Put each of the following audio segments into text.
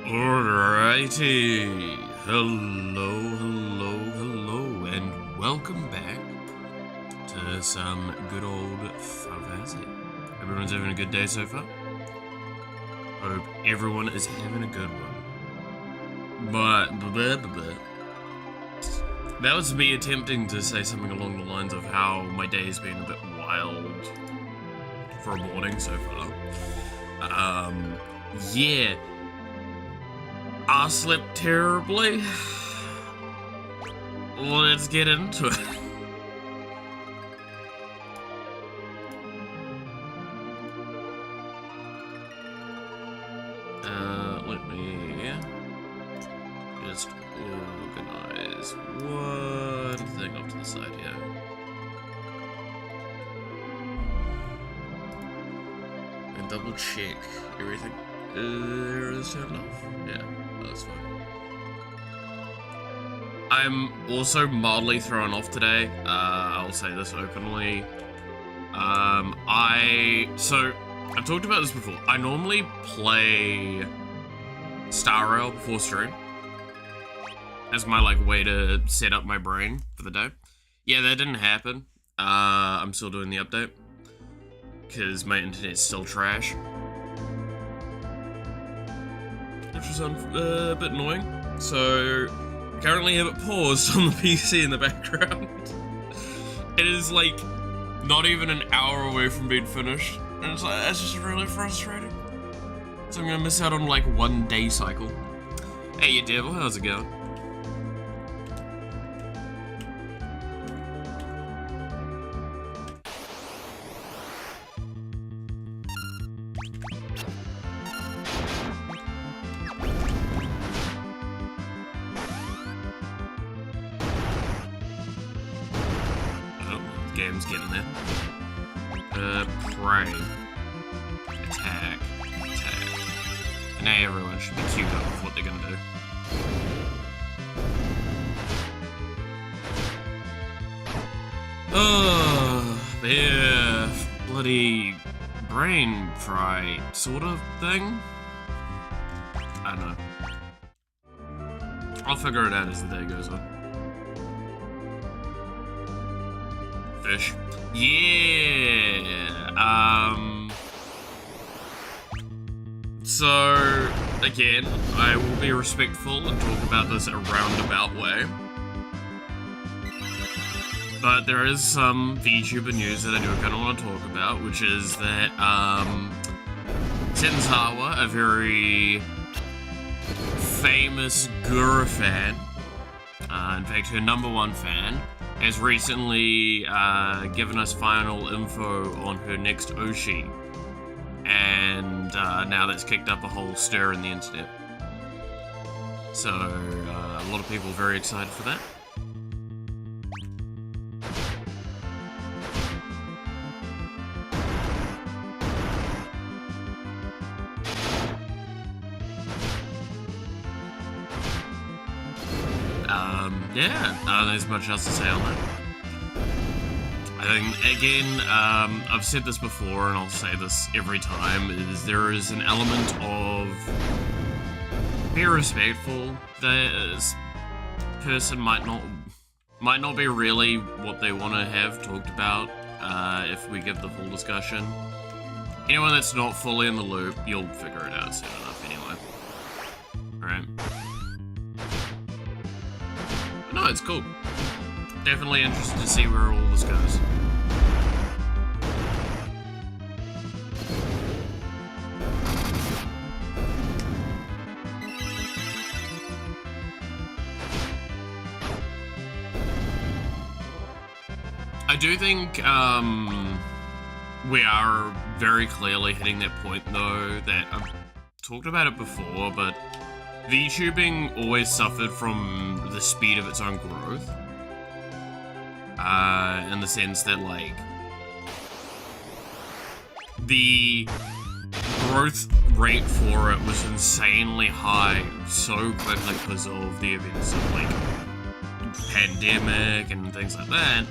Alrighty, hello, and welcome back to some good old fondest. Everyone's having a good day so far? Hope everyone is having a good one. That was me attempting to say something along the lines of how my day has been a bit wild for a morning so far. Yeah. I slept terribly. Let's get into it. Let me just organize one thing off to the side here. And double check everything is turned off. Yeah. That's fine. I'm also mildly thrown off today. I'll say this openly. I've talked about this before. I normally play Star Rail before stream as my way to set up my brain for the day. Yeah, that didn't happen. I'm still doing the update because my internet's still trash. Which is a bit annoying. So, I currently have it paused on the PC in the background. It is not even an hour away from being finished. And it's just really frustrating. So I'm gonna miss out on one day cycle. Hey you devil, how's it going? Game's getting there. Pray. Attack. And now everyone should be queued up with what they're gonna do. Oh, yeah. Bloody brain fry sort of thing. I don't know. I'll figure it out as the day goes on. Fish. Yeah. So again, I will be respectful and talk about this a roundabout way. But there is some VTuber news that I do kind of want to talk about, which is that Senzawa, a very famous Gura fan, in fact her #1 fan, has recently given us final info on her next Oshi, and now that's kicked up a whole stir in the internet. So a lot of people are very excited for that. Yeah, there's much else to say on that. I think, again, I've said this before and I'll say this every time, is there is an element of be respectful. This person might not be really what they want to have talked about if we give the full discussion. Anyone that's not fully in the loop, you'll figure it out soon enough anyway. Alright. No, it's cool. Definitely interested to see where all this goes. I do think we are very clearly hitting that point though, that I've talked about it before, but VTubing always suffered from the speed of its own growth. In the sense that, the growth rate for it was insanely high so quickly because of the events of, pandemic and things like that,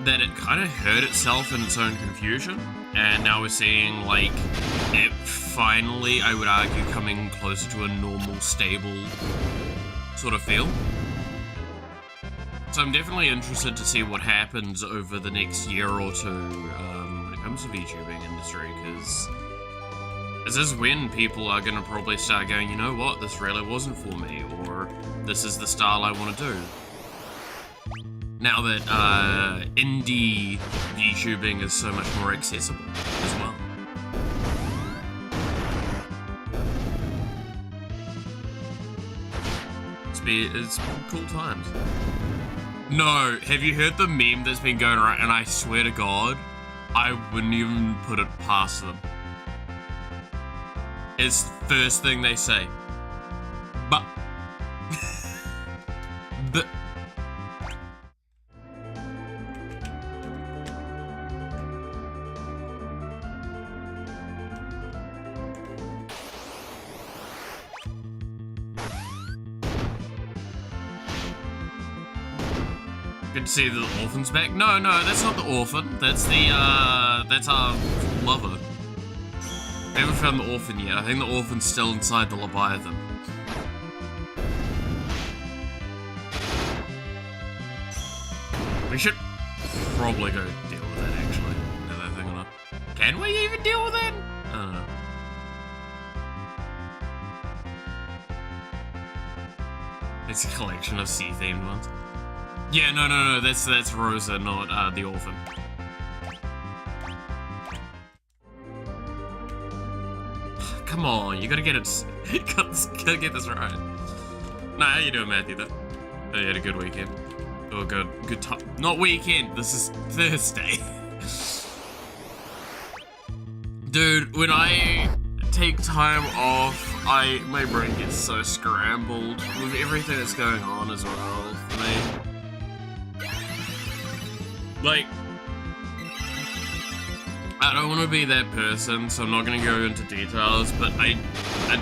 that it kind of hurt itself in its own confusion. and now we're seeing, like, it finally, I would argue, coming closer to a normal, stable sort of feel. So I'm definitely interested to see what happens over the next year or two when it comes to the VTubing industry, because this is when people are going to probably start going, you know what, this really wasn't for me, or this is the style I want to do. Now that indie VTubing is so much more accessible as well. It's cool times. No, have you heard the meme that's been going around? And I swear to God, I wouldn't even put it past them. It's the first thing they say. But. But. Good to see the orphan's back. No, that's not the orphan. That's the, that's our lover. We haven't found the orphan yet. I think the orphan's still inside the Leviathan. We should probably go deal with that, actually. Now that I think on it. Can we even deal with that? I don't know. It's a collection of sea-themed ones. Yeah, no, that's Rosa, not the orphan. Come on, you gotta get it. You gotta get this right. Nah, how you doing, Matthew? Though, you had a good weekend. Oh, good time. Not weekend. This is Thursday. Dude, when I take time off, my brain gets so scrambled with everything that's going on as well for me. Like, I don't want to be that person, so I'm not going to go into details, but I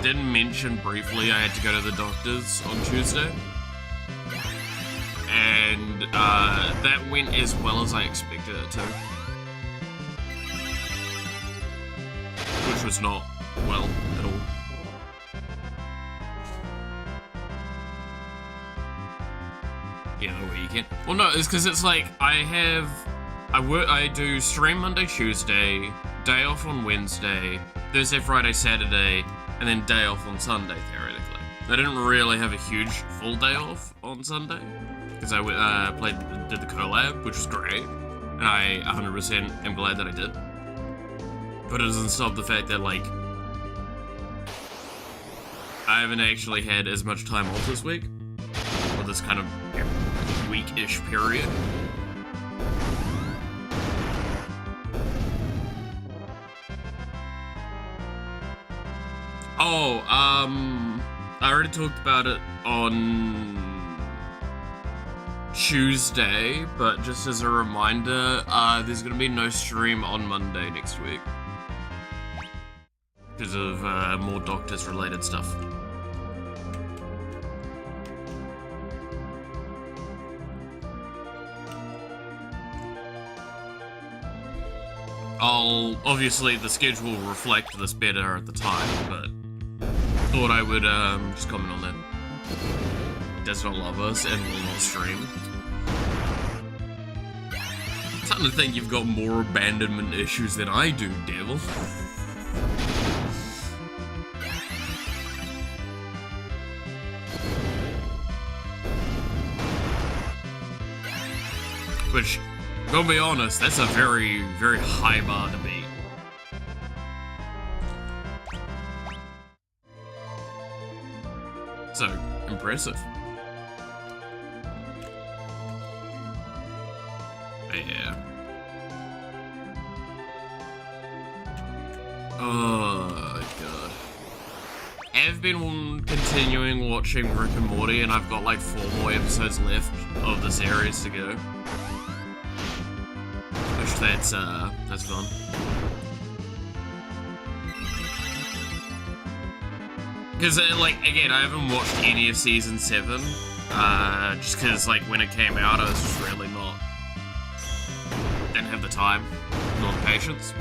did mention briefly I had to go to the doctor's on Tuesday. And that went as well as I expected it to. Which was not well at all. Yeah, the weekend. Well, no, it's because it's like I do stream Monday, Tuesday, day off on Wednesday, Thursday, Friday, Saturday, and then day off on Sunday, theoretically. I didn't really have a huge full day off on Sunday, because I did the collab, which was great, and I 100% am glad that I did. But it doesn't stop the fact that, like, I haven't actually had as much time off this week, or this kind of week-ish period. Oh, I already talked about it on Tuesday, but just as a reminder, there's gonna be no stream on Monday next week. Because of more doctors-related stuff. Obviously the schedule will reflect this better at the time, but thought I would just comment on that. Does not love us and will not stream. Starting to think you've got more abandonment issues than I do, devil. Which, gonna be honest, that's a very, very high bar to beat. So, impressive. Yeah. Oh, God. I've been continuing watching Rick and Morty, and I've got like 4 more episodes left of the series to go. Which that's fun. Because, like, again, I haven't watched any of Season 7, just because, like, when it came out, I was just really didn't have the time. nor the patience.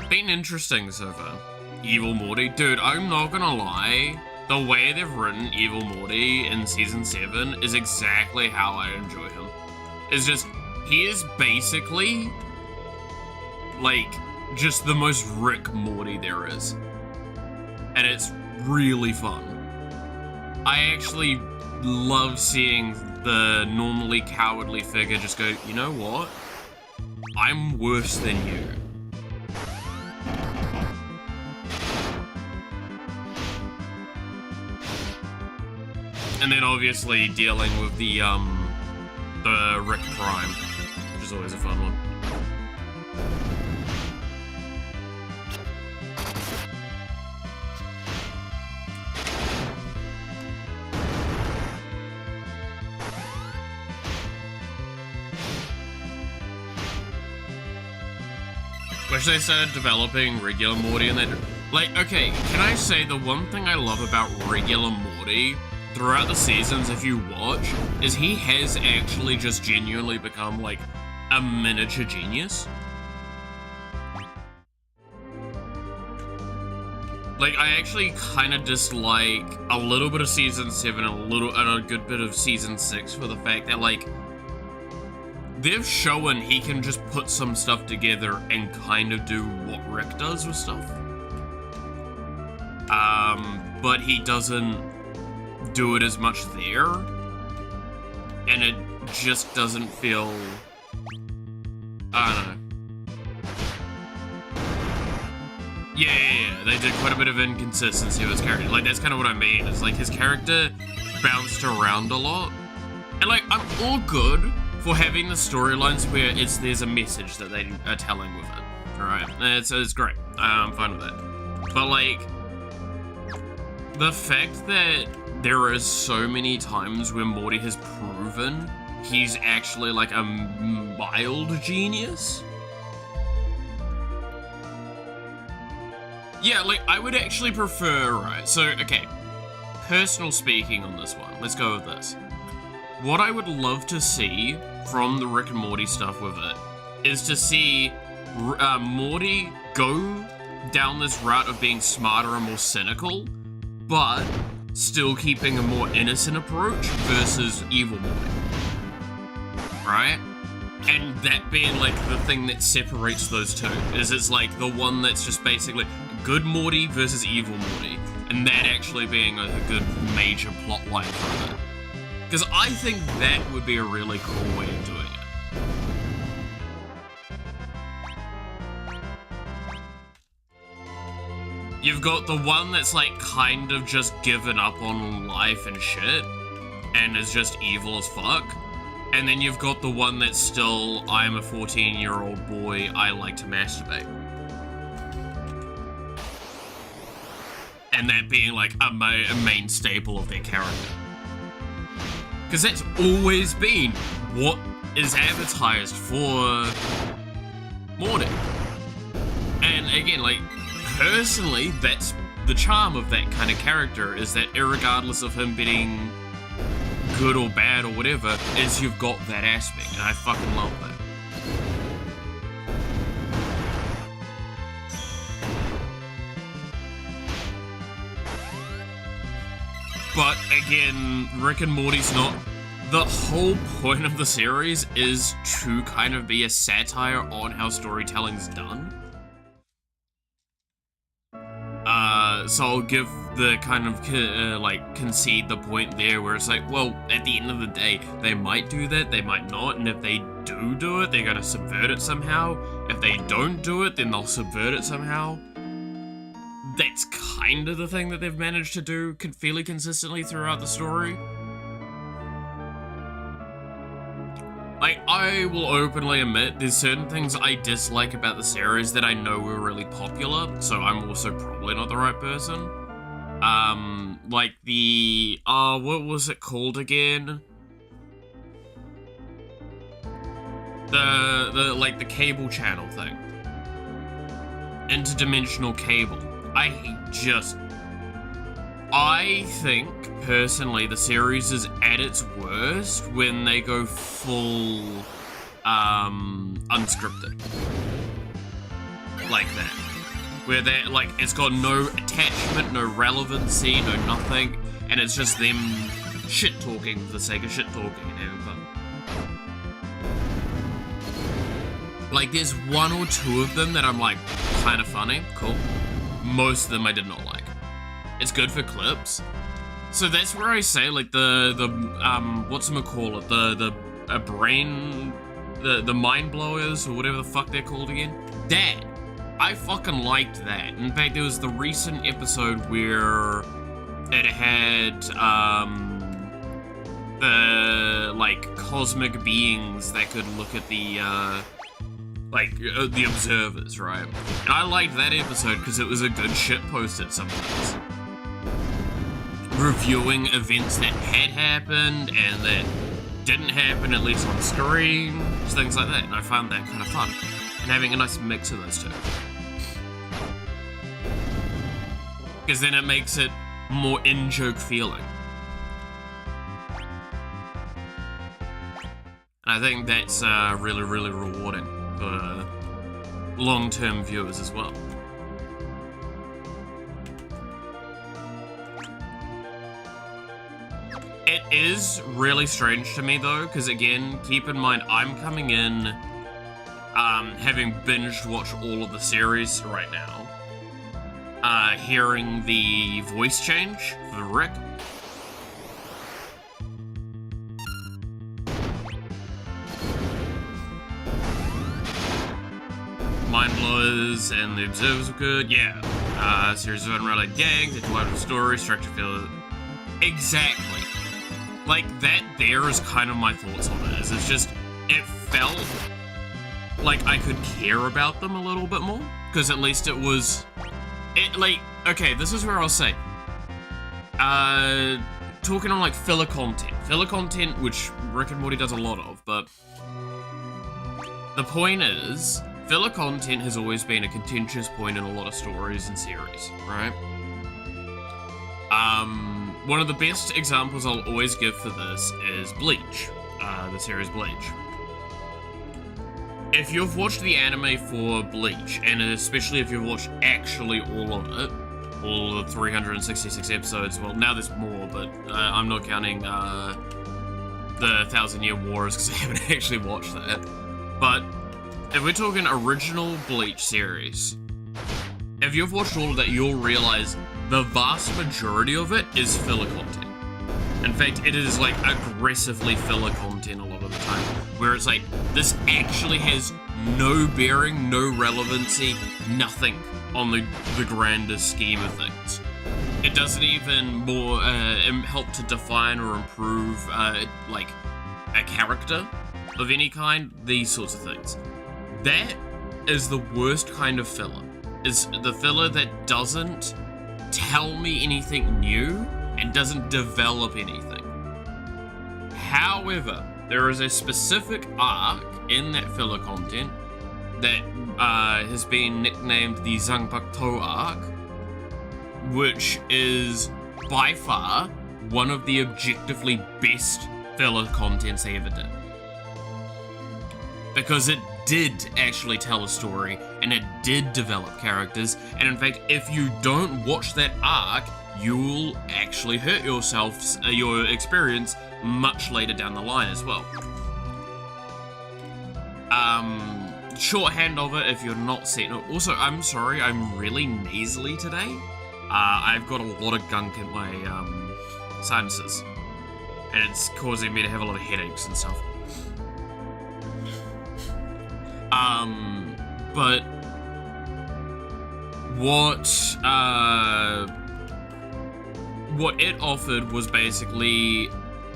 Been interesting so far. Evil Morty. Dude, I'm not gonna lie. The way they've written Evil Morty in Season 7 is exactly how I enjoy him. It's just, he is basically, like, just the most Rick Morty there is. And it's really fun. I actually love seeing the normally cowardly figure just go, you know what? I'm worse than you. And then obviously dealing with the Rick Prime, which is always a fun one. Wish they started developing regular Morty and that. Like, okay, can I say the one thing I love about regular Morty throughout the seasons, if you watch, is he has actually just genuinely become, like, a miniature genius. Like, I actually kind of dislike a little bit of Season 7 and a good bit of Season 6 for the fact that, like, they've shown he can just put some stuff together and kind of do what Rick does with stuff. But he doesn't do it as much there, and it just doesn't feel, I don't know. Yeah, they did quite a bit of inconsistency with his character. Like, that's kind of what I mean. It's like his character bounced around a lot, and like, I'm all good for having the storylines where there's a message that they are telling with it. Alright, it's great. I'm fine with that. But like, the fact that there is so many times where Morty has proven he's actually like a mild genius. Yeah, like, I would actually prefer, right, so, okay, personal speaking on this one, let's go with this. What I would love to see from the Rick and Morty stuff with it is to see Morty go down this route of being smarter and more cynical, but still keeping a more innocent approach versus evil Morty. Right? And that being like the thing that separates those two, is it's like the one that's just basically good Morty versus evil Morty, and that actually being a good major plot line for it. Because I think that would be a really cool way of doing it. You've got the one that's like kind of just given up on life and shit, and is just evil as fuck. And then you've got the one that's still, I'm a 14-year-old boy, I like to masturbate. And that being like a main staple of their character. Because that's always been what is advertised for Morty. And again, like, personally, that's the charm of that kind of character, is that irregardless of him being good or bad or whatever, is you've got that aspect, and I fucking love that. But again, Rick and Morty's not... The whole point of the series is to kind of be a satire on how storytelling's done. So I'll give the kind of, like, concede the point there where it's like, well, at the end of the day, they might do that, they might not, and if they do it, they're gonna subvert it somehow. If they don't do it, then they'll subvert it somehow. That's kind of the thing that they've managed to do fairly consistently throughout the story. Like, I will openly admit, there's certain things I dislike about the series that I know were really popular, so I'm also probably not the right person. Like the, what was it called again? Like the cable channel thing. Interdimensional cable. I think, personally, the series is at its worst when they go full, unscripted. Like that. Where they like, it's got no attachment, no relevancy, no nothing, and it's just them shit-talking for the sake of shit-talking and having fun. Like, there's one or two of them that I'm like, kind of funny, cool. Most of them I did not like. It's good for clips. So that's where I say, like, whatchamacallit, the mind blowers, or whatever the fuck they're called again. That, I fucking liked that. In fact, there was the recent episode where it had, the, like, cosmic beings that could look at the observers, right? And I liked that episode because it was a good shitpost at some points. Reviewing events that had happened and that didn't happen, at least on screen, things like that, and I found that kind of fun. And having a nice mix of those two. Because then it makes it more in-joke feeling. And I think that's really, really rewarding for long-term viewers as well. It is really strange to me though, because again, keep in mind, I'm coming in having binged watched all of the series right now. Hearing the voice change for Rick. Mind blowers and the observers were good, yeah. Series of unrelated gags, it's a wonderful story, structure feel. Exactly. Like, that there is kind of my thoughts on it. It's just, it felt like I could care about them a little bit more. Because at least it was... okay, this is where I'll say. Talking on, like, filler content. Filler content, which Rick and Morty does a lot of, but... The point is, filler content has always been a contentious point in a lot of stories and series, right? One of the best examples I'll always give for this is Bleach, the series Bleach. If you've watched the anime for Bleach, and especially if you've watched actually all of it, all the 366 episodes, well, now there's more, but I'm not counting the Thousand Year Wars because I haven't actually watched that. But if we're talking original Bleach series, if you've watched all of that, you'll realize the vast majority of it is filler content. In fact, it is like aggressively filler content a lot of the time, where it's like, this actually has no bearing, no relevancy, nothing on the grander scheme of things. It doesn't even more help to define or improve like a character of any kind, these sorts of things. That is the worst kind of filler. Is the filler that doesn't tell me anything new and doesn't develop anything. However, there is a specific arc in that filler content that has been nicknamed the Zanpakuto arc, which is by far one of the objectively best filler contents they ever did. Because it did actually tell a story, and it did develop characters, and in fact, if you don't watch that arc, you'll actually hurt yourself, your experience, much later down the line as well. Shorthand of it if you're not seeing it. Also, I'm sorry, I'm really nasally today. I've got a lot of gunk in my sinuses, and it's causing me to have a lot of headaches and stuff. But what it offered was basically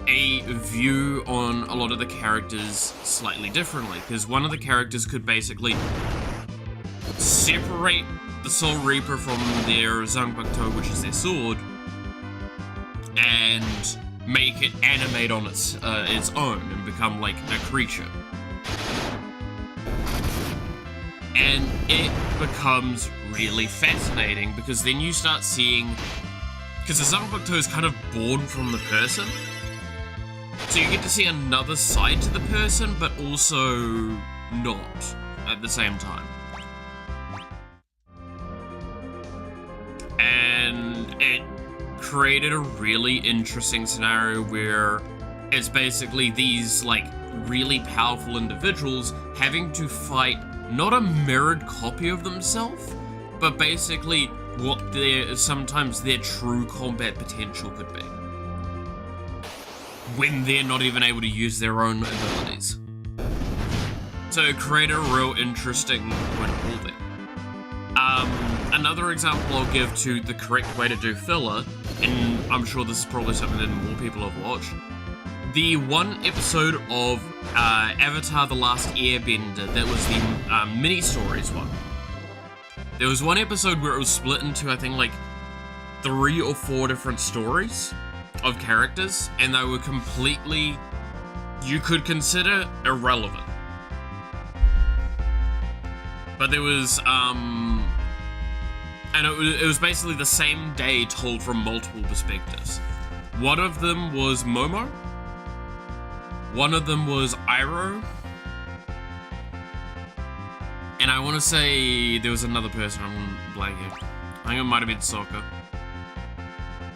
a view on a lot of the characters slightly differently, because one of the characters could basically separate the Soul Reaper from their Zanpakuto, which is their sword, and make it animate on its own and become like a creature. And it becomes really fascinating, because then you start seeing, because the Zanpakuto is kind of born from the person, So you get to see another side to the person, but also not at the same time. And it created a really interesting scenario where it's basically these, like, really powerful individuals having to fight not a mirrored copy of themselves, but basically what sometimes their true combat potential could be, when they're not even able to use their own abilities. So it created a real interesting point of view there. Another example I'll give to the correct way to do filler, and I'm sure this is probably something that more people have watched, the one episode of Avatar: The Last Airbender that was the mini-stories one. There was one episode where it was split into, I think, like 3 or 4 different stories of characters, and they were completely, you could consider, irrelevant. But there was, and it was basically the same day told from multiple perspectives. One of them was Momo. One of them was Iroh. And I want to say there was another person, I'm blanking. I think it might have been Sokka.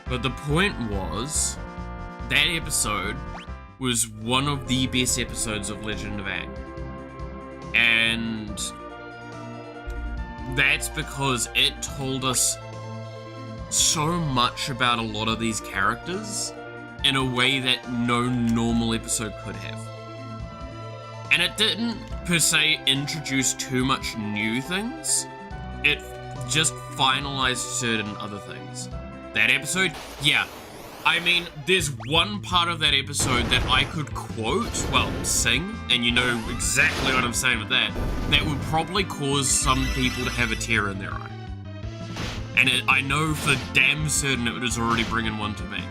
But the point was, that episode was one of the best episodes of Legend of Aang. And that's because it told us so much about a lot of these characters in a way that no normal episode could have. And it didn't, per se, introduce too much new things. It just finalized certain other things. That episode, yeah. I mean, there's one part of that episode that I could quote, well, sing, and you know exactly what I'm saying with that, that would probably cause some people to have a tear in their eye. And I know for damn certain it was already bringing one to me.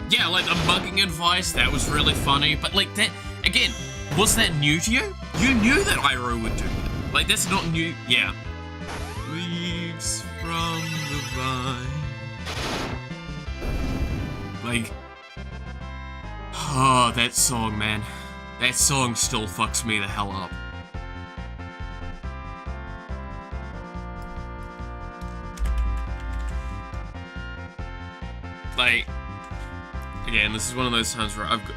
Yeah, like the mugging advice, that was really funny, but like that, again, was that new to you? You knew that Iroh would do that. Like, that's not new, yeah. Leaves from the vine. Like, oh, that song, man. That song still fucks me the hell up. Like, again, this is one of those times where I've got...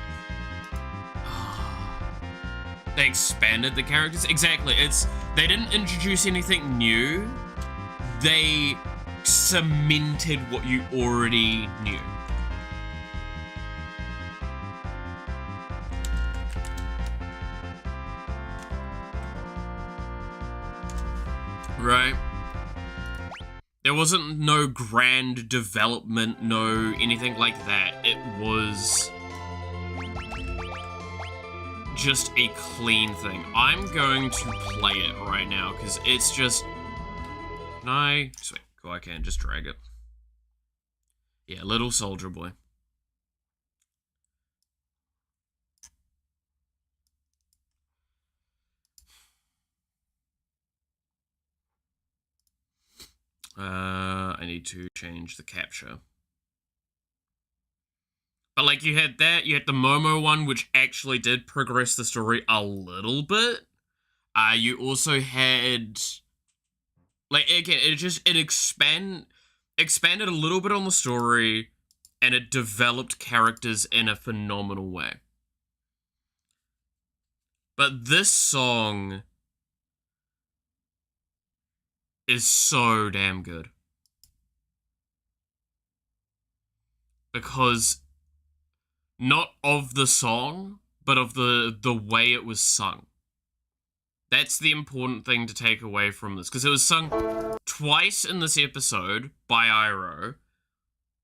They expanded the characters. Exactly, they didn't introduce anything new. They cemented what you already knew. Right? There wasn't no grand development, no anything like that. It was just a clean thing. I'm going to play it right now, because it's just... Can I... Sweet. Cool, I can just drag it. Yeah, Little Soldier Boy. I need to change the capture. But like, you had that, you had the Momo one, which actually did progress the story a little bit. You also had, like, again, it expanded a little bit on the story, and it developed characters in a phenomenal way. But this song is so damn good. Because not of the song, but of the way it was sung. That's the important thing to take away from this, because it was sung twice in this episode by Iroh,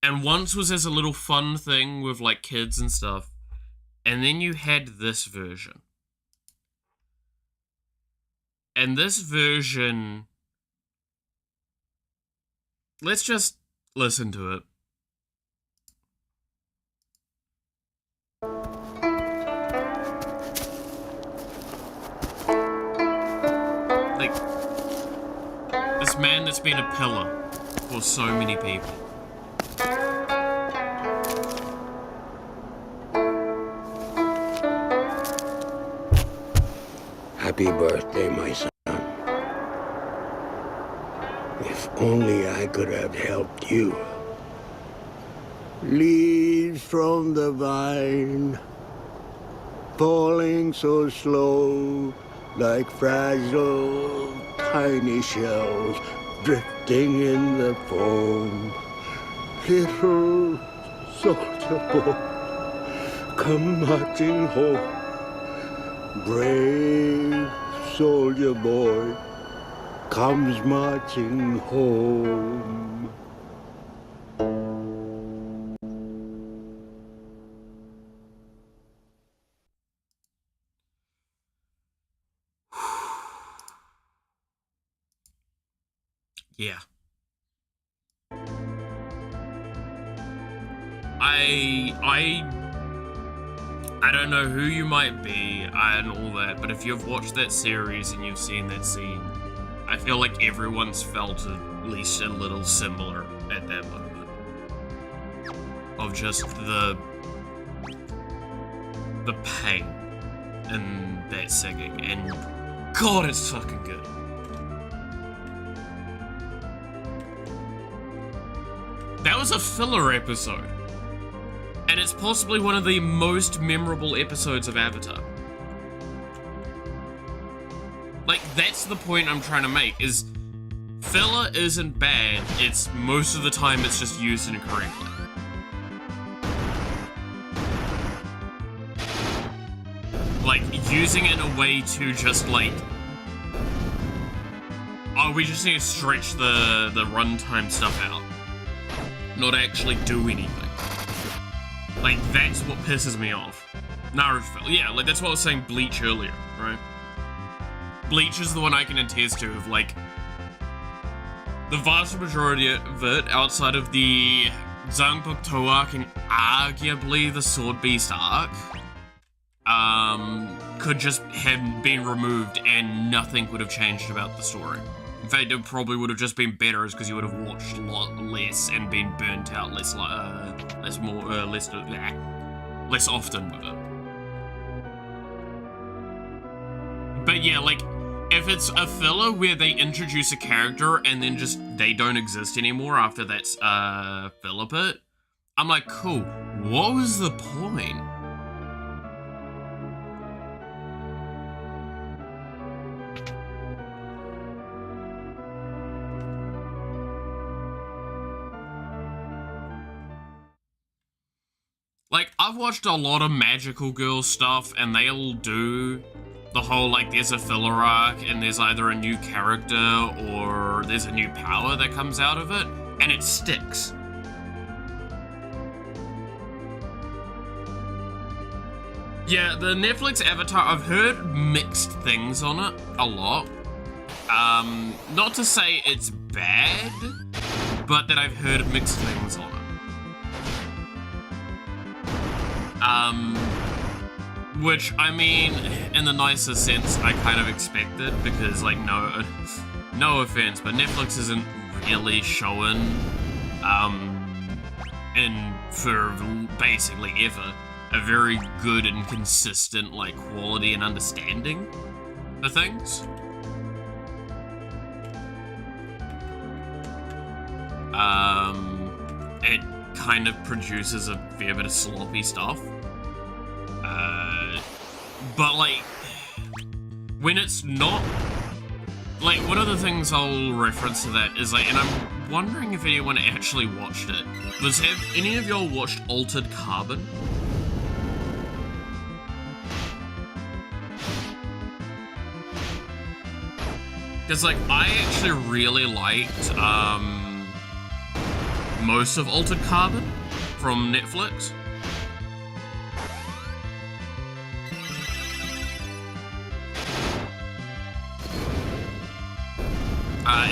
and once was as a little fun thing with like kids and stuff, and then you had this version. And this version, let's just listen to it. Like, this man that's been a pillar for so many people. Happy birthday, my son. If only I could have helped you. Leaves from the vine, falling so slow, like fragile, tiny shells drifting in the foam. Little soldier boy, come marching home. Brave soldier boy comes marching home. Yeah. I don't know who you might be and all that, but if you've watched that series and you've seen that scene, I feel like everyone's felt at least a little similar at that moment. Of just the pain in that singing, and God, it's fucking good. That was a filler episode. And it's possibly one of the most memorable episodes of Avatar. Like, that's the point I'm trying to make, is filler isn't bad, it's most of the time it's just used incorrectly. Like, using it in a way to just, like, oh, we just need to stretch the runtime stuff out. Not actually do anything. Like, that's what pisses me off. Naruto, yeah, like, that's what I was saying Bleach earlier, right? Bleach is the one I can attest to of, like, the vast majority of it, outside of the Zanpakuto arc and arguably the Sword Beast arc, could just have been removed and nothing would have changed about the story. In fact, it probably would have just been better because you would have watched a lot less and been burnt out less often with it. But yeah, like, if it's a filler where they introduce a character and then just they don't exist anymore after that's filler bit, I'm like, cool, what was the point? Like, I've watched a lot of magical girl stuff, and they all do the whole, like, there's a filler arc, and there's either a new character, or there's a new power that comes out of it, and it sticks. Yeah, the Netflix Avatar, I've heard mixed things on it, a lot. Not to say it's bad, but that I've heard mixed things on it. Which, I mean, in the nicest sense, I kind of expected, because, like, no offense, but Netflix isn't really showing, and for basically ever, a very good and consistent, like, quality and understanding of things. It kind of produces a fair bit of sloppy stuff. But, like, when it's not, like, one of the things I'll reference to that is, like, and I'm wondering if anyone actually watched it, have any of y'all watched Altered Carbon? Because, like, I actually really liked, most of Altered Carbon from Netflix.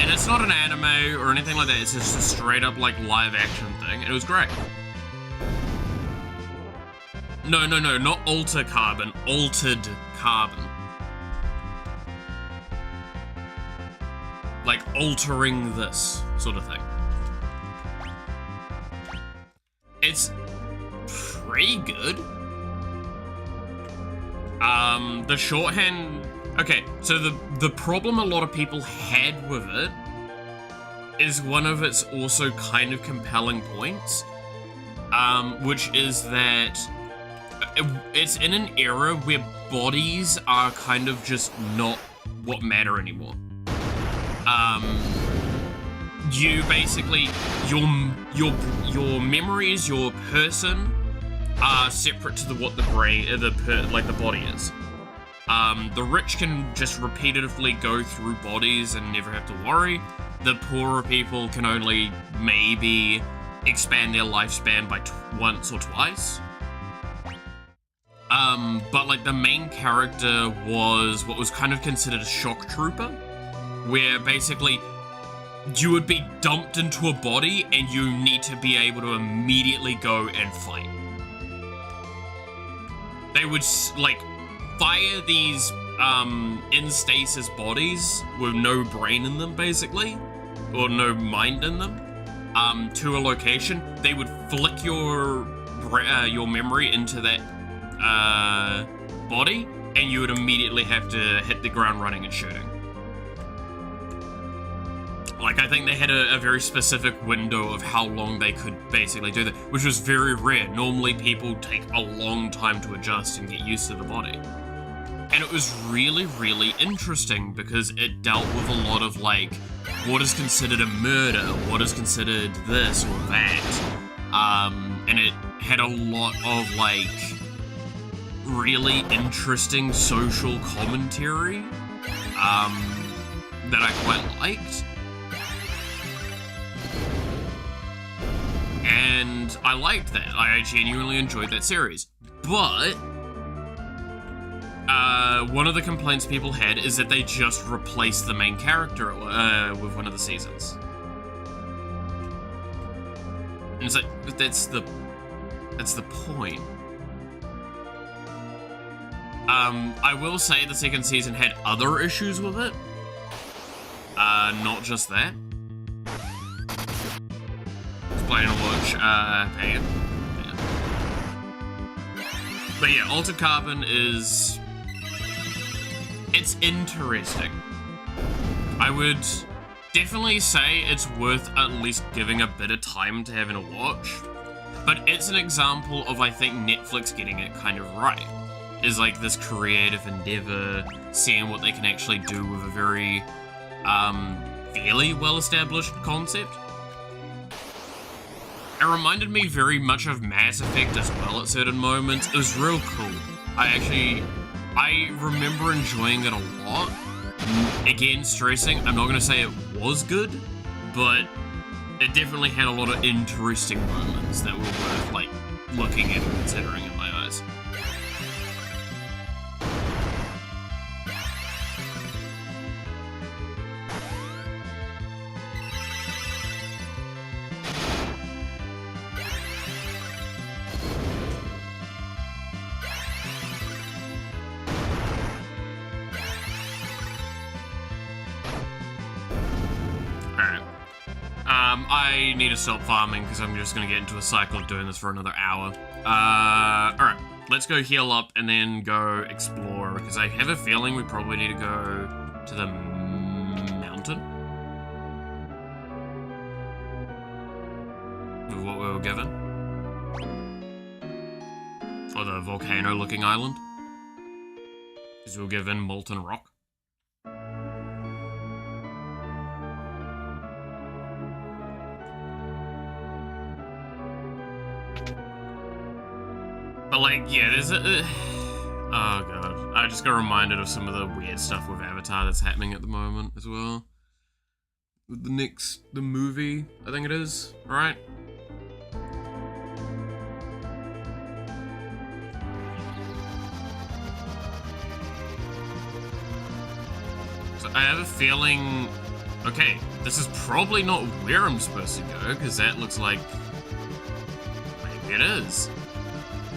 And it's not an anime or anything like that, it's just a straight up, like, live action thing, and it was great. No, not Alter Carbon, Altered Carbon. Like, altering this sort of thing. It's pretty good. The shorthand Okay, so the problem a lot of people had with it is one of its also kind of compelling points, which is that it's in an era where bodies are kind of just not what matter anymore. You basically, your memories, your person, are separate to what the brain, the body is. The rich can just repeatedly go through bodies and never have to worry. The poorer people can only maybe expand their lifespan by once or twice. But like the main character was what was kind of considered a shock trooper, where basically you would be dumped into a body and you need to be able to immediately go and fight. They would like fire these in stasis bodies with no brain in them, basically, or no mind in them, to a location. They would flick your memory into that body, and you would immediately have to hit the ground running and shooting. Like, I think they had a very specific window of how long they could basically do that, which was very rare. Normally, people take a long time to adjust and get used to the body. And it was really, really interesting because it dealt with a lot of, like, what is considered a murder, what is considered this or that. And it had a lot of, like, really interesting social commentary that I quite liked. And I liked that. I genuinely enjoyed that series. But one of the complaints people had is that they just replaced the main character with one of the seasons. And it's like, that's the point. I will say the second season had other issues with it. Not just that. Playing to watch, Pagan. Yeah. But yeah, Altered Carbon is... it's interesting. I would definitely say it's worth at least giving a bit of time to having a watch. But it's an example of, I think, Netflix getting it kind of right. Is like this creative endeavor, seeing what they can actually do with a very, fairly well-established concept. It reminded me very much of Mass Effect as well at certain moments. It was real cool. I remember enjoying it a lot. Again, stressing, I'm not going to say it was good, but it definitely had a lot of interesting moments that were worth, like, looking at and considering in my eyes. I need to stop farming because I'm just going to get into a cycle of doing this for another hour. Alright, let's go heal up and then go explore, because I have a feeling we probably need to go to the mountain with what we were given. Or the volcano-looking island, because we were given molten rock. But, like, yeah, there's a... oh, God. I just got reminded of some of the weird stuff with Avatar that's happening at the moment as well. With the movie, I think it is, right? So I have a feeling... okay, this is probably not where I'm supposed to go, because that looks like... maybe it is.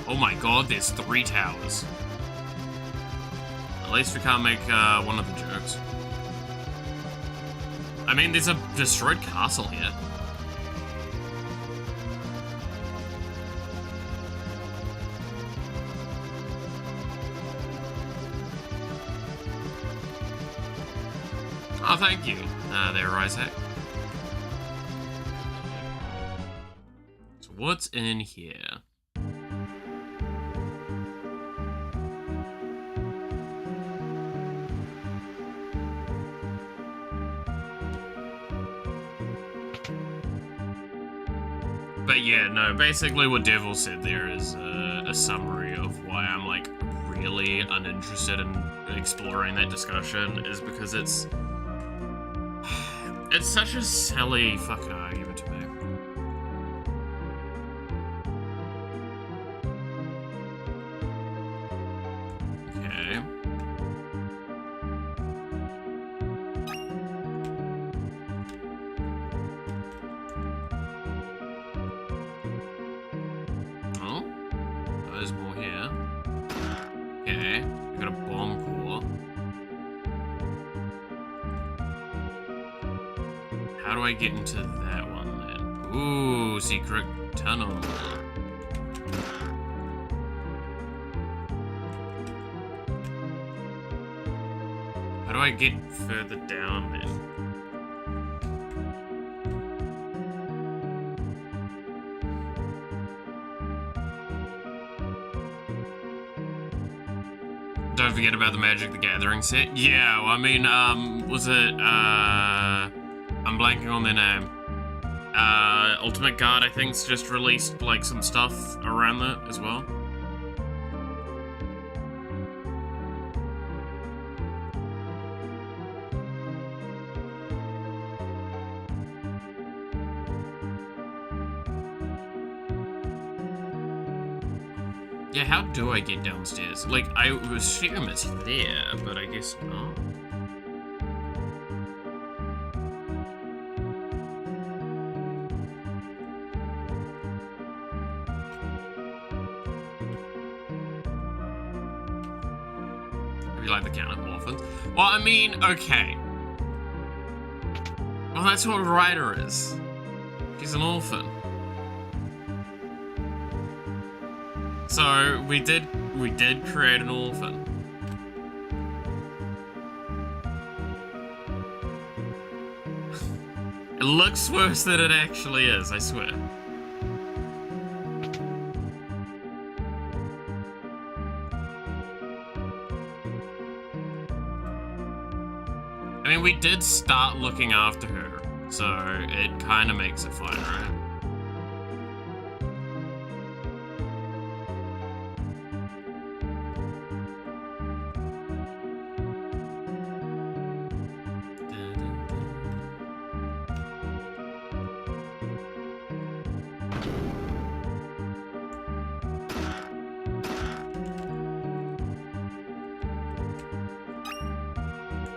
Oh my god, there's 3 towers. At least we can't make one of the jerks. I mean, there's a destroyed castle here. thank you. There, Isaac. So what's in here? But yeah, no, basically what Devil said there is a summary of why I'm like really uninterested in exploring that discussion, is because it's such a silly fucking argument to make. Okay. Oh, there's more here. Okay, we got a bomb core. How do I get into that one then? Ooh, secret tunnel. How do I get further down then? Don't forget about the Magic the Gathering set. Yeah, well, I mean, was it, I'm blanking on their name. Ultimate Guard, I think's just released, like, some stuff around that as well. Yeah, how do I get downstairs? Like, I assume it's there, but I guess not. Maybe like the count of orphans. Well, I mean, okay. Well, that's what Ryder is. She's an orphan. So we did create an orphan. It looks worse than it actually is, I swear. I mean, we did start looking after her, so it kind of makes it fine, right?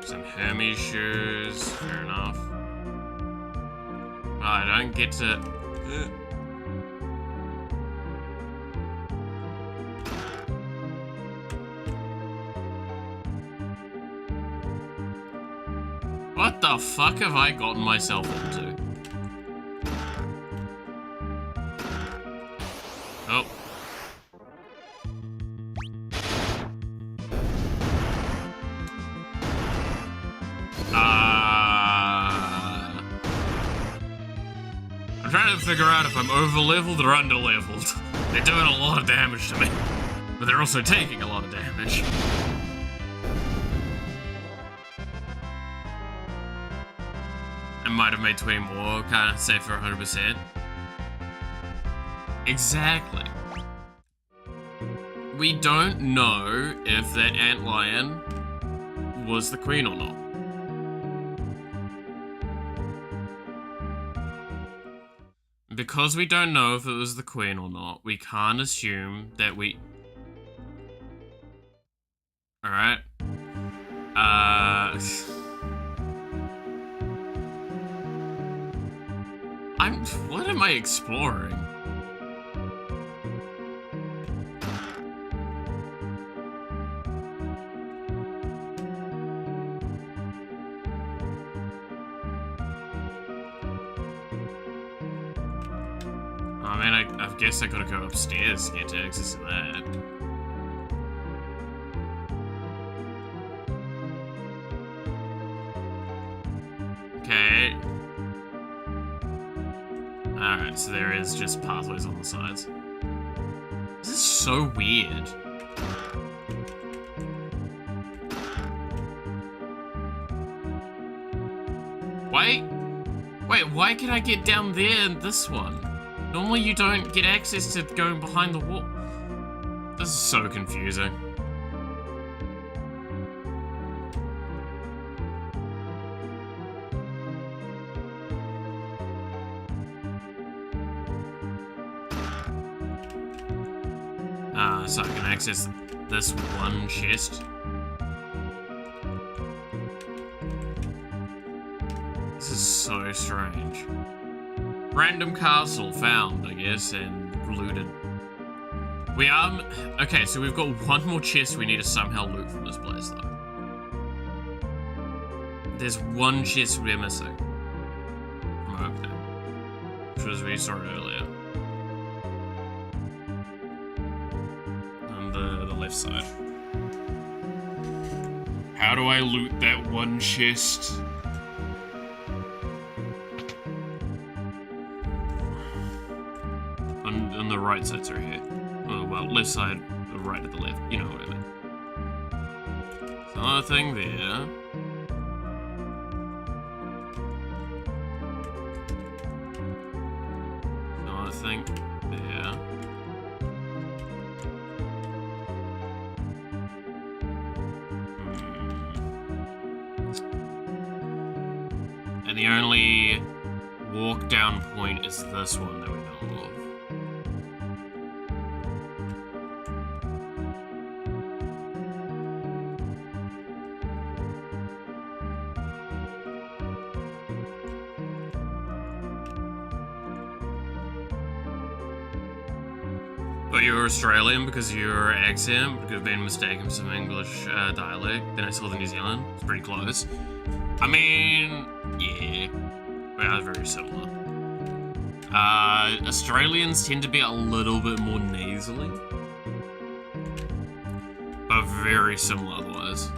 Some Hermes shoes, fair enough. Well, I don't get to... What the fuck have I gotten myself into? Oh. I'm trying to figure out if I'm over-leveled or under-leveled. They're doing a lot of damage to me, but they're also taking a lot of damage. I might have made 20 more, kind of safe for 100%. Exactly. We don't know if that antlion was the queen or not. Because we don't know if it was the queen or not, we can't assume that we... Alright. What am I exploring? I mean, I guess I gotta go upstairs to get to access to that. Okay. Alright, so there is just pathways on the sides. This is so weird. Wait, why can I get down there in this one? Normally you don't get access to going behind the wall. This is so confusing. So I can access this one chest. This is so strange. Random castle found, I guess, and looted. Okay, so we've got one more chest we need to somehow loot from this place, though. There's one chest we're missing from opening, which was we saw earlier. On the left side. How do I loot that one chest? On the right side's right here. Oh, well, left side, right at the left. You know what I mean. There's another thing there. Another thing there. And the only walk down point is this one that we know of. But you're Australian because of your accent could have been mistaken for some English dialect. Then I saw the New Zealand. It's pretty close. I mean, yeah, we are very similar. Australians tend to be a little bit more nasally, but very similar otherwise.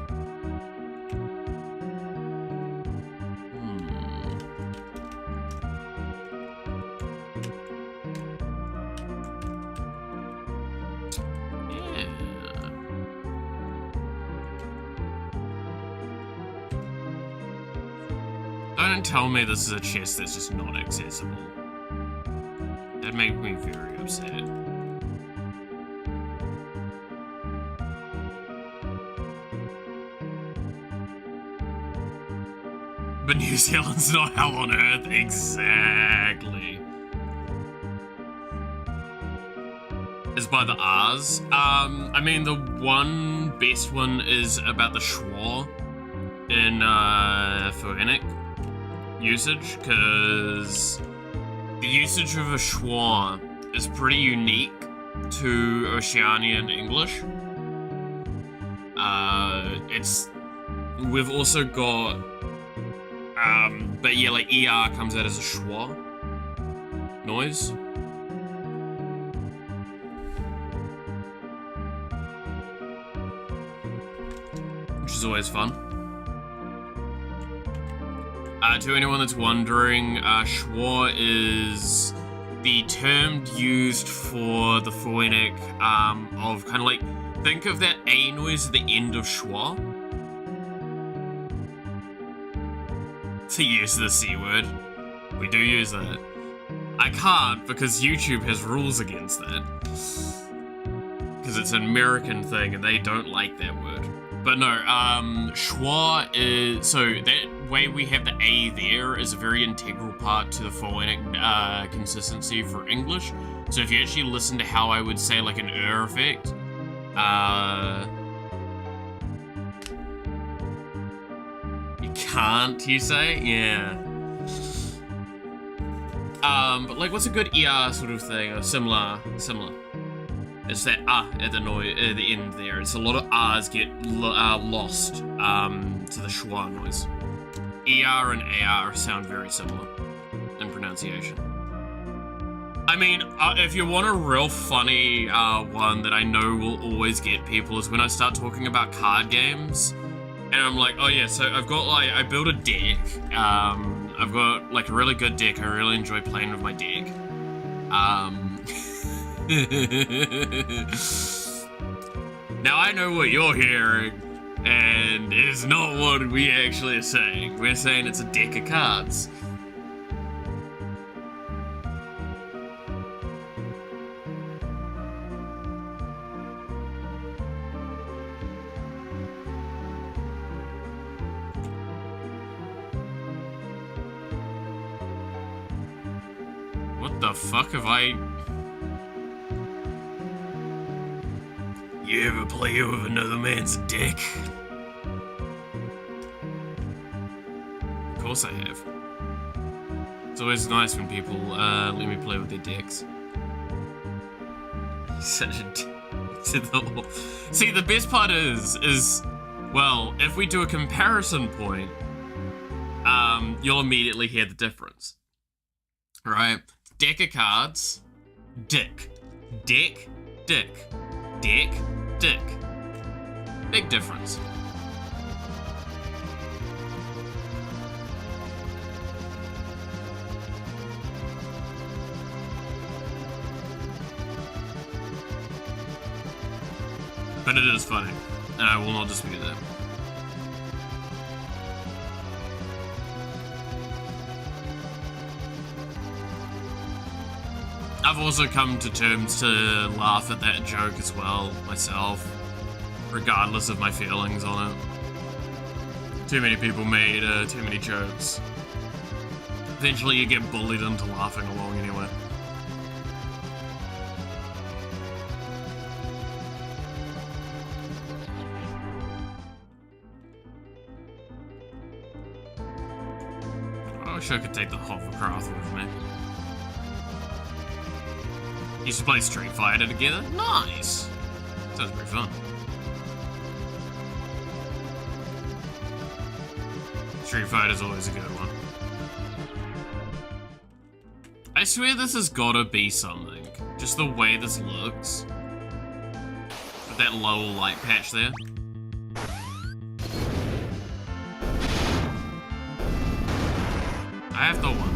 Don't tell me this is a chest that's just not accessible. That makes me very upset. But New Zealand's not hell on earth. Exactly. Is by the R's. I mean, the one best one is about the schwa in phonetic usage, because the usage of a schwa is pretty unique to Oceanian English. We've also got, but yeah, like ER comes out as a schwa noise. Which is always fun. To anyone that's wondering, schwa is the term used for the phonetic of kind of like, think of that A noise at the end of schwa to use the C word. We do use that. I can't because YouTube has rules against that. Because it's an American thing and they don't like that word. But no, schwa is, so that way we have the A there is a very integral part to the phonetic consistency for English. So if you actually listen to how I would say like an effect, you can't, you say? Yeah. But like what's a good ER sort of thing, or similar? It's that at the end there. It's a lot of R's get lost to the schwa noise. ER and AR sound very similar in pronunciation. I mean, if you want a real funny one that I know will always get people is when I start talking about card games And I'm like, oh yeah, so I've got like, I built a deck. I've got like a really good deck. I really enjoy playing with my deck. Now I know what you're hearing, and it is not what we actually are saying. We're saying it's a deck of cards. What the fuck have I... You ever play with another man's dick? Of course I have. It's always nice when people let me play with their dicks. Such a See, the best part is, well, if we do a comparison point, you'll immediately hear the difference. Right? Deck of cards, dick. Deck, dick. Deck, dick. Big difference. But it is funny, and I will not dispute that. I've also come to terms to laugh at that joke as well, myself, regardless of my feelings on it. Too many people made too many jokes. Eventually you get bullied into laughing along anyway. I wish I could take the hovercraft with me. Used to play Street Fighter together? Nice! Sounds pretty fun. Street Fighter's always a good one. I swear this has gotta be something. Just the way this looks. With that low light patch there. I have to wonder.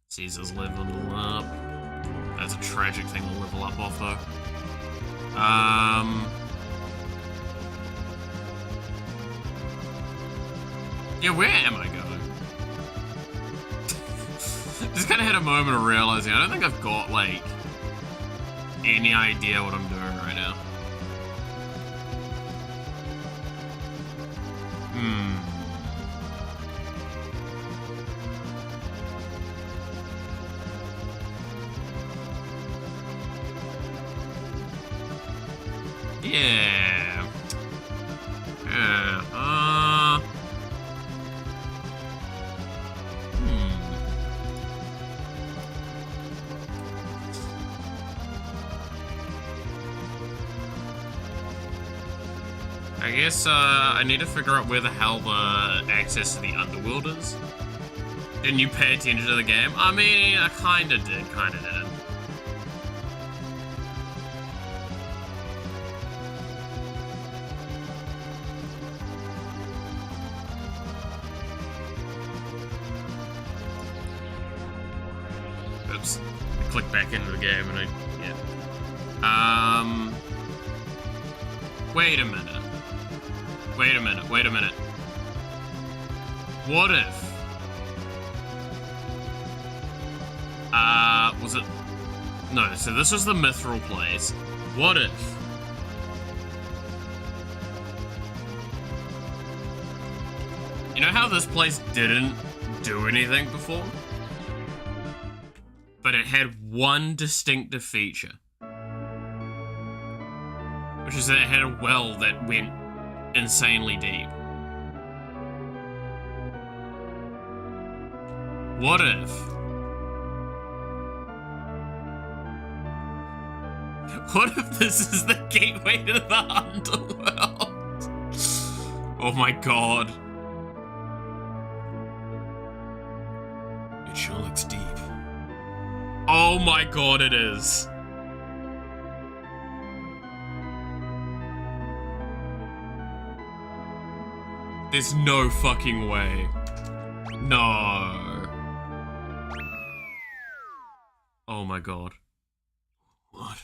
Caesar's leveling up. That's a tragic thing to level up off, though. Yeah, where am I going? Just kind of had a moment of realizing I don't think I've got, like, any idea what I'm doing right now. Yeah. I guess, I need to figure out where the hell the access to the underworld is. Didn't you pay attention to the game? I mean, I kinda did, kinda didn't. Oops. I clicked back into the game and wait a minute. Wait a minute, wait a minute. What if... was it... No, so this was the mithril place. What if... You know how this place didn't do anything before? But it had one distinctive feature. Which is that it had a well that went insanely deep. What if... What if this is the gateway to the underworld? Oh my god. It sure looks deep. Oh my god, it is. There's no fucking way. No. Oh my god. What?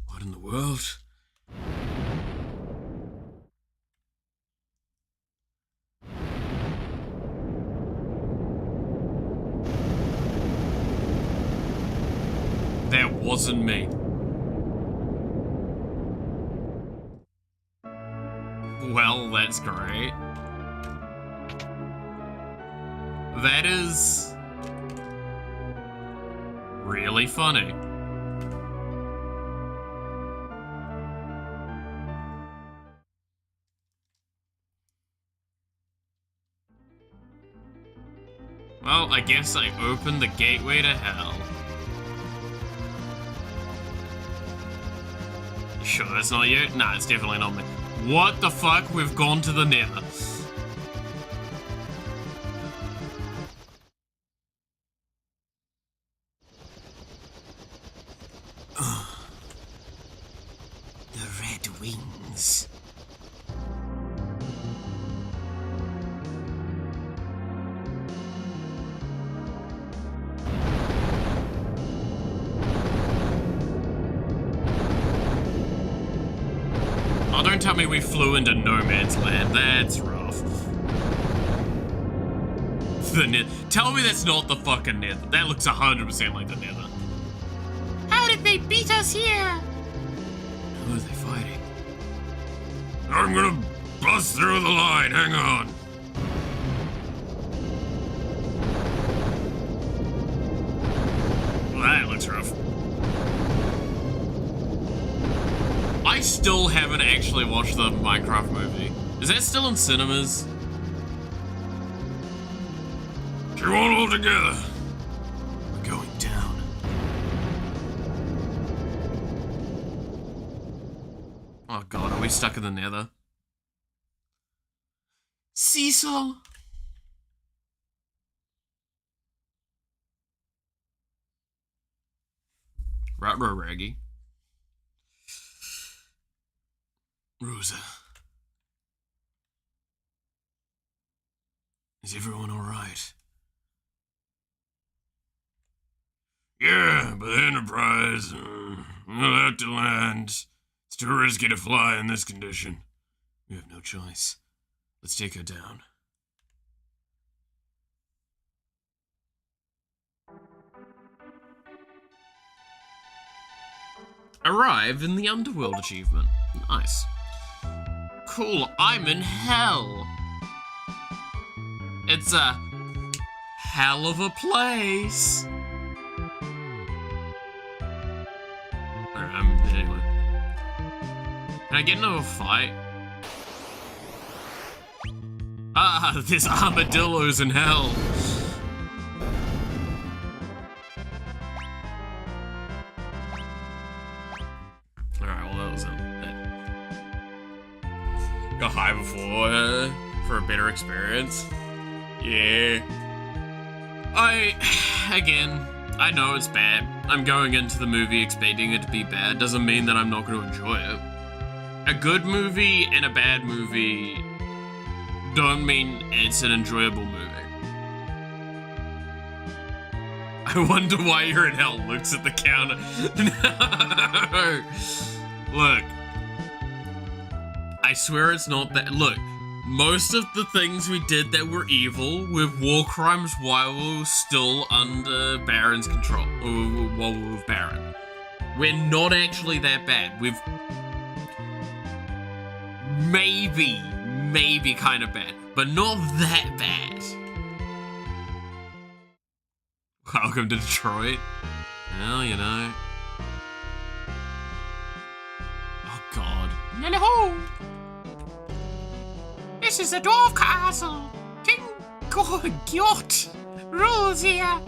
What in the world? That wasn't me. Well, that's great. That is really funny. Well, I guess I opened the gateway to hell. You sure that's not you? Nah, it's definitely not me. What the fuck? We've gone to the nether. The red wings. Oh, don't tell me we flew into no man's land. That's rough. The nether. Tell me that's not the fucking nether. That looks 100% like the nether. How did they beat us here? Who are they fighting? I'm gonna bust through the line. Hang on. Well, that looks rough. I still haven't actually watched the Minecraft movie. Is that still in cinemas? You all all together. We're going down. Oh god, are we stuck in the nether? Cecil? Right, Raggy. Rosa. Is everyone alright? Yeah, but the Enterprise, we'll have to land. It's too risky to fly in this condition. We have no choice. Let's take her down. Arrive in the Underworld achievement. Nice. Cool, I'm in hell. It's a hell of a place. Alright, anyway. Can I get into a fight? Ah, there's armadillos in hell. Alright, well that was it. Got high before for a better experience. Yeah. Again, I know it's bad. I'm going into the movie expecting it to be bad. Doesn't mean that I'm not going to enjoy it. A good movie and a bad movie don't mean it's an enjoyable movie. I wonder why you're in hell. Looks at the counter. No. Look. I swear it's not that. Look. Most of the things we did that were evil were war crimes while we were still under Baron's control. While we were with Baron. We're not actually that bad. We've... Maybe kind of bad. But not that bad. Welcome to Detroit. Well, you know. Oh, God. No! This is the Dwarf Castle. King Gyot rules here.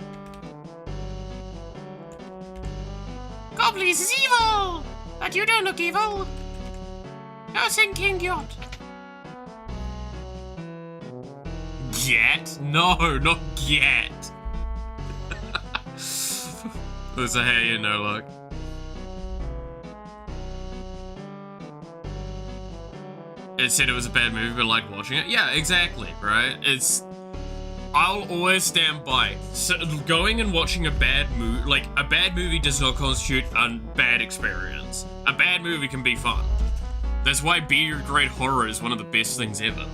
Goblins is evil, but you don't look evil. Go sing King Gyot. Get? No, not get. Looks like, hey, you know, luck. It said it was a bad movie, but liked watching it. Yeah, exactly, right? I'll always stand by. So going and watching a bad movie, like, a bad movie does not constitute a bad experience. A bad movie can be fun. That's why B-grade horror is one of the best things ever.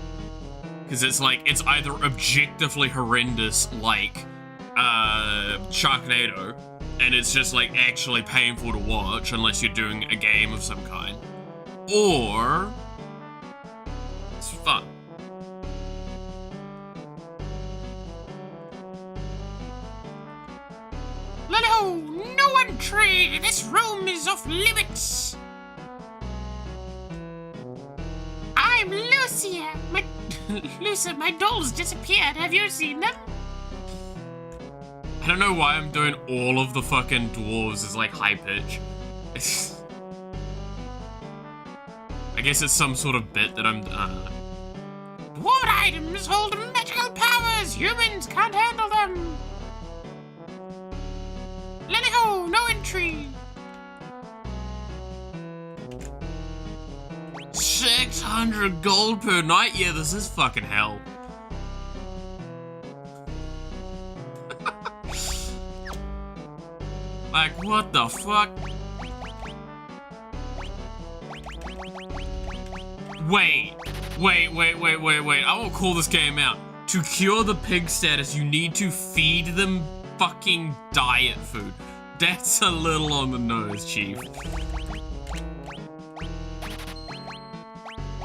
Because it's like, it's either objectively horrendous, like, Sharknado, and it's just, like, actually painful to watch, unless you're doing a game of some kind. Or it's fun. Hello, no entry! This room is off limits! I'm Lucia! Lucia, my dolls disappeared. Have you seen them? I don't know why I'm doing all of the fucking dwarves as, like, high pitch. I guess it's some sort of bit that I'm, Dwarf items hold magical powers! Humans can't handle them! Let it go! No entry! 600 gold per night? Yeah, this is fucking hell. Like, what the fuck? Wait. I will call this game out. To cure the pig status, you need to feed them fucking diet food. That's a little on the nose, Chief.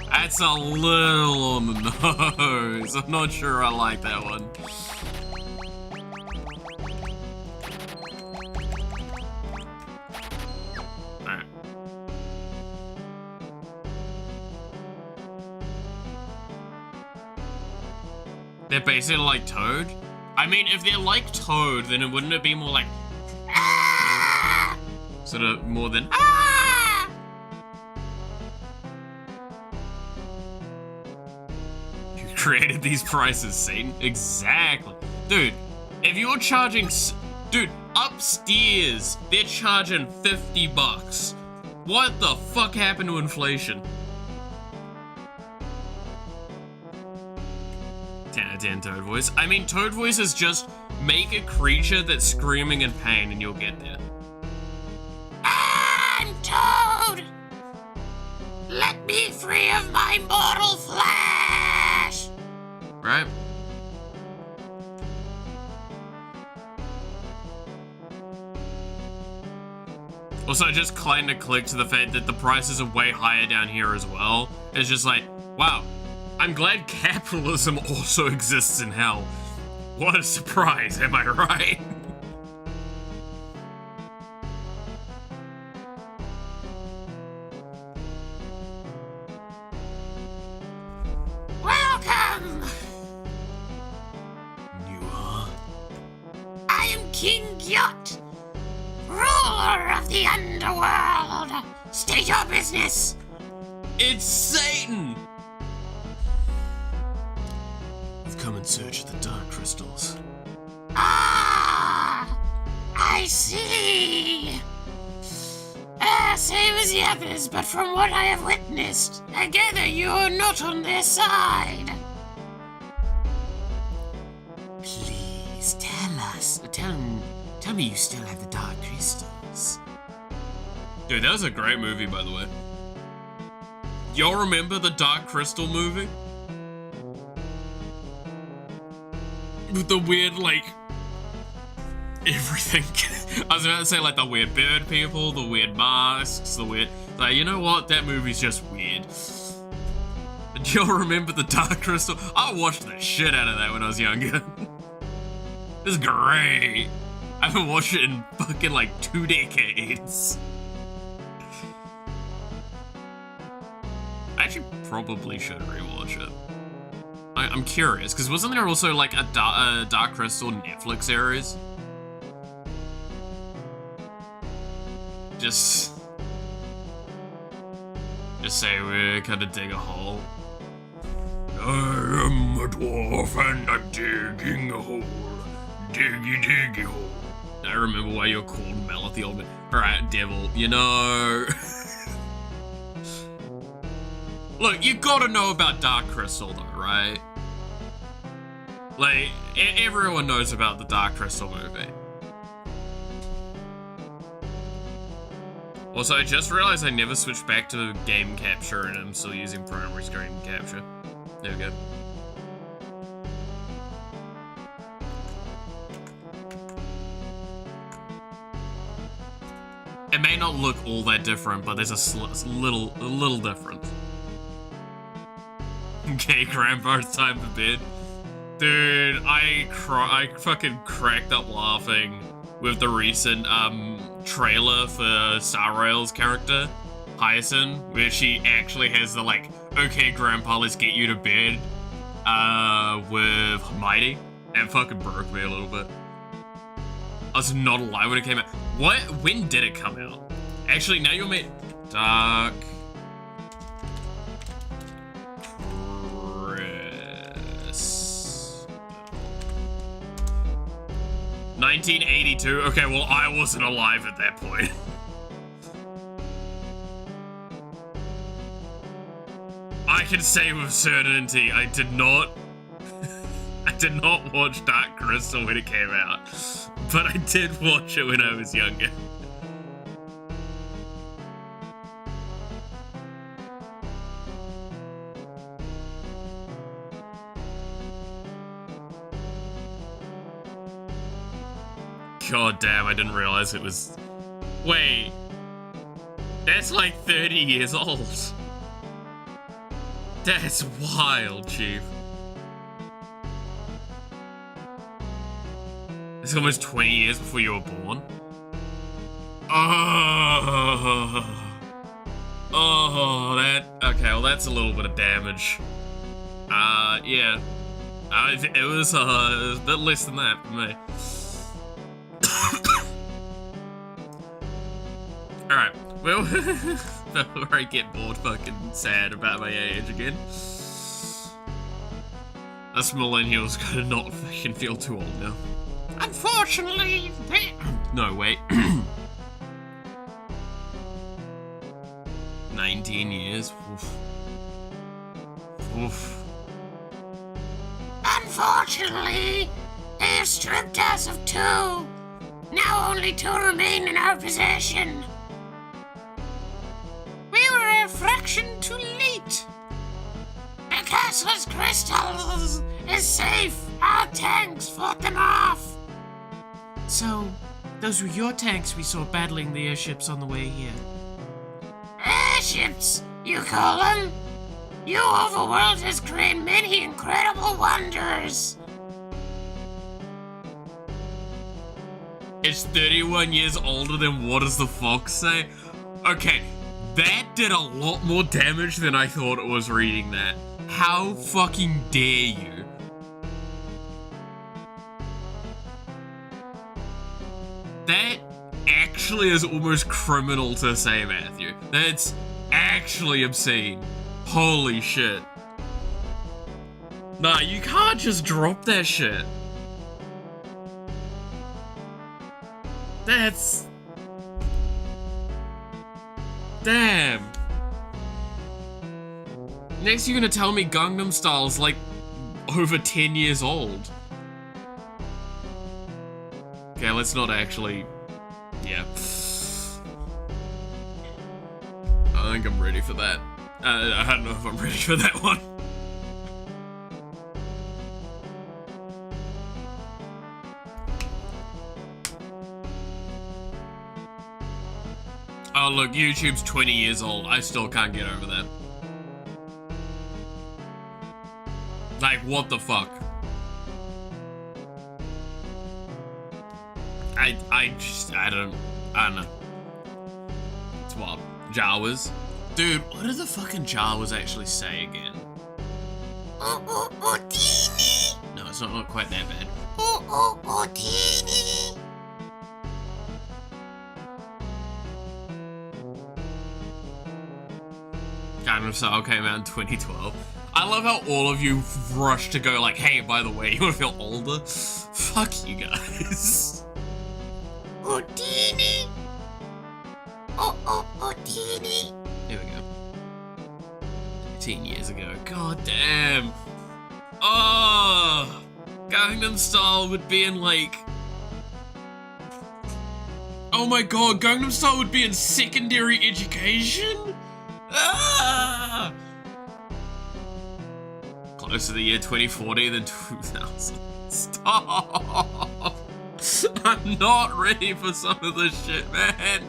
That's a little on the nose. I'm not sure I like that one. Alright. They're basically like Toad? I mean, if they're like Toad, then wouldn't it be more like ah! Sort of more than ah! You created these prices, Satan. Exactly. Dude, if you're charging... Dude, upstairs, they're charging $50. What the fuck happened to inflation? Damn Toad Voice. I mean, Toad Voice is just make a creature that's screaming in pain and you'll get there. I'm Toad! Let me free of my mortal flesh! Right? Also, just kind of click to the fact that the prices are way higher down here as well. It's just like, wow, I'm glad capitalism also exists in hell. What a surprise, am I right? Welcome! You are? I am King Gyot, ruler of the underworld. State your business. It's Satan! I've come in search of the dark crystals. Ah, I see. Same as the others, but from what I have witnessed, I gather you are not on their side. Please tell us. Tell me you still have the dark crystals. Dude, that was a great movie, by the way. Y'all remember the Dark Crystal movie? With the weird, like, everything. I was about to say, like, the weird bird people, the weird masks, the weird... Like, you know what? That movie's just weird. Do y'all remember the Dark Crystal? I watched the shit out of that when I was younger. It's great. I haven't watched it in fucking, like, 2 decades. I actually probably should rewatch it. I'm curious, because wasn't there also like a Dark Crystal Netflix series? Just say we're gonna dig a hole. I am a dwarf and I'm digging a hole. Diggy diggy hole. I remember why you're called Mallet the Old Man. Alright, Devil, you know... Look, you gotta know about Dark Crystal though, right? Like, everyone knows about the Dark Crystal movie. Also, I just realized I never switched back to game capture and I'm still using primary screen capture. There we go. It may not look all that different, but there's a little different. Okay, Grandpa, it's time for bed. Dude, I fucking cracked up laughing with the recent trailer for Star Rail's character, Hyacinth, where she actually has the like, okay, Grandpa, let's get you to bed, with Mighty. That fucking broke me a little bit. I was not alive when it came out. What? When did it come out? Actually, now you'll meet Dark Crystal. 1982. Okay, well, I wasn't alive at that point. I can say with certainty, I did not watch Dark Crystal when it came out, but I did watch it when I was younger. God damn, I didn't realize it was... Wait. That's like 30 years old. That's wild, Chief. It's almost 20 years before you were born. Oh, that... Okay, well that's a little bit of damage. Yeah. It was a bit less than that for me. Alright, well, before I get bored fucking sad about my age again. Us millennials gotta not fucking feel too old now. Unfortunately, no, wait. 19 years? Oof. Oof. Unfortunately, they have stripped us of 2. Now only 2 remain in our possession. We were a fraction too late. The castle's crystals is safe. Our tanks fought them off. So, those were your tanks we saw battling the airships on the way here. Airships, you call them? You overworld has created many incredible wonders. It's 31 years older than What Does the Fox Say? Okay, that did a lot more damage than I thought it was reading that. How fucking dare you? That actually is almost criminal to say, Matthew. That's actually obscene. Holy shit. Nah, you can't just drop that shit. That's... Damn. Next you're gonna tell me Gangnam Style's like over 10 years old. Okay, let's not actually... Yeah. I think I'm ready for that. I don't know if I'm ready for that one. Oh look, YouTube's 20 years old. I still can't get over that. Like, what the fuck? I don't know. It's wild. Jawas. Dude, what do the fucking Jawas actually say again? Teeny. No, it's not quite that bad. Teeny. Gangnam Style came out in 2012. I love how all of you rush to go like, hey, by the way, you wanna feel older? Fuck you guys. 15 years ago. God damn. Oh, Gangnam Style would be in like... Oh my god, Gangnam Style would be in secondary education? Ah! Closer to the year 2040 than 2000. Stop! I'm not ready for some of this shit, man.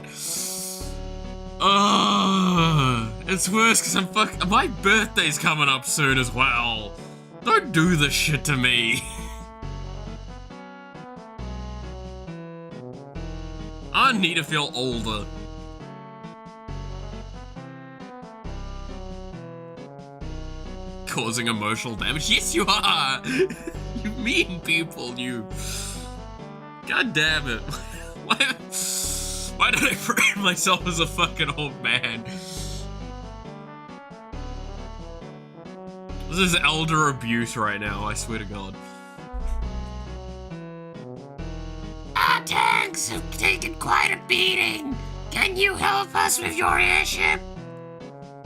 It's worse because my birthday's coming up soon as well. Don't do this shit to me. I need to feel older. Causing emotional damage? Yes, you are! You mean people, you... God damn it. Why did I frame myself as a fucking old man? This is elder abuse right now, I swear to God. Our tanks have taken quite a beating. Can you help us with your airship?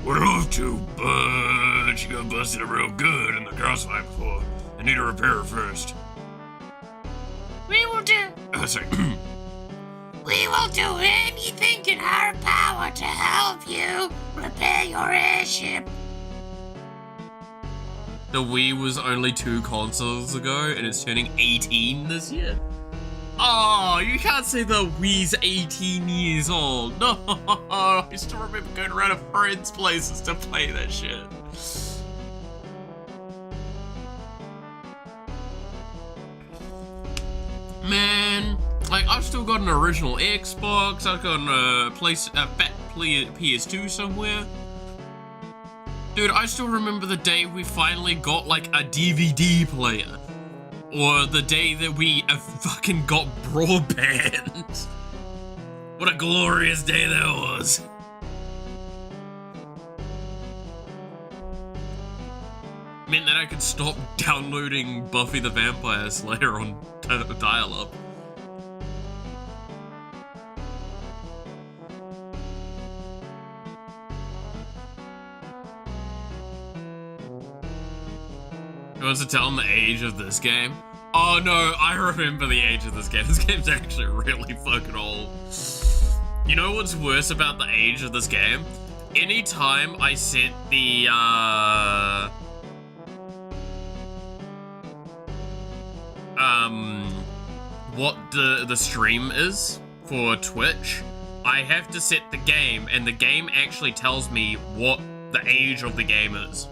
Would love to, but she got busted up real good in the crossfire before. I need to repair her first. We will do... Sorry. We will do anything in our power to help you repair your airship. The Wii was only 2 consoles ago, and it's turning 18 this year. Oh, you can't say the Wii's 18 years old. No, I still remember going around to friends' places to play that shit. Man, like, I've still got an original Xbox, I've got a fat PS2 somewhere. Dude, I still remember the day we finally got, like, a DVD player. Or the day that we fucking got broadband. What a glorious day that was. Meant that I could stop downloading Buffy the Vampire Slayer on dial-up. Who wants to tell him the age of this game? Oh no, I remember the age of this game. This game's actually really fucking old. You know what's worse about the age of this game? Anytime I set the, what the stream is for Twitch, I have to set the game, and the game actually tells me what the age of the game is.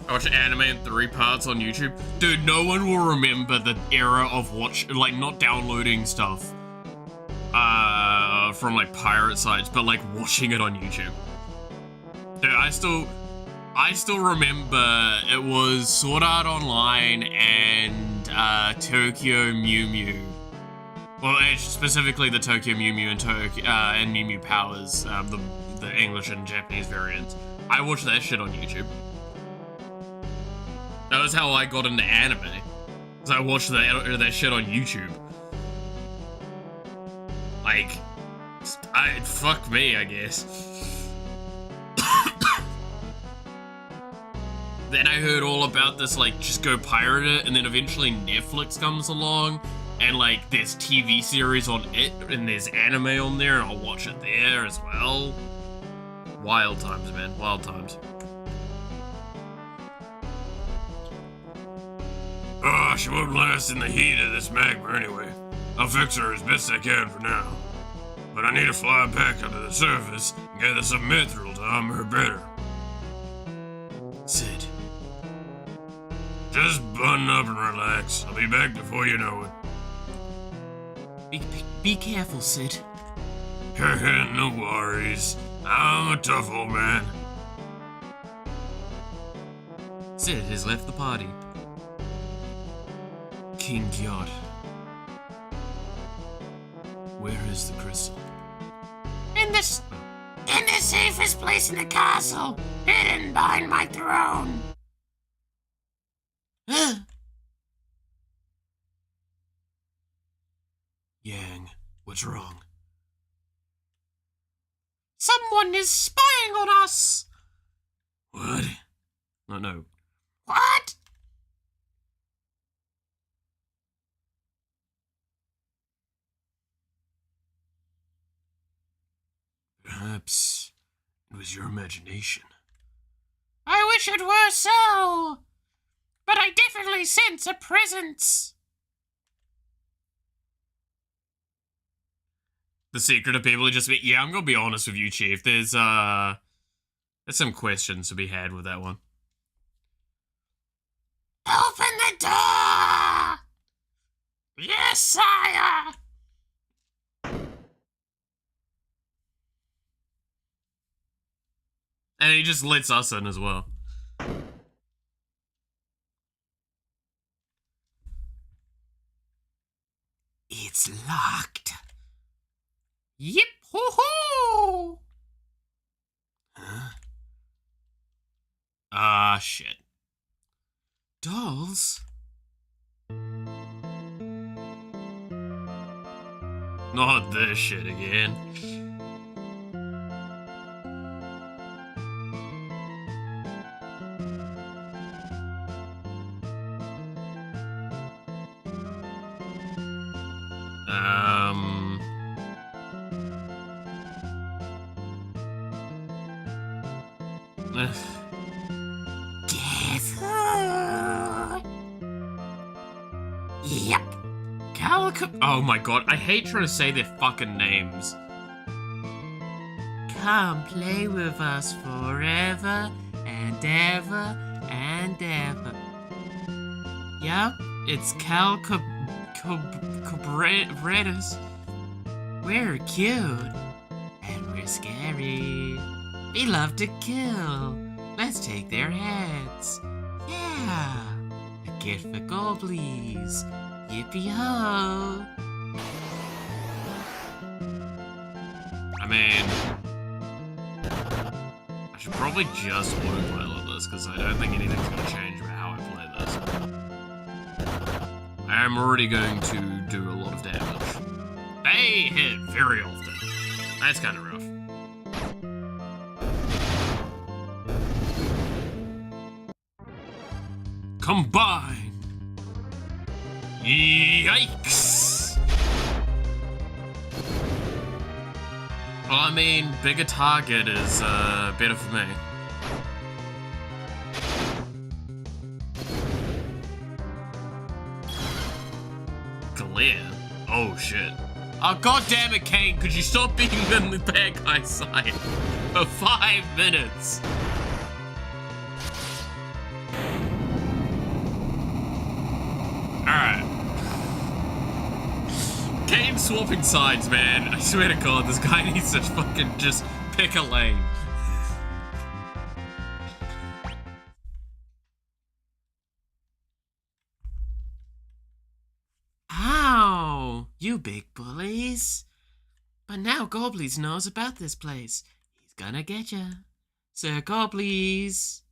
I watch anime in 3 parts on YouTube. Dude, no one will remember the era of not downloading stuff from like pirate sites, but like watching it on YouTube. Dude, I still remember it was Sword Art Online and Tokyo Mew Mew. Well, specifically the Tokyo Mew Mew and Mew Mew Powers, the English and Japanese variants. I watched that shit on YouTube. That was how I got into anime. Cause I watched that shit on YouTube. Like, fuck me, I guess. Then I heard all about this, like, just go pirate it, and then eventually Netflix comes along, and like, there's TV series on it, and there's anime on there, and I'll watch it there as well. Wild times, man, wild times. Oh, she won't last in the heat of this magma anyway. I'll fix her as best I can for now. But I need to fly back up to the surface and gather some mithril to armor her better. Sid. Just button up and relax. I'll be back before you know it. Be careful, Sid. No worries. I'm a tough old man. Sid has left the party. King God. Where is the crystal? In the safest place in the castle, hidden behind my throne. Yang, what's wrong? Someone is spying on us! What? No. What? Perhaps it was your imagination. I wish it were so! But I definitely sense a presence! The secret of people who just be, yeah, I'm gonna be honest with you, Chief. There's some questions to be had with that one. Open the door! Yes, sire! And he just lets us in as well. It's locked. Yip hoo hoo! Huh? Ah, shit. Dolls? Not this shit again. Guess who? Yep. Oh my god, I hate trying to say their fucking names. Come play with us forever and ever and ever. Yup, it's Cabretas. We're cute and we're scary. We love to kill. Let's take their heads. Yeah, a gift for goblies. Yippee-ho! I mean, I should probably just autopilot this, because I don't think anything's going to change about how I play this. I am already going to do a lot of damage. They hit very often. That's kind of rough. Combine! Yikes! Well, I mean, bigger target is better for me. Glare? Oh shit. Oh god damn it, Kane, could you stop being in the bad guy's side for 5 minutes? Alright. Kane swapping sides, man. I swear to god, this guy needs to fucking just pick a lane. Ow! You big bullies. But now Goblies knows about this place. He's gonna get ya. Sir Goblies.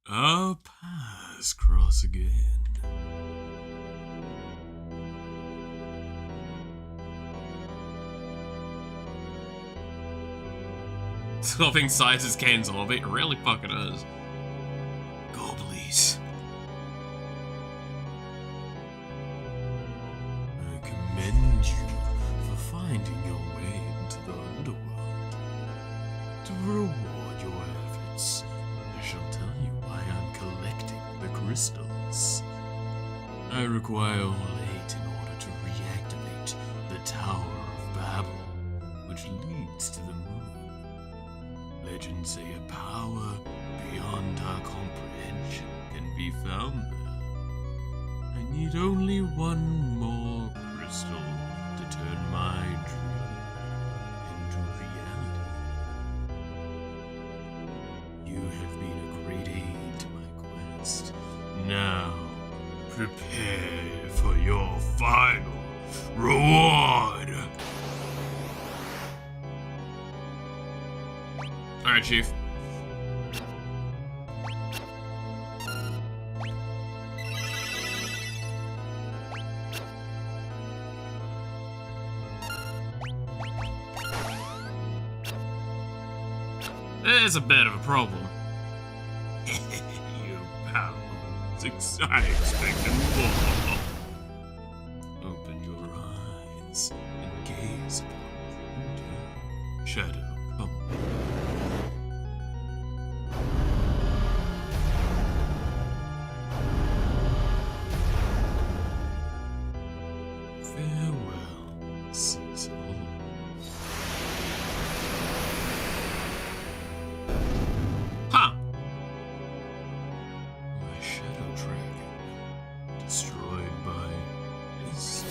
Our paths cross again. Swapping sides is Kane's hobby. It really fucking is. Goblies. I commend you for finding your way into the underworld. To reward your efforts, I shall tell you why I'm collecting the crystals. I require all 8 in order to reactivate the Tower of Babel, which leads to the moon. Legends say a power beyond our comprehension can be found there. I need only 1 more crystal to turn my dream into reality. You have been a great aid to my quest. Now, prepare for your final reward! Alright, Chief. There's a bit of a problem. You pals, I expected more. Open your eyes and gaze upon the shadow. Come. Farewell, Cecil. Huh. My shadow dragon destroyed by his.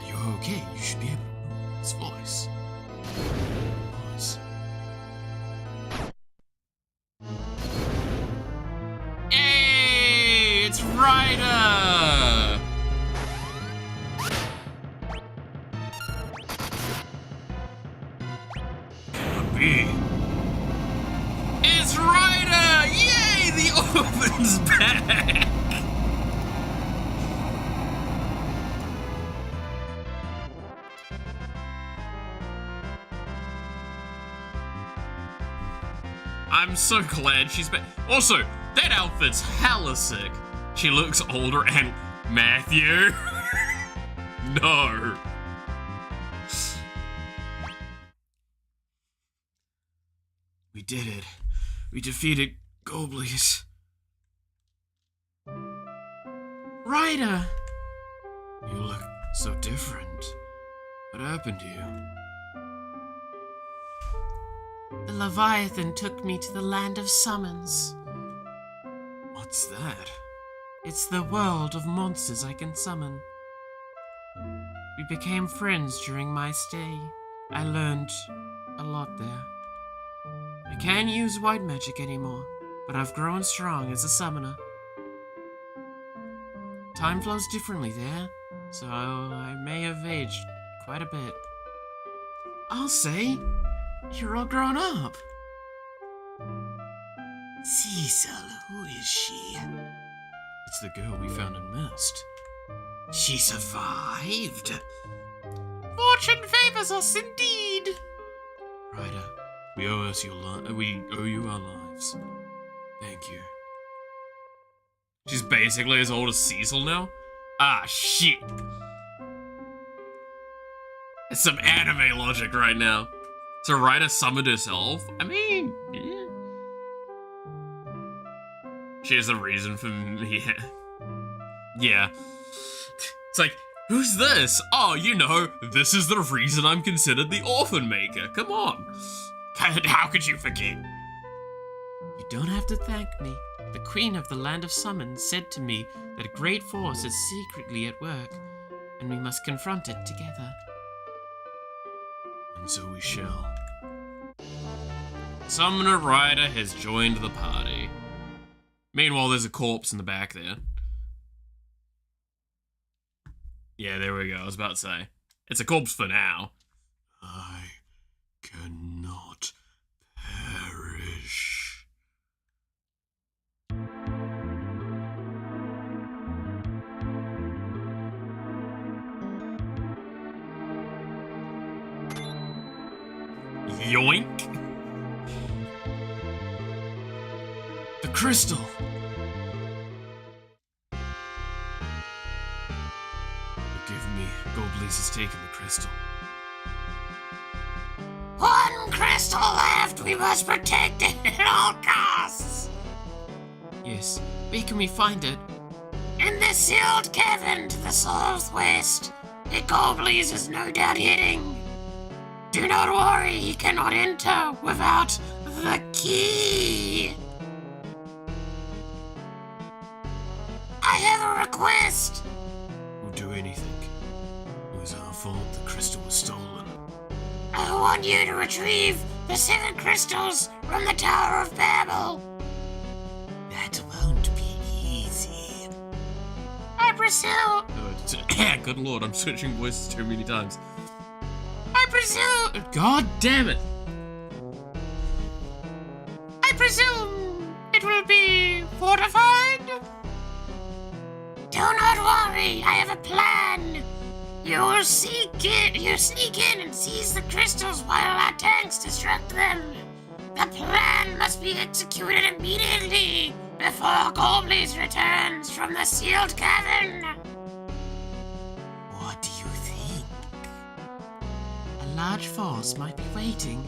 You're okay. You should be able to know his voice. Voice. Hey, it's Ryder. Cannot be. It's Ryder! Yay! The orphan's back! I'm so glad she's back. Also, that outfit's hella sick. She looks older and Matthew. No. We did it. We defeated Goblies. Ryder! You look so different. What happened to you? The Leviathan took me to the land of summons. What's that? It's the world of monsters I can summon. We became friends during my stay. I learned a lot there. I can't use white magic anymore, but I've grown strong as a summoner. Time flows differently there, so I may have aged quite a bit. I'll say, you're all grown up. Cecil, who is she? It's the girl we found in Mist. She survived. Fortune favors us indeed. Ryder, we owe you our lives. Thank you. She's basically as old as Cecil now? Ah, shit. It's some anime logic right now. So Ryder summoned herself? I mean, yeah. She has a reason for me. Yeah. It's like, who's this? Oh, you know, this is the reason I'm considered the orphan maker. Come on. How could you forget? You don't have to thank me. The Queen of the Land of Summons said to me that a great force is secretly at work, and we must confront it together. And so we shall. Summoner Ryder has joined the party. Meanwhile, there's a corpse in the back there. Yeah, there we go. I was about to say. It's a corpse for now. I cannot perish. Yoink! The crystal! Forgive me, Goblies has taken the crystal. One crystal left! We must protect it at all costs! Yes, where can we find it? In the sealed cavern to the southwest. The Goblies is no doubt hiding. Do not worry, he cannot enter without the key. I have a request. We'll do anything. It was our fault the crystal was stolen. I want you to retrieve the 7 crystals from the Tower of Babel. That won't be easy. I presume. Good lord, I'm switching voices too many times. I presume. God damn it! I presume it will be fortified. Do not worry, I have a plan. You sneak in and seize the crystals while our tanks destruct them. The plan must be executed immediately before Gorblaze returns from the sealed cavern. What do you think? A large force might be waiting.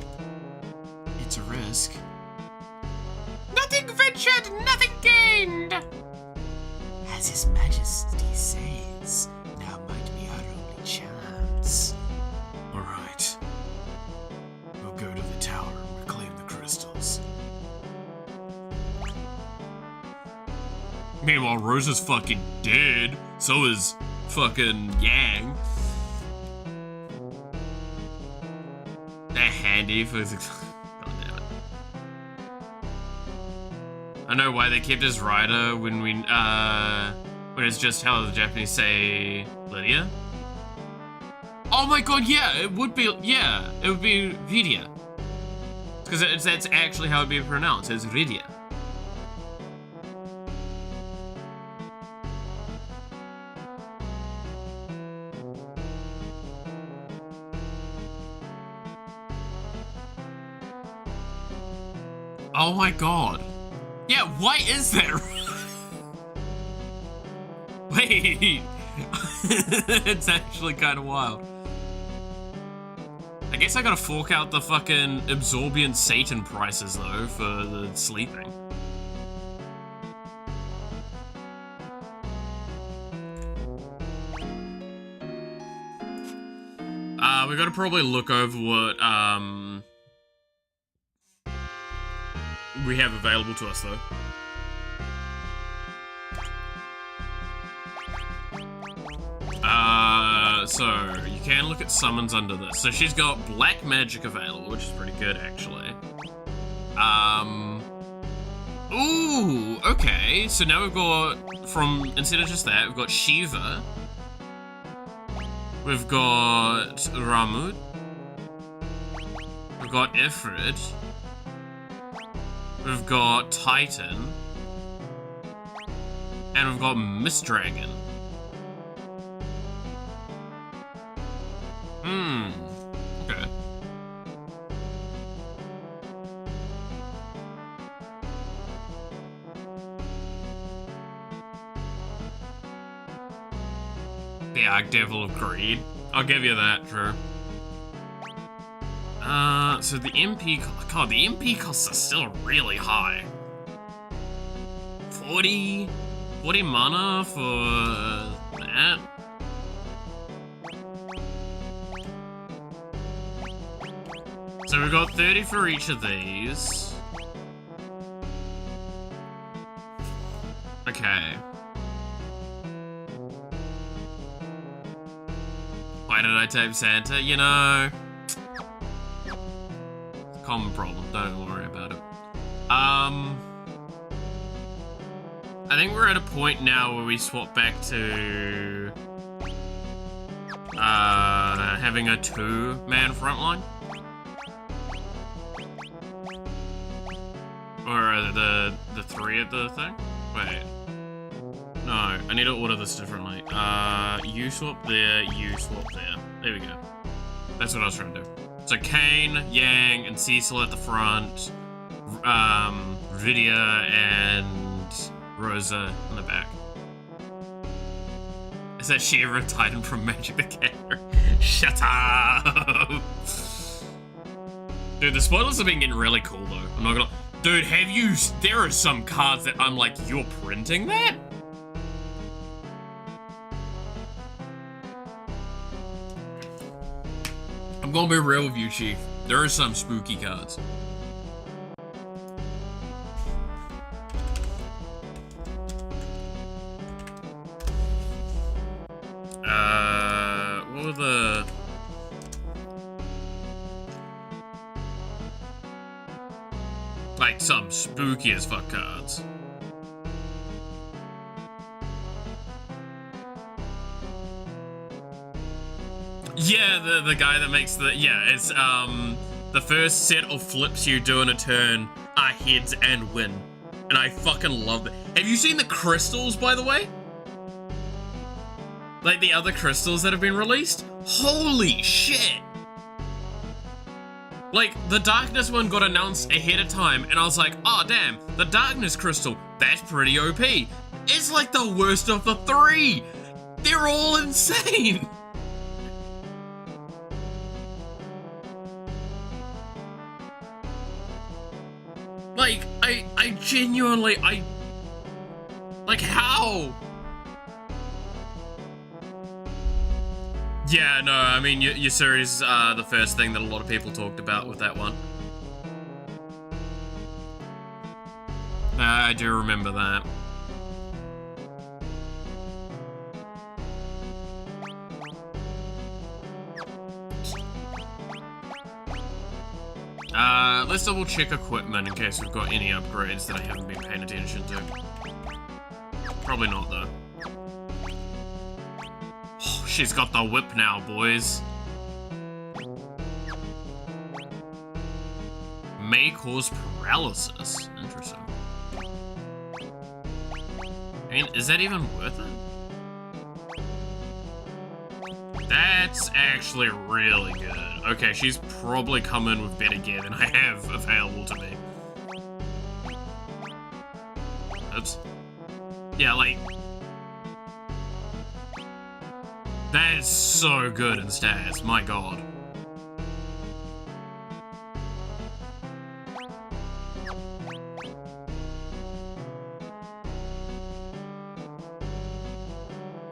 It's a risk. Nothing ventured, nothing gained. As His Majesty says, now might be our only chance. Alright. We'll go to the tower and reclaim the crystals. Meanwhile, Rosa's fucking dead. So is fucking Yang. They're handy for... God damn it. I know why they kept his rider when it's just how the Japanese say Lydia. Oh my god, yeah, it would be Vidia. Because that's actually how it'd be pronounced, it's Vidia. Oh my god. Yeah, why is that? Wait. It's actually kind of wild. I guess I gotta fork out the fucking absorbent Satan prices though for the sleeping. We gotta probably look over what we have available to us though. So you can look at summons under this. So she's got black magic available, which is pretty good actually. Ooh, okay. So now we've got instead of just that, we've got Shiva. We've got Ramud. We've got Ifrit. We've got Titan. And we've got Mist Dragon. Okay. The Archdevil of Greed. I'll give you that, sure. So the MP... God, the MP costs are still really high. 40 mana for that? So we've got 30 for each of these. Okay. Why did I type Santa? You know... Common problem, don't worry about it. I think we're at a point now where we swap back to... having a 2-man frontline. Or the 3 at the thing? Wait. No, I need to order this differently. You swap there, you swap there. There we go. That's what I was trying to do. So Kane, Yang, and Cecil at the front. Vidya and Rosa in the back. Is that Shiva Titan from Magic the Gathering? Shut up! Dude, the spoilers have been getting really cool though. I'm not gonna... Dude, there are some cards that I'm like, you're printing that? I'm gonna be real with you, Chief. There are some spooky cards. What were the... Like some spooky as fuck cards. Yeah, the guy that makes the... Yeah, it's, the first set of flips you do in a turn are heads and win. And I fucking love that. Have you seen the crystals, by the way? like the other crystals that have been released. Holy shit! Like, the darkness one got announced ahead of time, and I was like, oh damn, the darkness crystal, that's pretty OP. It's like the worst of the three. They're all insane. Like, I genuinely, like, how? Yeah, no, I mean, your series, the first thing that a lot of people talked about with that one. I do remember that. Let's double check equipment in case we've got any upgrades that I haven't been paying attention to. Probably not, though. Oh, she's got the whip now, boys. May cause paralysis. Interesting. I mean, is that even worth it? That's actually really good. Okay, she's probably come in with better gear than I have available to me. Oops. Yeah, like... that is so good in stats, my god.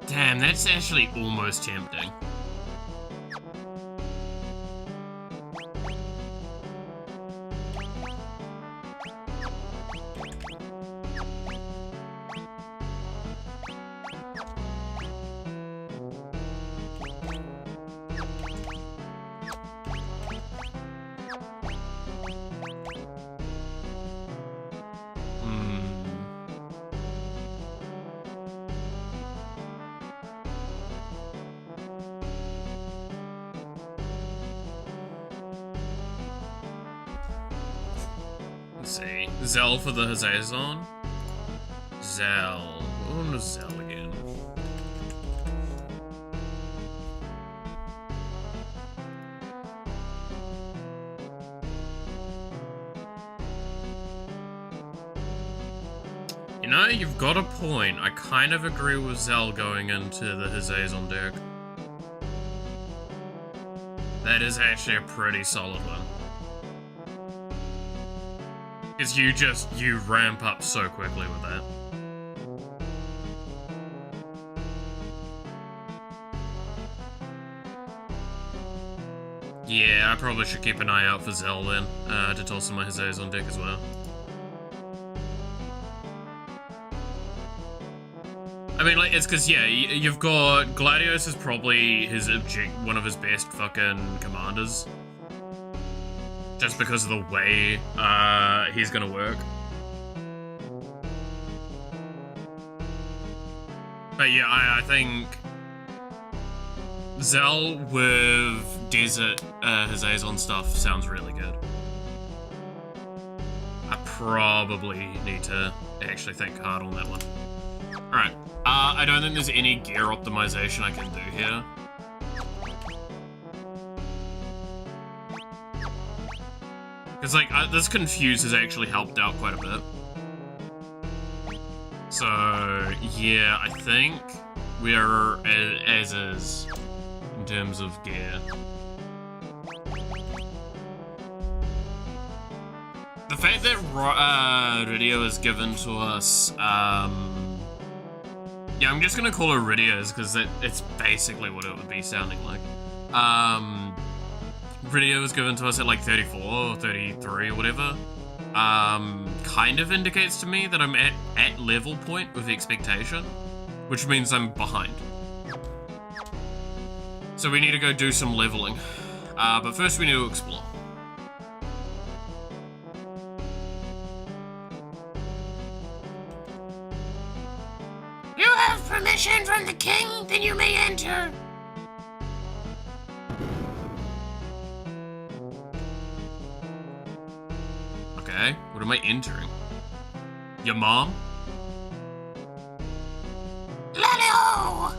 Damn, that's actually almost tempting. Let's see. Zell for the Hazazon. Zell. Oh, no, Zell again. You know, you've got a point. I kind of agree with Zell going into the Hazazon deck. That is actually a pretty solid one. Because you ramp up so quickly with that. Yeah, I probably should keep an eye out for Zell then, to toss in my Hazazon deck as well. I mean, like, it's because, yeah, you've got... Gladios is probably one of his best fucking commanders. Just because of the way he's gonna work. But yeah, I think Zell with Desert Hazazon stuff sounds really good. I probably need to actually think hard on that one. Alright, I don't think there's any gear optimization I can do here. Because, like, this Confuse has actually helped out quite a bit. So, yeah, I think we are as is in terms of gear. The fact that Rydia is given to us, yeah, I'm just gonna call her Rydia's because it's basically what it would be sounding like. Rydia was given to us at like 34 or 33 or whatever. Kind of indicates to me that I'm at level point with expectation, which means I'm behind. So we need to go do some leveling. But first we need to explore. You have permission from the king, then you may enter. Okay, what am I entering? Your mom? Laleo!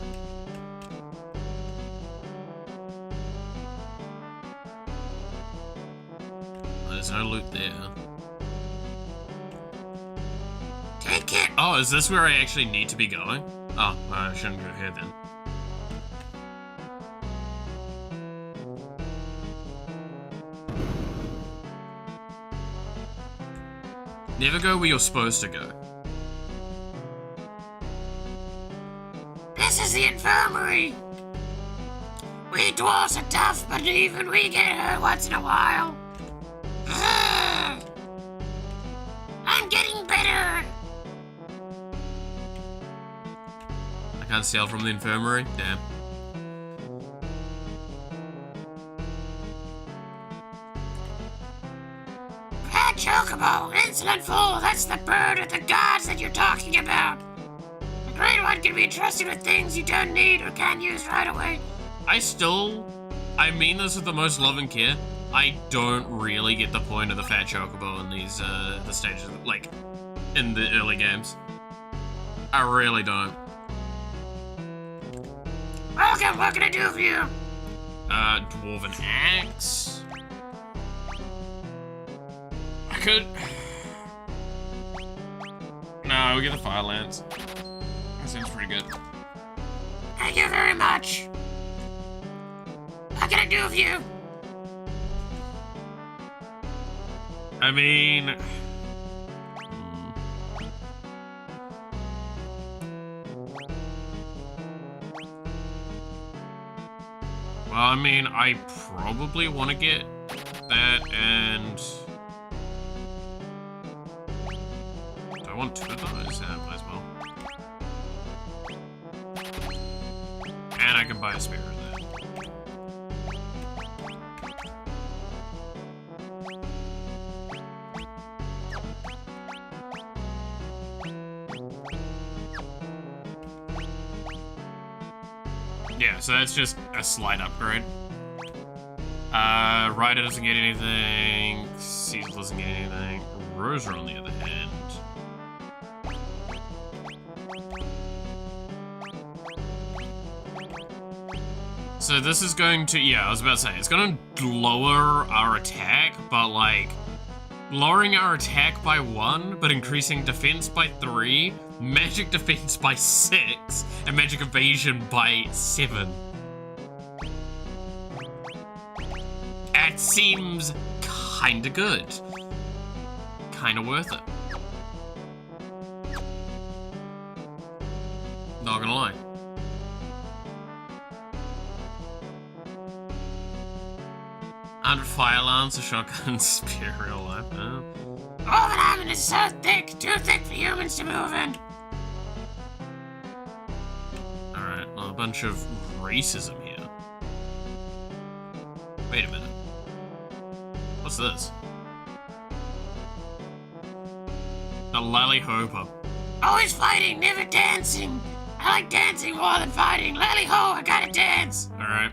there's no loot there. Take it. Oh, is this where I actually need to be going? Oh, I shouldn't go here then. Never go where you're supposed to go. This is the infirmary. We dwarves are tough, but even we get hurt once in a while. Ugh. I'm getting better. I can't steal from the infirmary? Damn. Fat Chocobo, Insolent Fool, that's the bird of the gods that you're talking about. The Great One can be entrusted with things you don't need or can use right away. I mean this with the most love and care. I don't really get the point of the Fat Chocobo in these, the stages, like, in the early games. I really don't. Welcome, what can I do for you? Dwarven axe. I could... No, we get the fire lance. That seems pretty good. Thank you very much. What can I do for you? I mean... Well, I mean, I probably want to get that and... Do I want two of those? Yeah, might as well. And I can buy a spear of that. Yeah, so that's just a slight upgrade. Ryder doesn't get anything. Cecil doesn't get anything. Rosa, on the other hand. So this is going to, yeah, I was about to say, it's going to lower our attack, but like, lowering our attack by 1, but increasing defense by 3, magic defense by 6, and magic evasion by 7. That seems kinda good. Kinda worth it. Not gonna lie. And fire lance, a shotgun, spear, real life. Oh. Dwarven is so thick, too thick for humans to move in. Alright, well, a bunch of racism here. Wait a minute. What's this? A lally hoper. Always fighting, never dancing. I like dancing more than fighting. Lally ho, I gotta dance. Alright.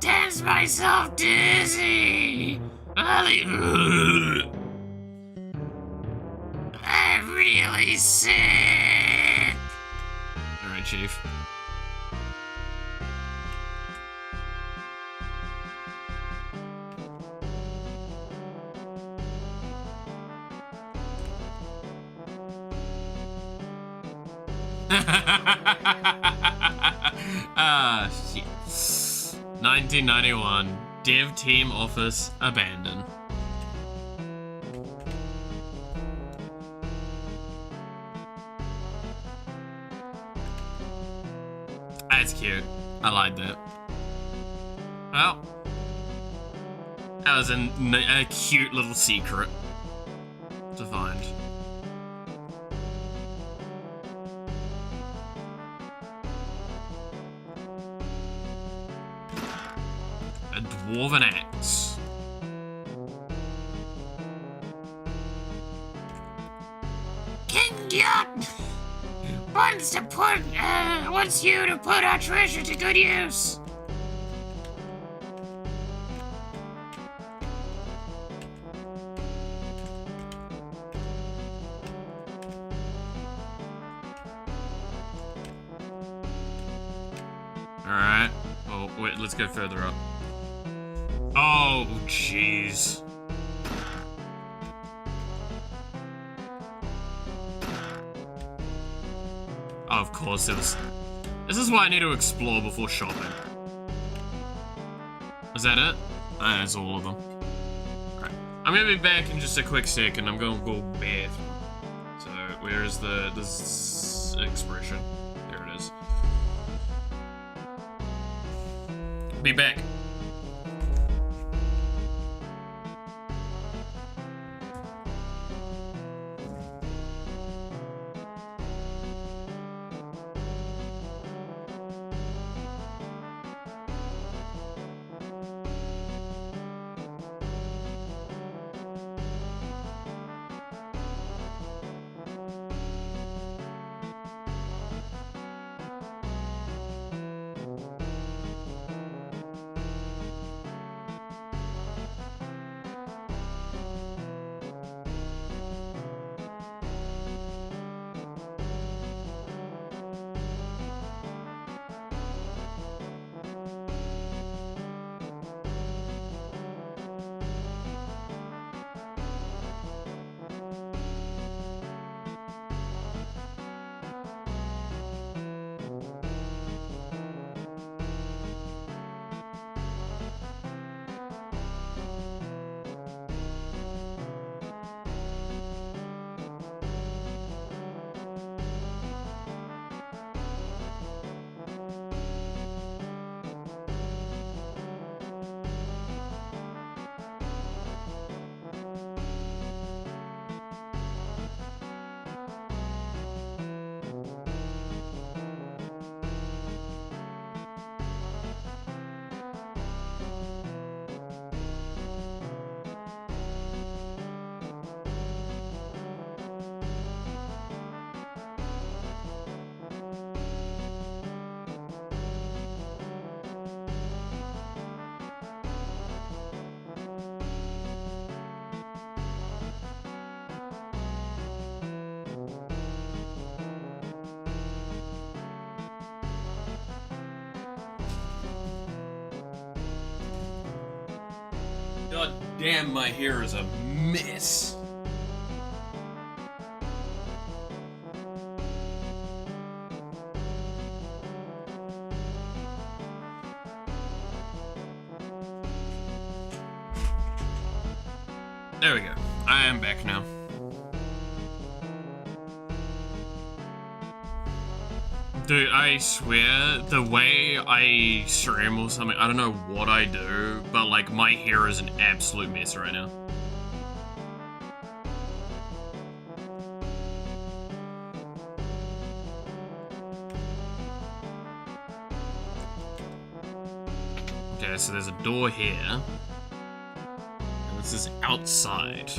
Dance myself dizzy. Lally, I'm really sick. Alright, Chief. Ah, shit. 1991. Dev team office abandoned. That's cute. I like that. Well, that was a cute little secret to find. A dwarven axe. Yup! Wants you to put our treasure to good use. Alright. Oh, wait, let's go further up. Oh, jeez. Oh, of course, this is why I need to explore before shopping. Is that it? That's all of them. Alright. I'm gonna be back in just a quick second. I'm gonna go bathroom. So, where's this expression? There it is. Be back. God damn, my hair is a mess. There we go. I am back now. Dude, I swear, the way I stream or something, I don't know what I do, but like my hair is an absolute mess right now. Okay, so there's a door here. And this is outside.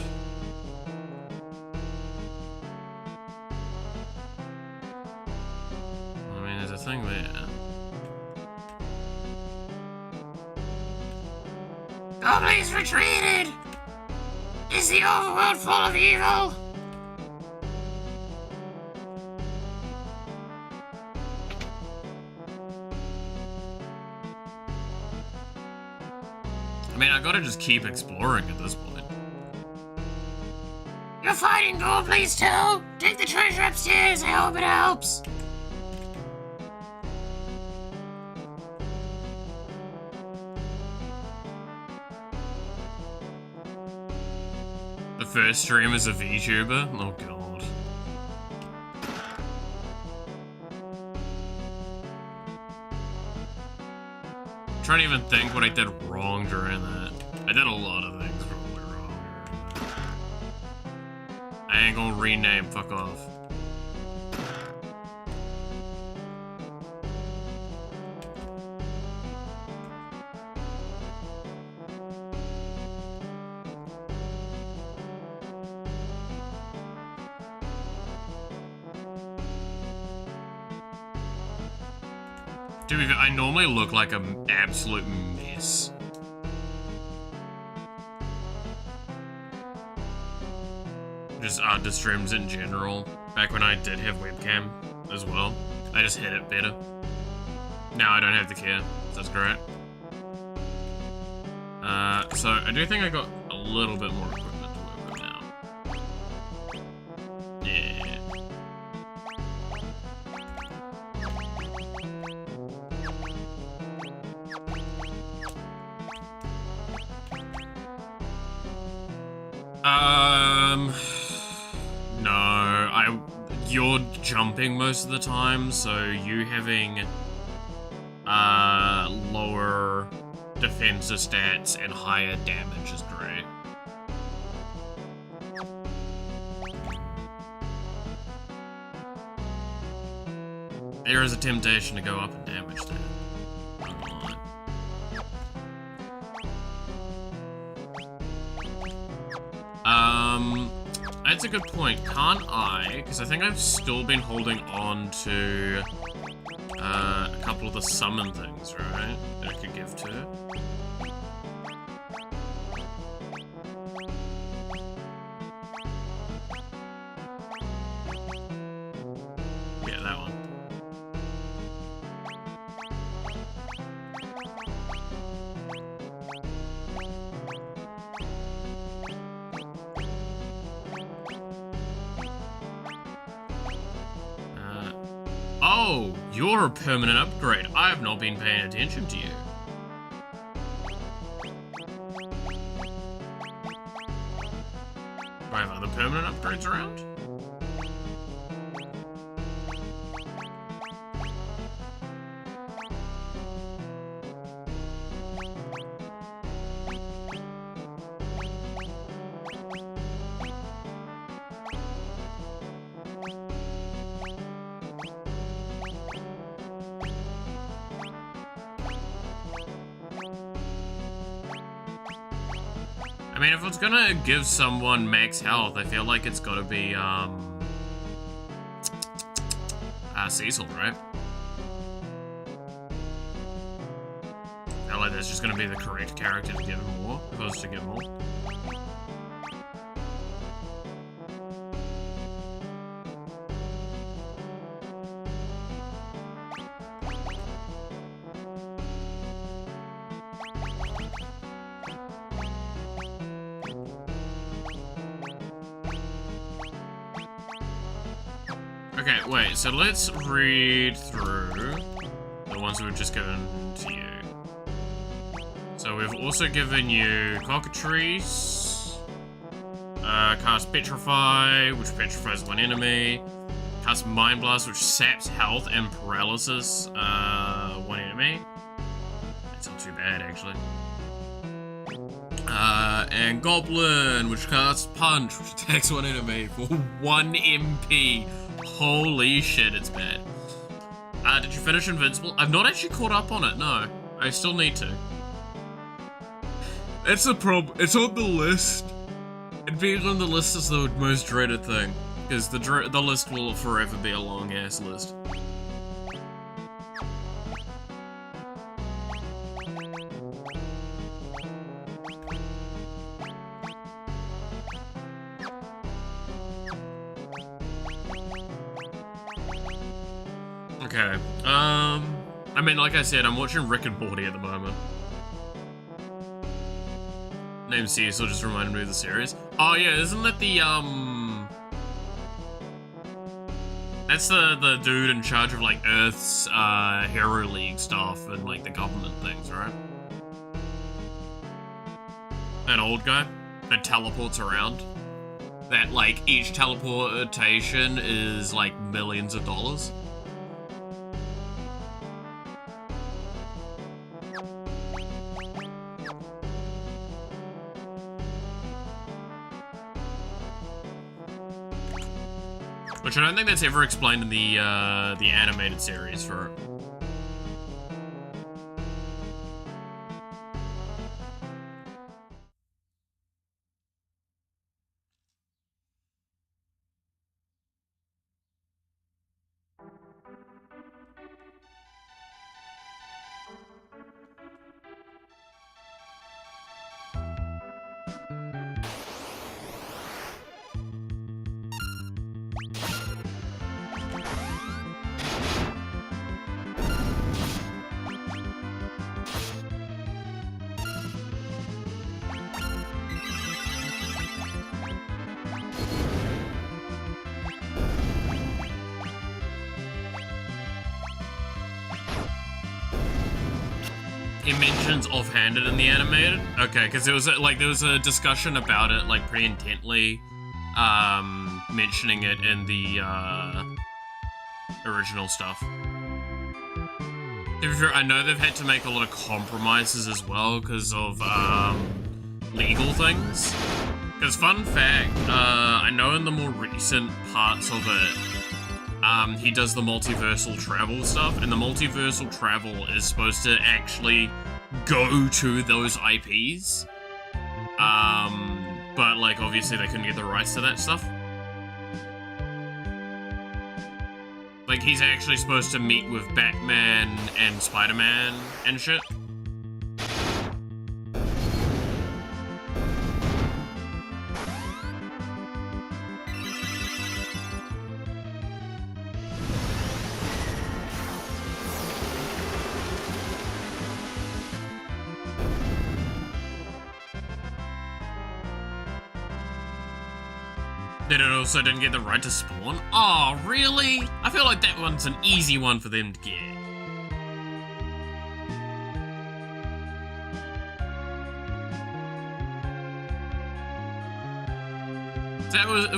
There's a thing there. Goblins retreated! Is the overworld full of evil? I mean, I gotta just keep exploring at this point. You're fighting goblins too? Take the treasure upstairs, I hope it helps. The first stream as a VTuber? Oh god. I'm trying to even think what I did wrong during that. I did a lot of things probably wrong during that. I ain't gonna rename, fuck off. To be fair, I normally look like an absolute mess. Just streams in general. Back when I did have webcam as well, I just hit it better. Now I don't have to care. So that's great. So I do think I got a little bit more equipment to work with now. Yeah. No, you're jumping most of the time, so you having lower defensive stats and higher damage is great. There is a temptation to go up in damage there. Not gonna lie. That's a good point. Can't I? Because I think I've still been holding on to a couple of the summon things, right? That I could give to her. Yeah, that one. Oh, you're a permanent upgrade. I have not been paying attention to you. Do I have other permanent upgrades around? I mean, if it's gonna give someone max health, I feel like it's gotta be, Cecil, right? I feel like that's just gonna be the correct character to give him more, opposed to give more. Okay, wait, so let's read through the ones we've just given to you. So we've also given you Cockatrice, cast Petrify, which petrifies one enemy, cast Mind Blast, which saps health and paralysis one enemy. That's not too bad, actually. And Goblin, which casts Punch, which attacks one enemy for 1 MP. Holy shit, it's bad. Did you finish Invincible? I've not actually caught up on it, no. I still need to. That's the problem. It's on the list. And being on the list is the most dreaded thing. Because the list will forever be a long-ass list. Okay, I mean, like I said, I'm watching Rick and Morty at the moment. Name Cecil just reminded me of the series. Oh yeah, isn't that the, that's the dude in charge of, like, Earth's, Hero League stuff and, like, the government things, right? That old guy that teleports around. That, like, each teleportation is, like, millions of dollars. Which I don't think that's ever explained in the animated series for it. It mentions offhanded in the animated? Okay, because there was a discussion about it like pretty intently, mentioning it in the original stuff. To be fair, I know they've had to make a lot of compromises as well because of legal things. Because fun fact, I know in the more recent parts of it, he does the multiversal travel stuff, and the multiversal travel is supposed to actually go to those IPs. But like obviously they couldn't get the rights to that stuff. Like he's actually supposed to meet with Batman and Spider-Man and shit. Then it also didn't get the right to spawn? Oh, really? I feel like that one's an easy one for them to get.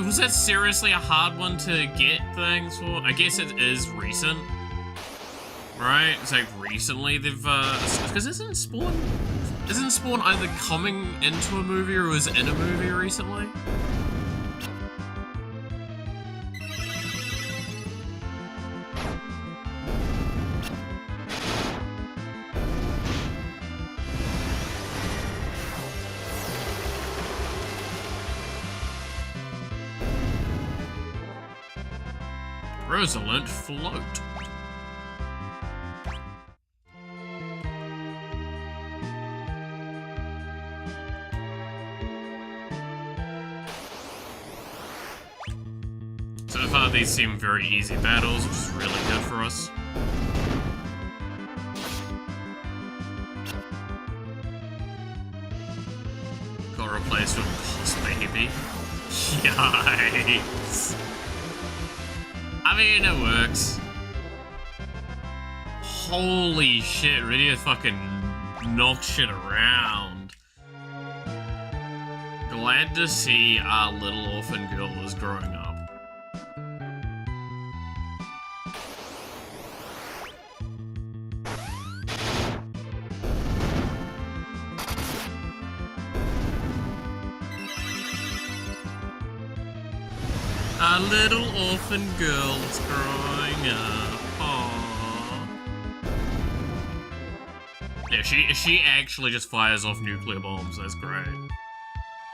Was that seriously a hard one to get things for? I guess it is recent. Right? It's like recently they've, because isn't Spawn either coming into a movie or was in a movie recently? Rosalind float. So far these seem very easy battles, which is really good for us. Got replaced with Boss Baby. Yikes. I mean, it works. Holy shit, ready to fucking knock shit around. Glad to see our little orphan girl is growing up. Our little orphan girl is growing up. Aww. Yeah, she actually just fires off nuclear bombs. That's great.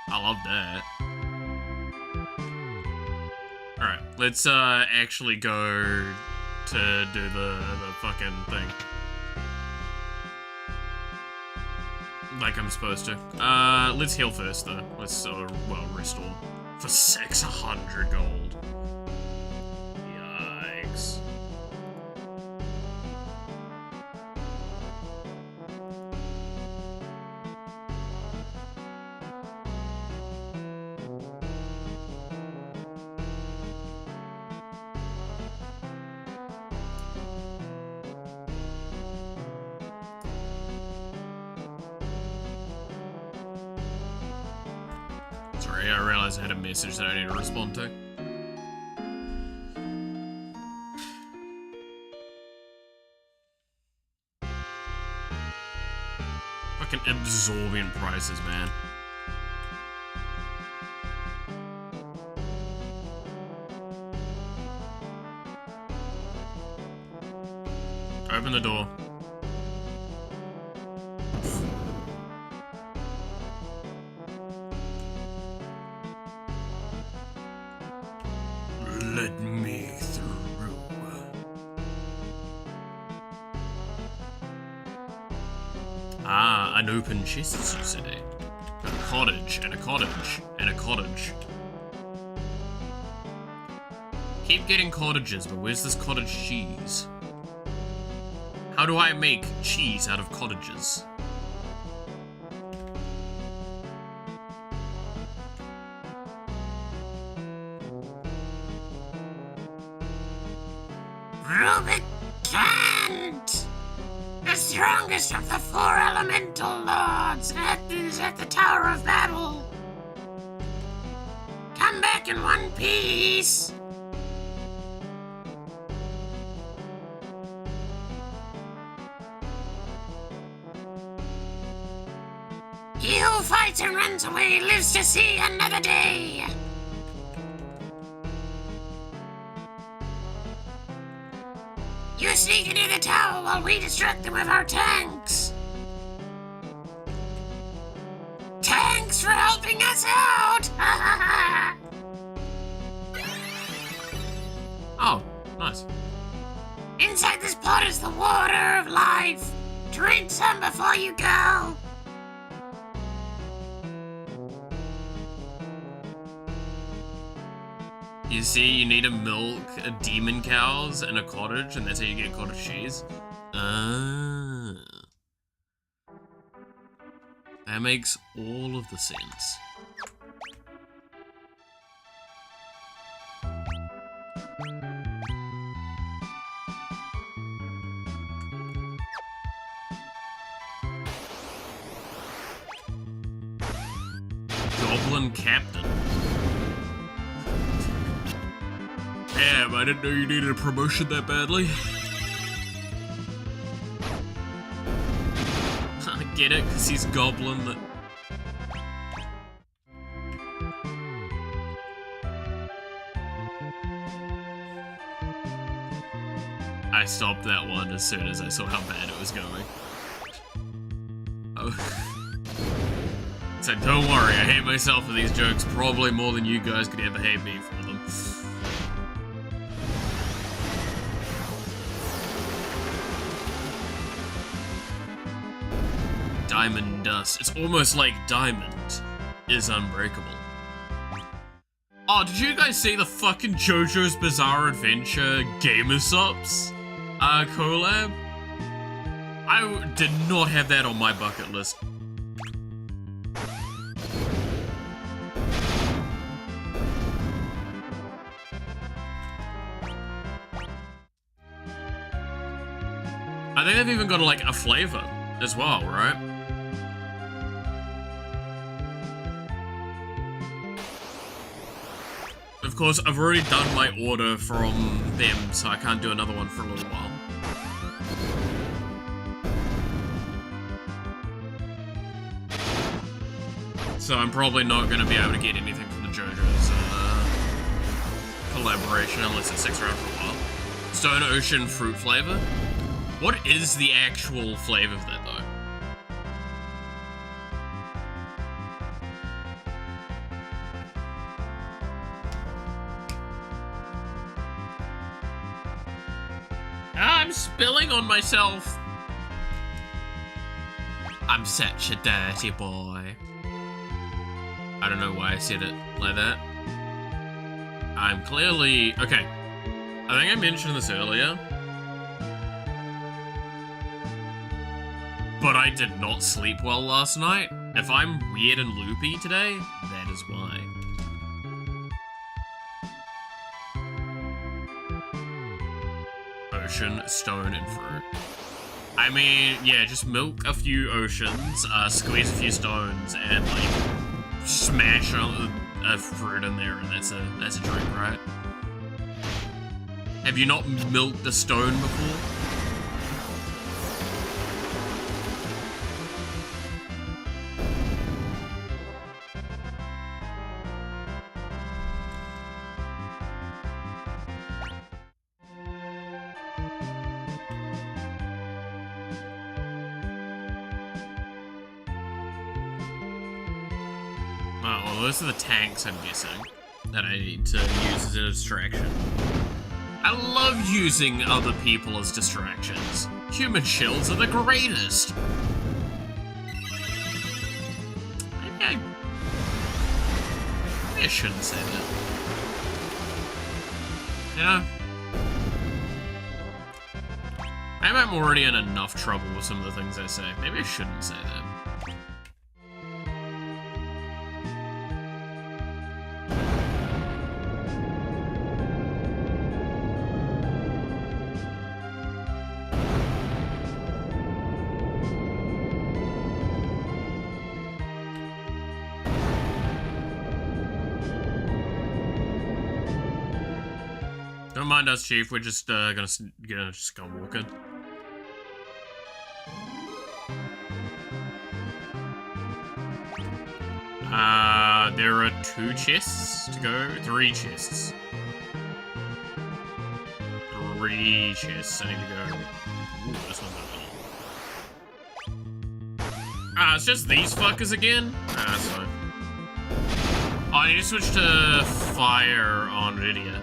I love that. Alright, let's actually go to do the fucking thing. Like I'm supposed to. Let's heal first though. Let's well restore. For 600 gold. Yikes. Sorry, I realized I had a message that I need to respond to. Fucking absorbent prices, man. Open the door. Let me through. Ah, an open chest, you say. cottage, and a cottage, and a cottage. Keep getting cottages, but where's this cottage cheese? How do I make cheese out of cottages? Rubicant! The strongest of the 4 elemental lords is at the Tower of Battle. Come back in one piece. He who fights and runs away lives to see another day. You sneak into the tower while we distract them with our tanks. Thanks for helping us out! Oh, nice. Inside this pot is the water of life. Drink some before you go. You see, you need to milk a demon cows and a cottage, and that's how you get cottage cheese. That makes all of the sense. Goblin Captain. Damn, I didn't know you needed a promotion that badly. I get it, because he's goblin that... I stopped that one as soon as I saw how bad it was going. Oh. So don't worry, I hate myself for these jokes probably more than you guys could ever hate me for them. Diamond dust. It's almost like diamond is unbreakable. Oh, did you guys see the fucking JoJo's Bizarre Adventure Gamer-Supps collab? I did not have that on my bucket list. I think they've even got like a flavor as well, right? Of course, I've already done my order from them, so I can't do another one for a little while. So I'm probably not going to be able to get anything from the JoJo's collaboration unless it sticks around for a while. Stone Ocean fruit flavor? What is the actual flavor of that, though? I'm spilling on myself. I'm such a dirty boy. I don't know why I said it like that. I'm clearly... Okay. I think I mentioned this earlier. But I did not sleep well last night. If I'm weird and loopy today, that is why. Ocean, stone, and fruit. I mean, yeah, just milk a few oceans, squeeze a few stones, and like smash a fruit in there, and that's a drink, right? Have you not milked a stone before? Oh, well, those are the tanks, I'm guessing, that I need to use as a distraction. I love using other people as distractions. Human shields are the greatest. Maybe I Maybe I shouldn't say that. You know? Maybe I'm already in enough trouble with some of the things I say. Maybe I shouldn't say that. Don't mind us, Chief. We're just gonna just go walking. There are 2 chests to go. 3 chests. 3 chests. I need to go. Ooh, this one's not. It's just these fuckers again. That's fine. Oh, I need to switch to fire on Lydia.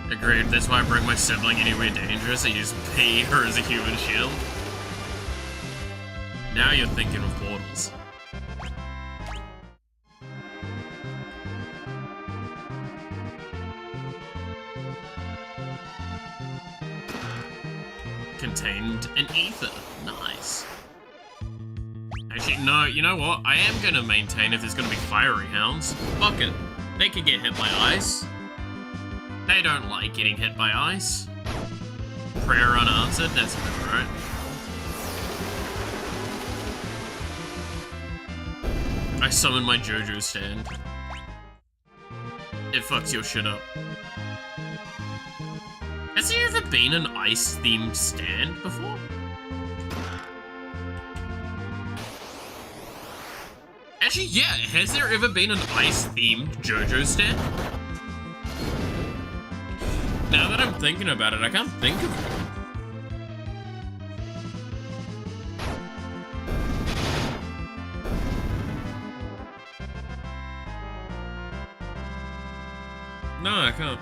Agreed, that's why I bring my sibling anywhere dangerous. I use P her as a human shield. Now you're thinking of portals. Contained an ether. Nice. Actually, no, you know what? I am gonna maintain if there's gonna be fiery hounds. Fuck it. They can get hit by ice. They don't like getting hit by ice. Prayer unanswered, that's about right. I summon my JoJo stand. It fucks your shit up. Has there ever been an ice-themed stand before? Actually, yeah, has there ever been an ice-themed JoJo stand? Now that I'm thinking about it, I can't think of it. No, I can't.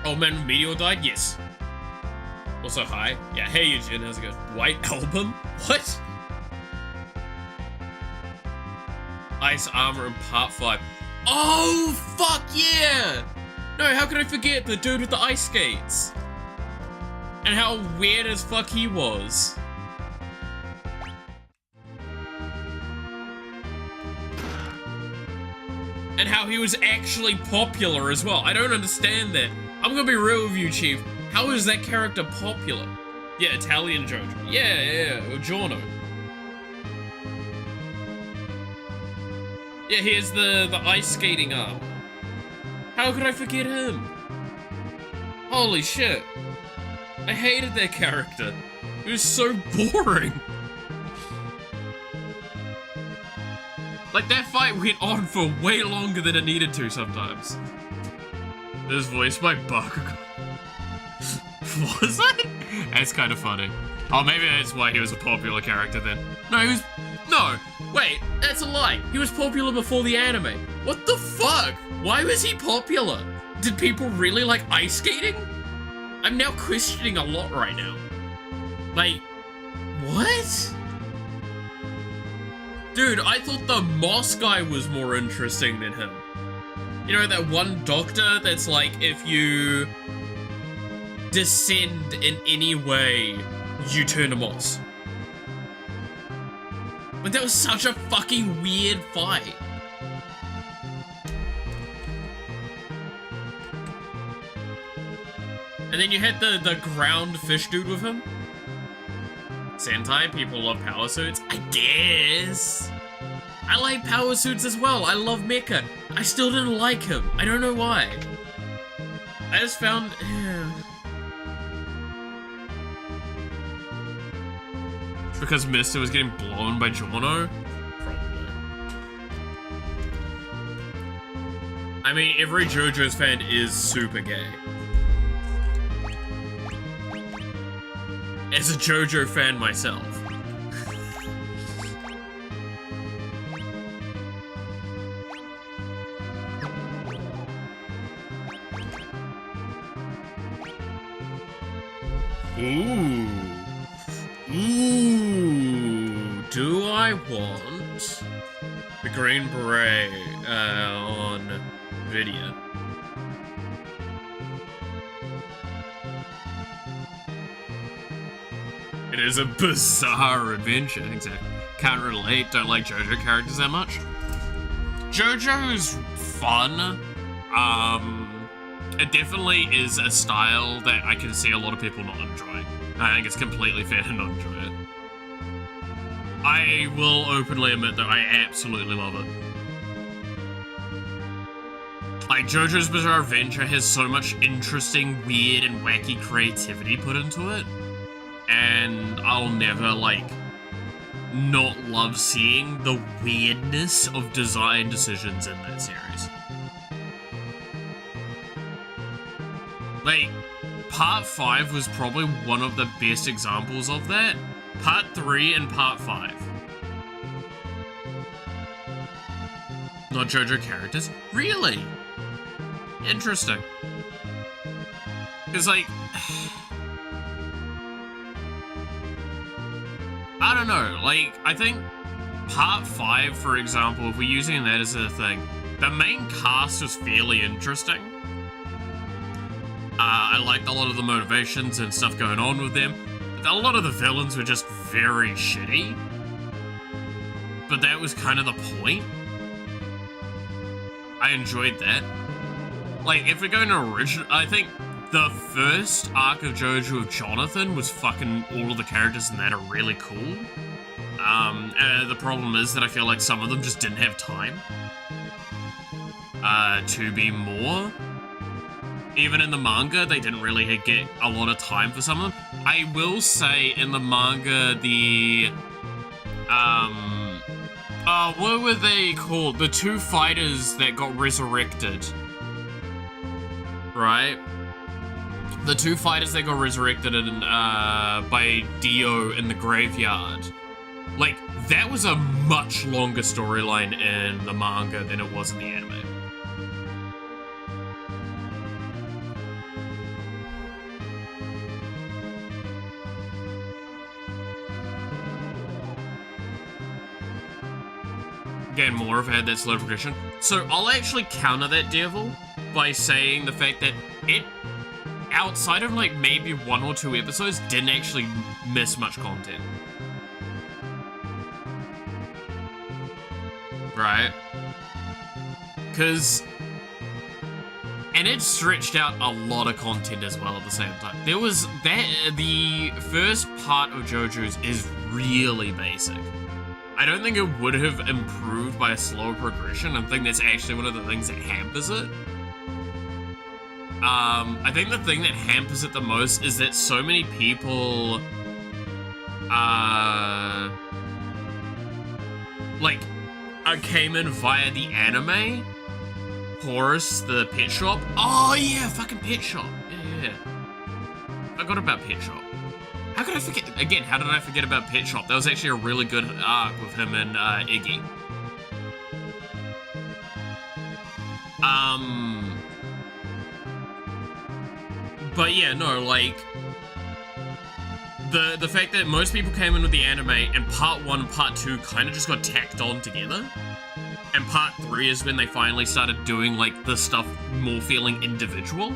Old Man Meteor died? Yes. Also, hi. Yeah, hey Eugene, how's it going? White Album? What? Ice Armor in Part 5. Oh, fuck yeah! No, how could I forget the dude with the ice skates? And how weird as fuck he was. And how he was actually popular as well. I don't understand that. I'm gonna be real with you, Chief. How is that character popular? Yeah, Italian JoJo. Yeah, or Giorno. Yeah, here's the ice skating arm. How could I forget him? Holy shit. I hated that character. It was so boring. Like, that fight went on for way longer than it needed to sometimes. It was voiced by Bakugo. Was it? That's kind of funny. Oh, maybe that's why he was a popular character then. No, he was... No, wait, that's a lie. He was popular before the anime. What the fuck? Why was he popular? Did people really like ice skating? I'm now questioning a lot right now. Like, what? Dude, I thought the Moss guy was more interesting than him. You know, that one doctor that's like, if you descend in any way, you turn to Moss. But that was such a fucking weird fight. And then you had the ground fish dude with him. Sentai, people love power suits? I guess. I like power suits as well. I love Mecha. I still didn't like him. I don't know why. I just found... Because Mister was getting blown by Giorno? Probably. I mean, every JoJo's fan is super gay. As a JoJo fan myself. Ooh. Ooh. do I want the Green Beret on video? It is a bizarre adventure, exactly. Can't relate, don't like JoJo characters that much. JoJo's fun. It definitely is a style that I can see a lot of people not enjoying. I think it's completely fair to not enjoy it. I will openly admit that I absolutely love it. Like, JoJo's Bizarre Adventure has so much interesting, weird, and wacky creativity put into it. And I'll never, like, not love seeing the weirdness of design decisions in that series. Like, Part 5 was probably one of the best examples of that. Part 3 and Part 5. Not JoJo characters? Really? Interesting. Because, like... I don't know, like, I think Part 5, for example, if we're using that as a thing, the main cast was fairly interesting. I liked a lot of the motivations and stuff going on with them. A lot of the villains were just very shitty. But that was kind of the point. I enjoyed that. Like, if we're going to original, I think the first arc of JoJo of Jonathan was fucking, all of the characters in that are really cool. The problem is that I feel like some of them just didn't have time to be more. Even in the manga, they didn't really get a lot of time for some of them. I will say in the manga, the, what were they called? The two fighters that got resurrected. Right? The two fighters that got resurrected in, by Dio in the graveyard. Like, that was a much longer storyline in the manga than it was in the anime. Again, more have had that slow progression. So I'll actually counter that, Devil, by saying the fact that it, outside of like maybe 1 or 2 episodes, didn't actually miss much content. Right? Because... And it stretched out a lot of content as well at the same time. There was that... The first part of JoJo's is really basic. I don't think it would have improved by a slower progression. I think that's actually one of the things that hampers it. I think the thing that hampers it the most is that so many people, came in via the anime. Horus, the pet shop. Oh yeah, fucking pet shop. Yeah. I forgot about pet shop. How could I forget? Again, how did I forget about Pet Shop? That was actually a really good arc with him and Iggy. But yeah, no, like the fact that most people came in with the anime and Part 1 and Part 2 kind of just got tacked on together, and Part 3 is when they finally started doing like the stuff more feeling individual.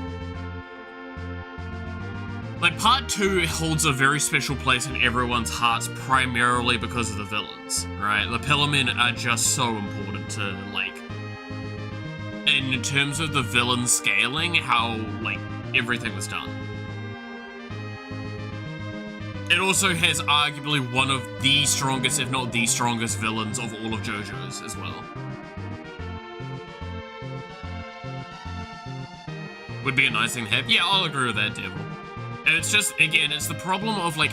Like, Part 2 holds a very special place in everyone's hearts primarily because of the villains, right? The Pillamen are just so important to, like... And in terms of the villain scaling, how, like, everything was done. It also has arguably one of the strongest, if not the strongest, villains of all of JoJo's as well. Would be a nice thing to have. Yeah, I'll agree with that, Devil. And it's just, again, it's the problem of, like,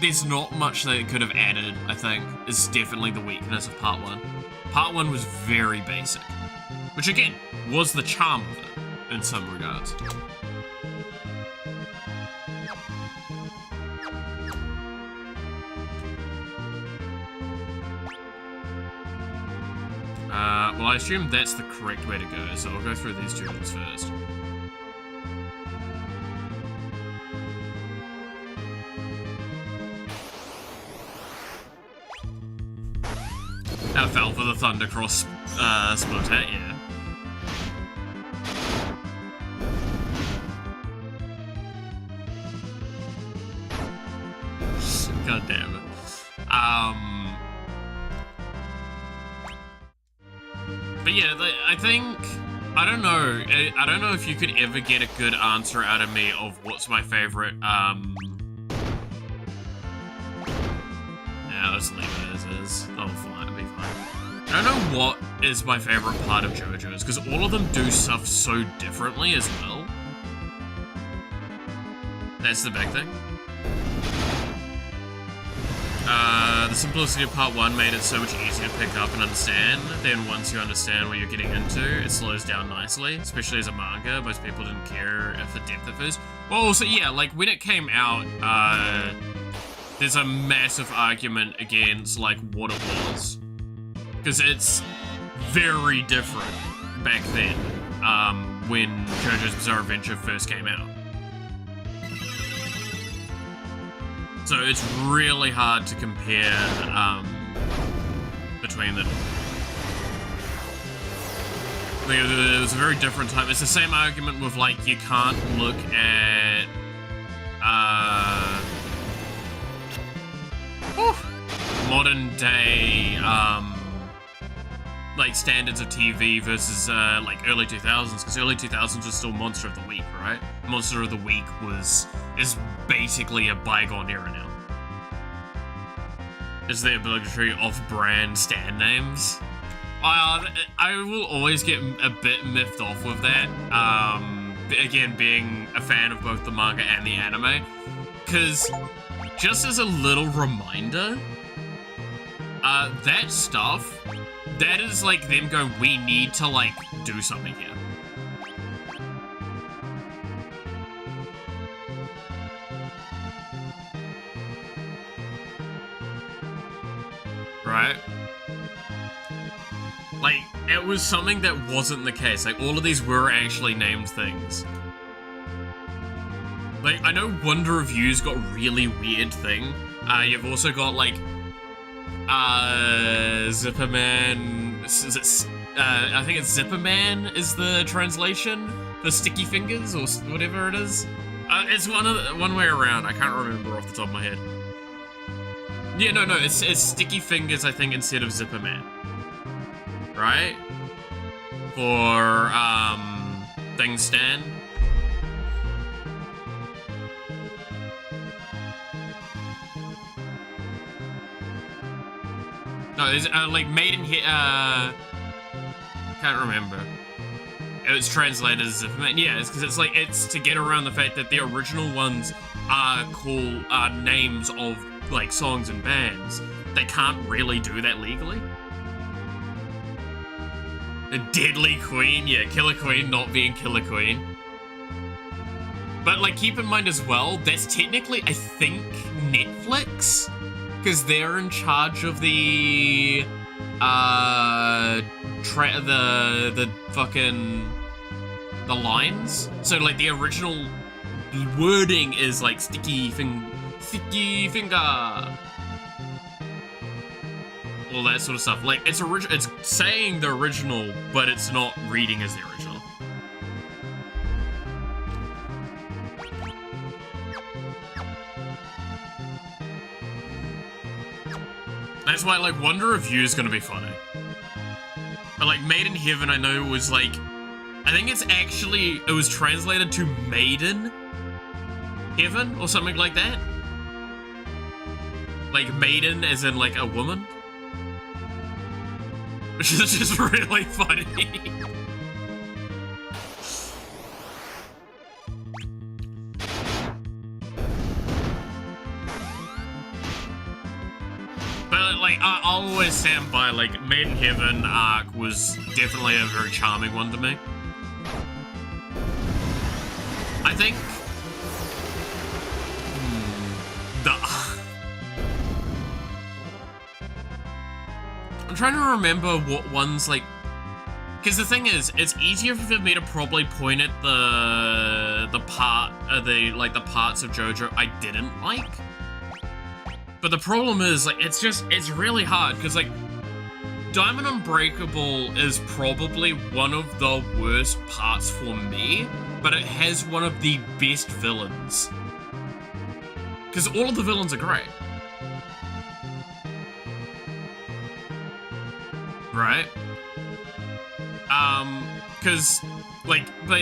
there's not much they could have added, I think, is definitely the weakness of Part 1. Part 1 was very basic, which, again, was the charm of it, in some regards. Well, I assume that's the correct way to go, so I'll go through these two ones first. fell for the Thundercross split hit, yeah. God damn it. But yeah, I think, I don't know if you could ever get a good answer out of me of what's my favorite, yeah, let's leave it as is. Oh, fine, it'll be fine. I don't know what is my favorite part of JoJo's, because all of them do stuff so differently as well. That's the big thing. The simplicity of part 1 made it so much easier to pick up and understand. Then once you understand what you're getting into, it slows down nicely, especially as a manga. Most people didn't care if the depth of it. Well, also, yeah, like, when it came out, there's a massive argument against, like, what it was. Because it's very different back then, when JoJo's Bizarre Adventure first came out. So it's really hard to compare between them. It was a very different time. It's the same argument with, like, you can't look at modern day like standards of TV versus like early 2000s, because early 2000s was still Monster of the Week, right? Monster of the Week is basically a bygone era now. Is the obligatory off-brand stand names. I will always get a bit miffed off with that. Again, being a fan of both the manga and the anime, because just as a little reminder, that stuff, that is like them going, we need to like do something here. Right? Like, it was something that wasn't the case. Like, all of these were actually named things. Like, I know Wonder Review's got a really weird thing. You've also got, like, Zipperman... I think it's Zipperman is the translation for Sticky Fingers, or whatever it is. It's one way around. I can't remember off the top of my head. Yeah, no, it's Sticky Fingers, I think, instead of Zipperman. Right? For, things stand. No, it's, like, made in here, can't remember. It was translated as Zipperman. Yeah, it's because it's like, it's to get around the fact that the original ones are names of, like, songs and bands. They can't really do that legally. The Deadly Queen, yeah, Killer Queen not being Killer Queen. But, like, keep in mind as well, that's technically, I think, Netflix, because they're in charge of the lines. So, like, the original wording is, like, Sticky Finger. All that sort of stuff. Like, it's saying the original, but it's not reading as the original. That's why, like, Wonder Review is gonna be funny. But, like, Made in Heaven, I know was, like, I think it was translated to Maiden Heaven, or something like that. Like, maiden as in, like, a woman. Which is just really funny. But, like, I'll always stand by, like, Made in Heaven arc was definitely a very charming one to me. I think... I'm trying to remember what ones, like... Because the thing is, it's easier for me to probably point at the parts of JoJo I didn't like. But the problem is, like, it's really hard, because, like, Diamond Unbreakable is probably one of the worst parts for me, but it has one of the best villains. Because all of the villains are great. Right? Because, like, but,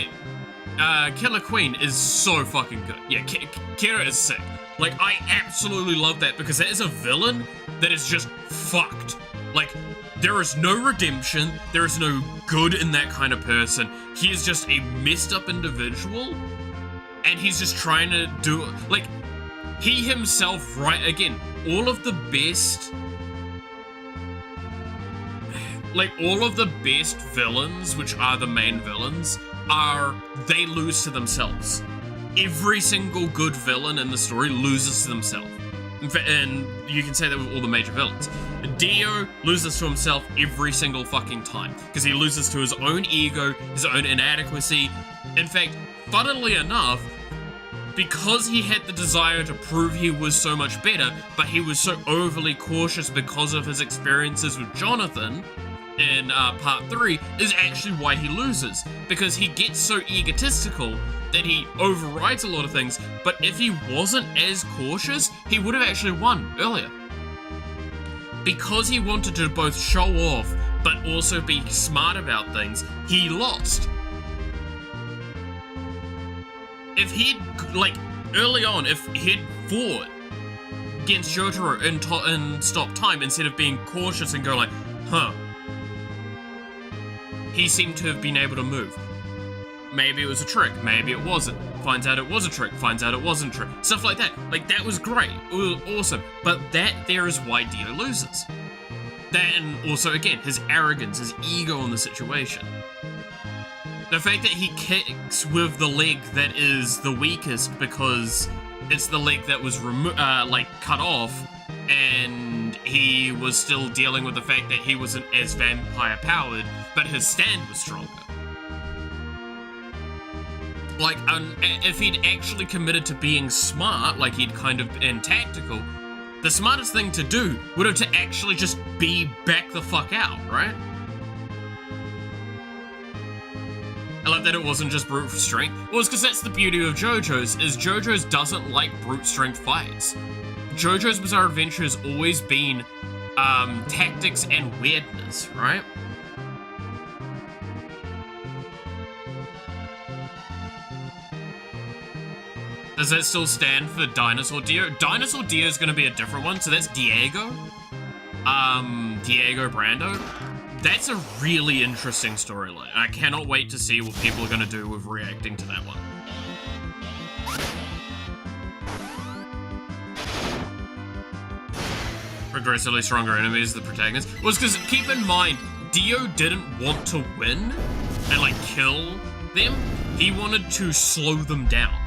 Killer Queen is so fucking good. Yeah, Kira is sick. Like, I absolutely love that because that is a villain that is just fucked. Like, there is no redemption, there is no good in that kind of person. He is just a messed up individual, and he's just trying to do, like, he himself, right, again, all of the best, like, all of the best villains, which are the main villains, they lose to themselves. Every single good villain in the story loses to themselves. And you can say that with all the major villains. Dio loses to himself every single fucking time, because he loses to his own ego, his own inadequacy. In fact, funnily enough, because he had the desire to prove he was so much better, but he was so overly cautious because of his experiences with Jonathan in part 3, is actually why he loses. Because he gets so egotistical that he overrides a lot of things, but if he wasn't as cautious, he would have actually won earlier. Because he wanted to both show off, but also be smart about things, he lost. If he'd, like, early on, if he'd fought against Jotaro and stop time instead of being cautious and go like, huh, he seemed to have been able to move. Maybe it was a trick, maybe it wasn't. Finds out it was a trick, finds out it wasn't a trick. Stuff like that. Like, that was great. It was awesome. But that there is why Dio loses. That, and also, again, his arrogance, his ego in the situation. The fact that he kicks with the leg that is the weakest because it's the leg that was cut off, and he was still dealing with the fact that he wasn't as vampire powered, but his stand was stronger. Like, if he'd actually committed to being smart, like he'd kind of been tactical, the smartest thing to do would have to actually just be back the fuck out, right? I love that it wasn't just brute strength. Well, it's because that's the beauty of JoJo's, is JoJo's doesn't like brute strength fights. JoJo's Bizarre Adventure has always been tactics and weirdness, right? Does that still stand for Dinosaur Dio? Dinosaur Dio is going to be a different one, so that's Diego. Diego Brando. That's a really interesting storyline. I cannot wait to see what people are going to do with reacting to that one. Progressively stronger enemies, the protagonist. Well, it's because, keep in mind, Dio didn't want to win and, like, kill them. He wanted to slow them down.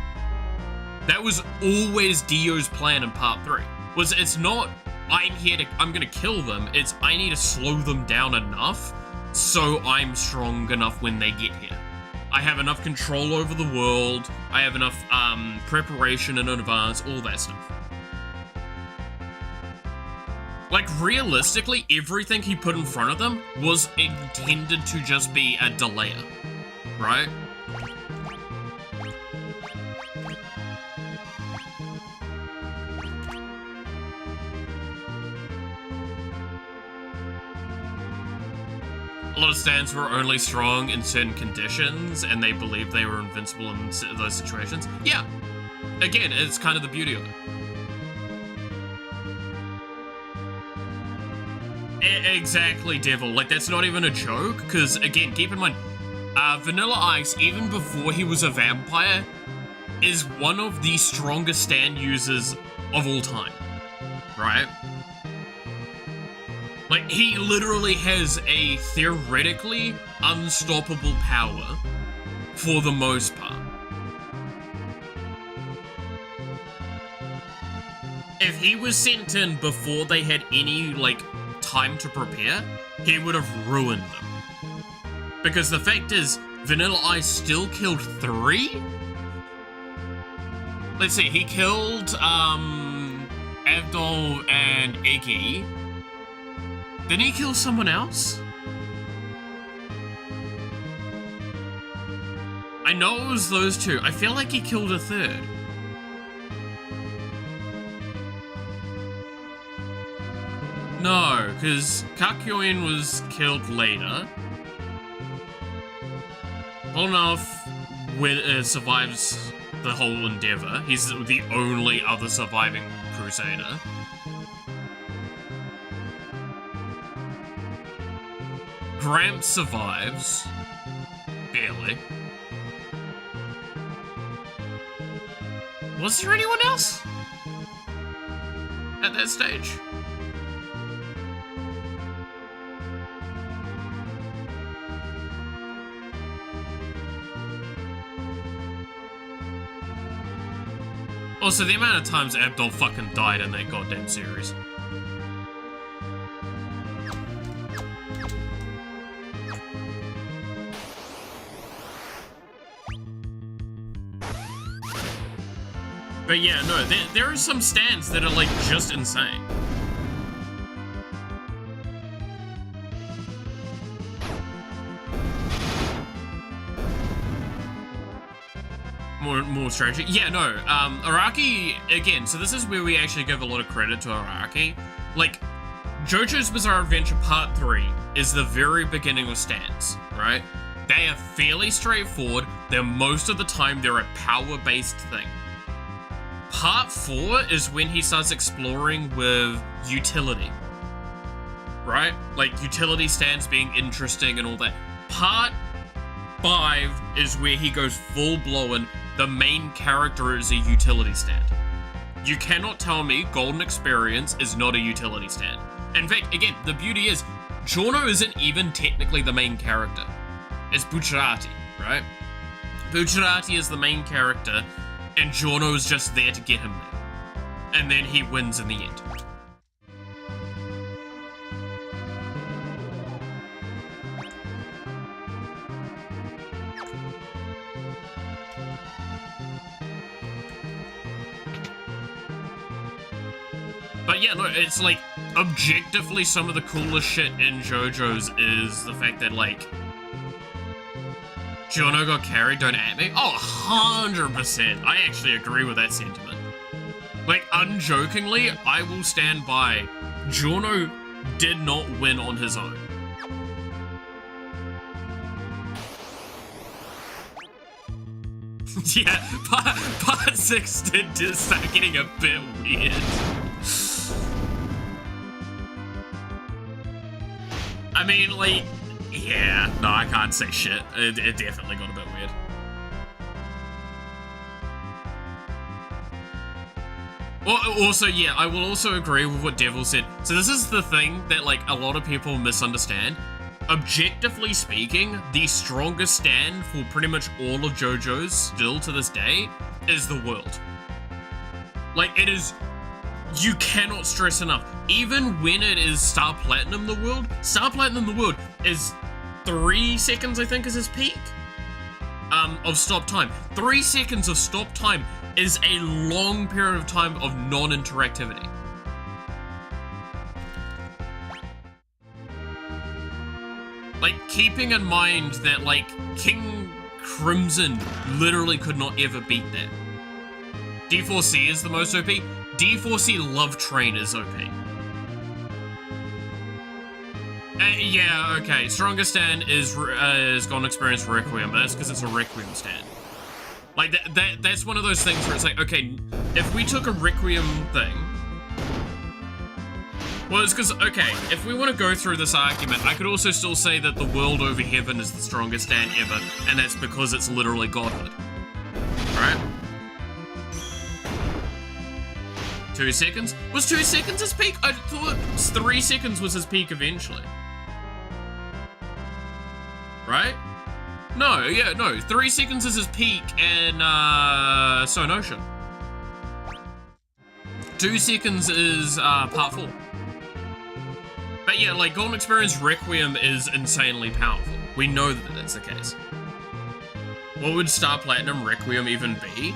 That was always Dio's plan in part 3. It's not, I'm gonna kill them, it's I need to slow them down enough so I'm strong enough when they get here. I have enough control over the world, I have enough preparation in advance, all that stuff. Like, realistically, everything he put in front of them was intended to just be a delayer, right? A lot of stands were only strong in certain conditions, and they believed they were invincible in those situations. Yeah. Again, it's kind of the beauty of it. Exactly, Devil. Like, that's not even a joke, because, again, keep in mind, Vanilla Ice, even before he was a vampire, is one of the strongest stand users of all time. Right? Like, he literally has a theoretically unstoppable power for the most part. If he was sent in before they had any, like, time to prepare, he would have ruined them. Because the fact is, Vanilla Ice still killed 3? Let's see, he killed, Avdol and Iggy. Didn't he kill someone else? I know it was those two. I feel like he killed a third. No, because Kakyoin was killed later. Polnareff survives the whole endeavor. He's the only other surviving Crusader. Gramps survives. Barely. Was there anyone else at that stage? Also, the amount of times Abdul fucking died in that goddamn series. But yeah, no, there are some stands that are like just insane. More strategy. Yeah, no, Araki, again, so this is where we actually give a lot of credit to Araki. Like, JoJo's Bizarre Adventure Part 3 is the very beginning of stands, right? They are fairly straightforward. Most of the time, they're a power-based thing. Part 4 is when he starts exploring with utility, right? Like, utility stands being interesting and all that. Part 5 is where he goes full-blown. The main character is a utility stand. You cannot tell me Golden Experience is not a utility stand. In fact, again, the beauty is, Giorno isn't even technically the main character. It's Bucciarati, right? Bucciarati is the main character, and Giorno is just there to get him there. And then he wins in the end. But yeah, no, it's like, objectively, some of the coolest shit in JoJo's is the fact that, like, Giorno got carried, don't at me. Oh, 100%. I actually agree with that sentiment. Like, unjokingly, I will stand by. Giorno did not win on his own. Yeah, part 6 did just start getting a bit weird. I mean, like, yeah, no, I can't say shit. It definitely got a bit weird. Also, yeah, I will also agree with what Devil said. So this is the thing that, like, a lot of people misunderstand. Objectively speaking, the strongest stand for pretty much all of JoJo's, still to this day, is the world. Like, it is... You cannot stress enough. Even when it is Star Platinum the world is 3 seconds, I think, is his peak of stop time. 3 seconds of stop time is a long period of time of non-interactivity. Like, keeping in mind that, like, King Crimson literally could not ever beat that. D4C is the most OP. D4C Love Train is OP. Yeah, okay. Strongest stand is Golden Experience Requiem, but that's because it's a Requiem stand. Like, that's one of those things where it's like, okay, if we took a Requiem thing... Well, it's because, okay, if we want to go through this argument, I could also still say that the world over heaven is the strongest stand ever, and that's because it's literally godhood. Right? 2 seconds? Was 2 seconds his peak? I thought 3 seconds was his peak eventually. Right? No, yeah, no. 3 seconds is his peak in Stone Ocean. 2 seconds is part 4. But yeah, like, Golden Experience Requiem is insanely powerful. We know that that's the case. What would Star Platinum Requiem even be?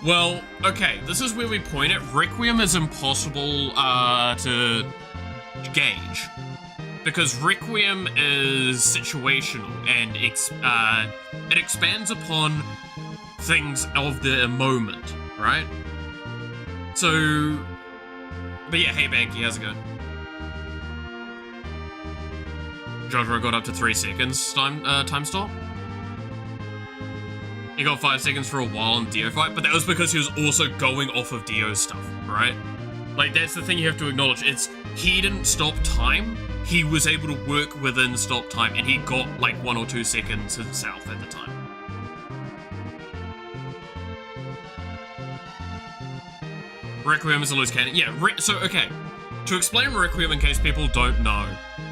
Well, okay, this is where we point it. Requiem is impossible to gauge. because Requiem is situational and it expands upon things of the moment, right? So, but yeah, hey Banky, how's it going? Jojo got up to 3 seconds time stop. He got 5 seconds for a while in Dio fight, but that was because he was also going off of Dio's stuff, right? Like, that's the thing you have to acknowledge. He didn't stop time, he was able to work within stop time, and he got like 1 or 2 seconds himself at the time. Requiem is a loose cannon. Yeah, so okay. To explain Requiem in case people don't know,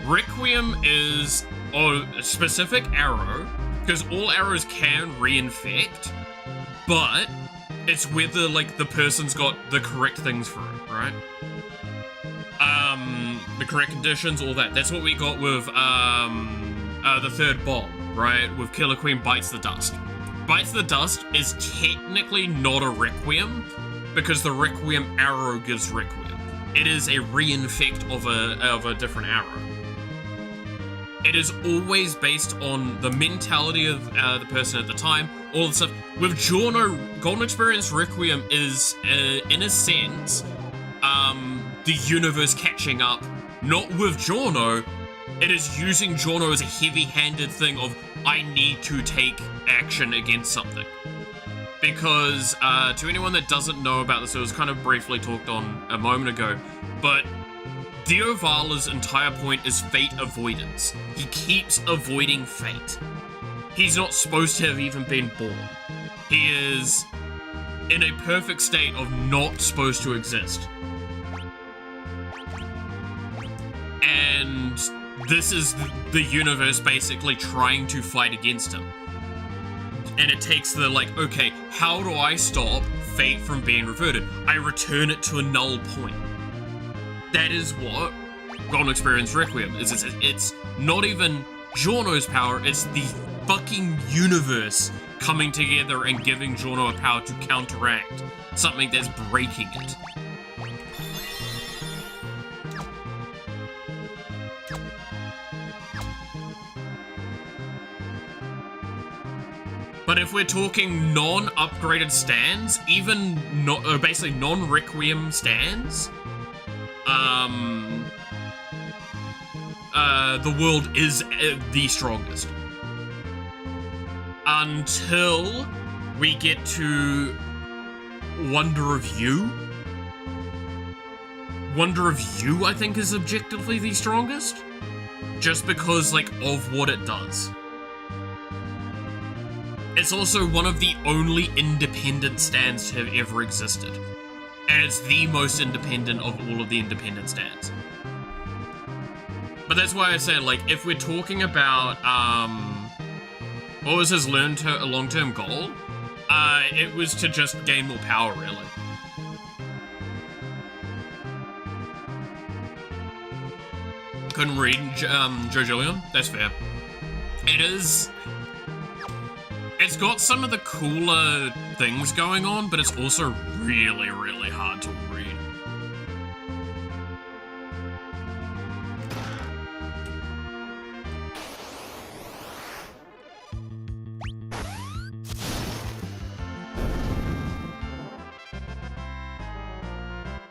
Requiem is a specific arrow, because all arrows can reinfect, but it's whether, like, the person's got the correct things for it, right? The correct conditions, all that. That's what we got with, the third bomb, right? With Killer Queen Bites the Dust. Bites the Dust is technically not a Requiem, because the Requiem arrow gives Requiem. It is a reinfect of a different arrow. It is always based on the mentality of the person at the time, all the stuff. With Giorno, Golden Experience Requiem is, in a sense, the universe catching up. Not with Giorno, it is using Giorno as a heavy-handed thing of, I need to take action against something. Because, to anyone that doesn't know about this, it was kind of briefly talked on a moment ago, but Diovala's entire point is fate avoidance. He keeps avoiding fate. He's not supposed to have even been born. He is in a perfect state of not supposed to exist. And this is the universe basically trying to fight against him. And it takes the, like, okay, how do I stop fate from being reverted? I return it to a null point. That is what Golden Experience Requiem is. It's not even Giorno's power, it's the fucking universe coming together and giving Giorno a power to counteract something that's breaking it. But if we're talking non-upgraded stands, even basically non-Requiem stands, the world is the strongest. Until we get to Wonder of You. Wonder of You, I think, is objectively the strongest. Just because, like, of what it does. It's also one of the only independent stands to have ever existed. And it's the most independent of all of the independent stands. But that's why I say, like, if we're talking about, what was his long-term goal? It was to just gain more power, really. Couldn't read Joe Gilliam? That's fair. It's got some of the cooler things going on, but it's also really, really hard to read.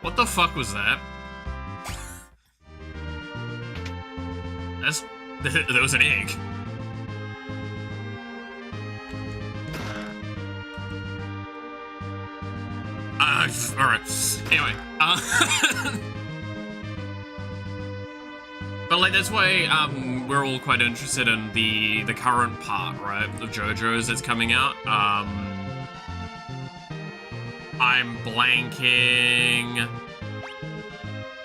What the fuck was that? There was an egg. Alright. Anyway, but like that's why we're all quite interested in the current part, right, of JoJo's that's coming out. I'm blanking,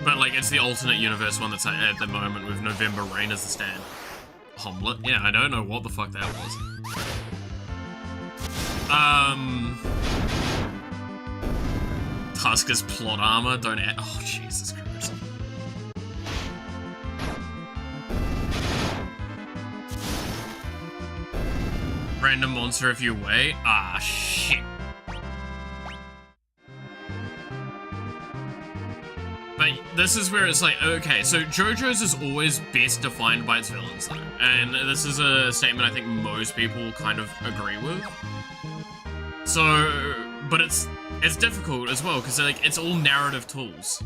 but like it's the alternate universe one that's at the moment with November Rain as the stand. Homelet? Yeah, I don't know what the fuck that was. Tusker's plot armor, don't add. Oh, Jesus Christ. Random monster if you wait. Ah, shit. But this is where it's like, okay, so JoJo's is always best defined by its villains, though. And this is a statement I think most people kind of agree with. So, but it's difficult as well, because like, it's all narrative tools.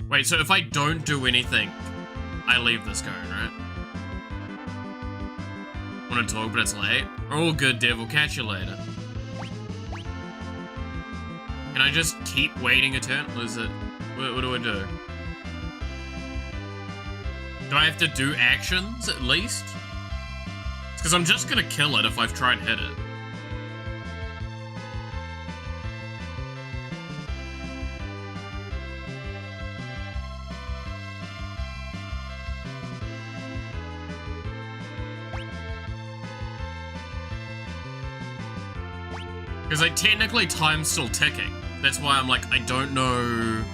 Wait, so if I don't do anything, I leave this going, right? Want to talk, but it's late? All good, devil. Catch you later. Can I just keep waiting a turn? Or is it... What do I do? Do I have to do actions, at least? It's because I'm just gonna kill it if I've tried to hit it. Because, like, technically time's still ticking. That's why I'm like, I don't know...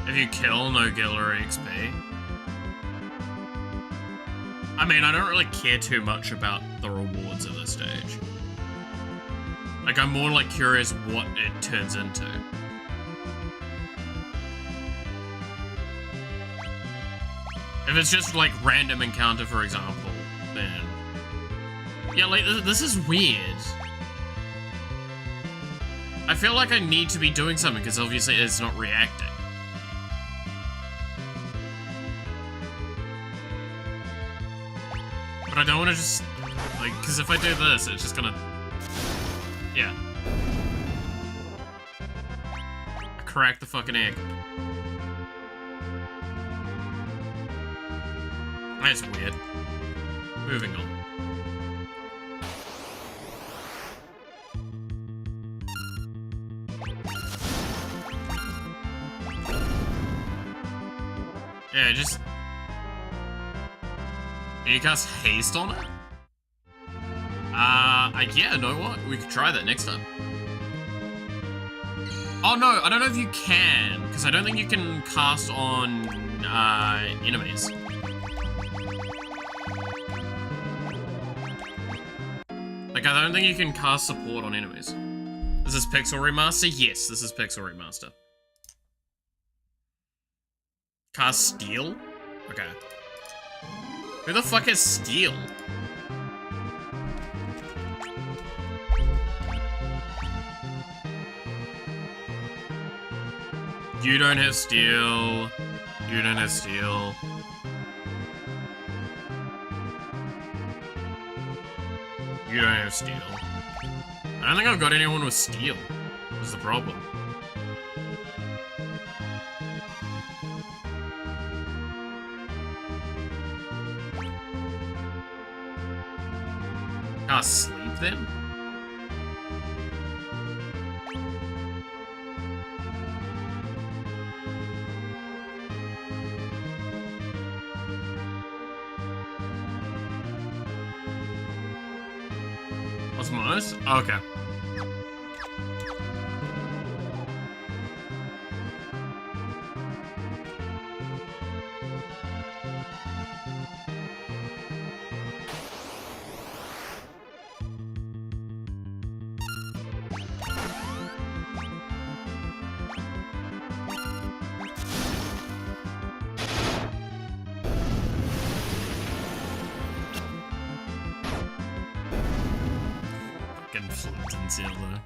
If you kill, no gallery XP. I mean, I don't really care too much about the rewards at this stage. Like, I'm more, like, curious what it turns into. If it's just, like, random encounter, for example, then... Yeah, like, this is weird. I feel like I need to be doing something, because obviously it's not reacting. But I don't want to just... Like, because if I do this, it's just gonna... Yeah. I cracked the fucking egg. That's weird. Moving on. Yeah, just... Can you cast haste on it? Yeah, know what? We could try that next time. Oh no, I don't know if you can, because I don't think you can cast on, enemies. Like, I don't think you can cast support on enemies. Is this Pixel Remaster? Yes, this is Pixel Remaster. Cast Steel? Okay. Who the fuck has Steel? You don't have Steel. You don't have Steel. You don't have Steel. I don't think I've got anyone with Steel. What's the problem? Can't sleep then? Osmosis? Okay.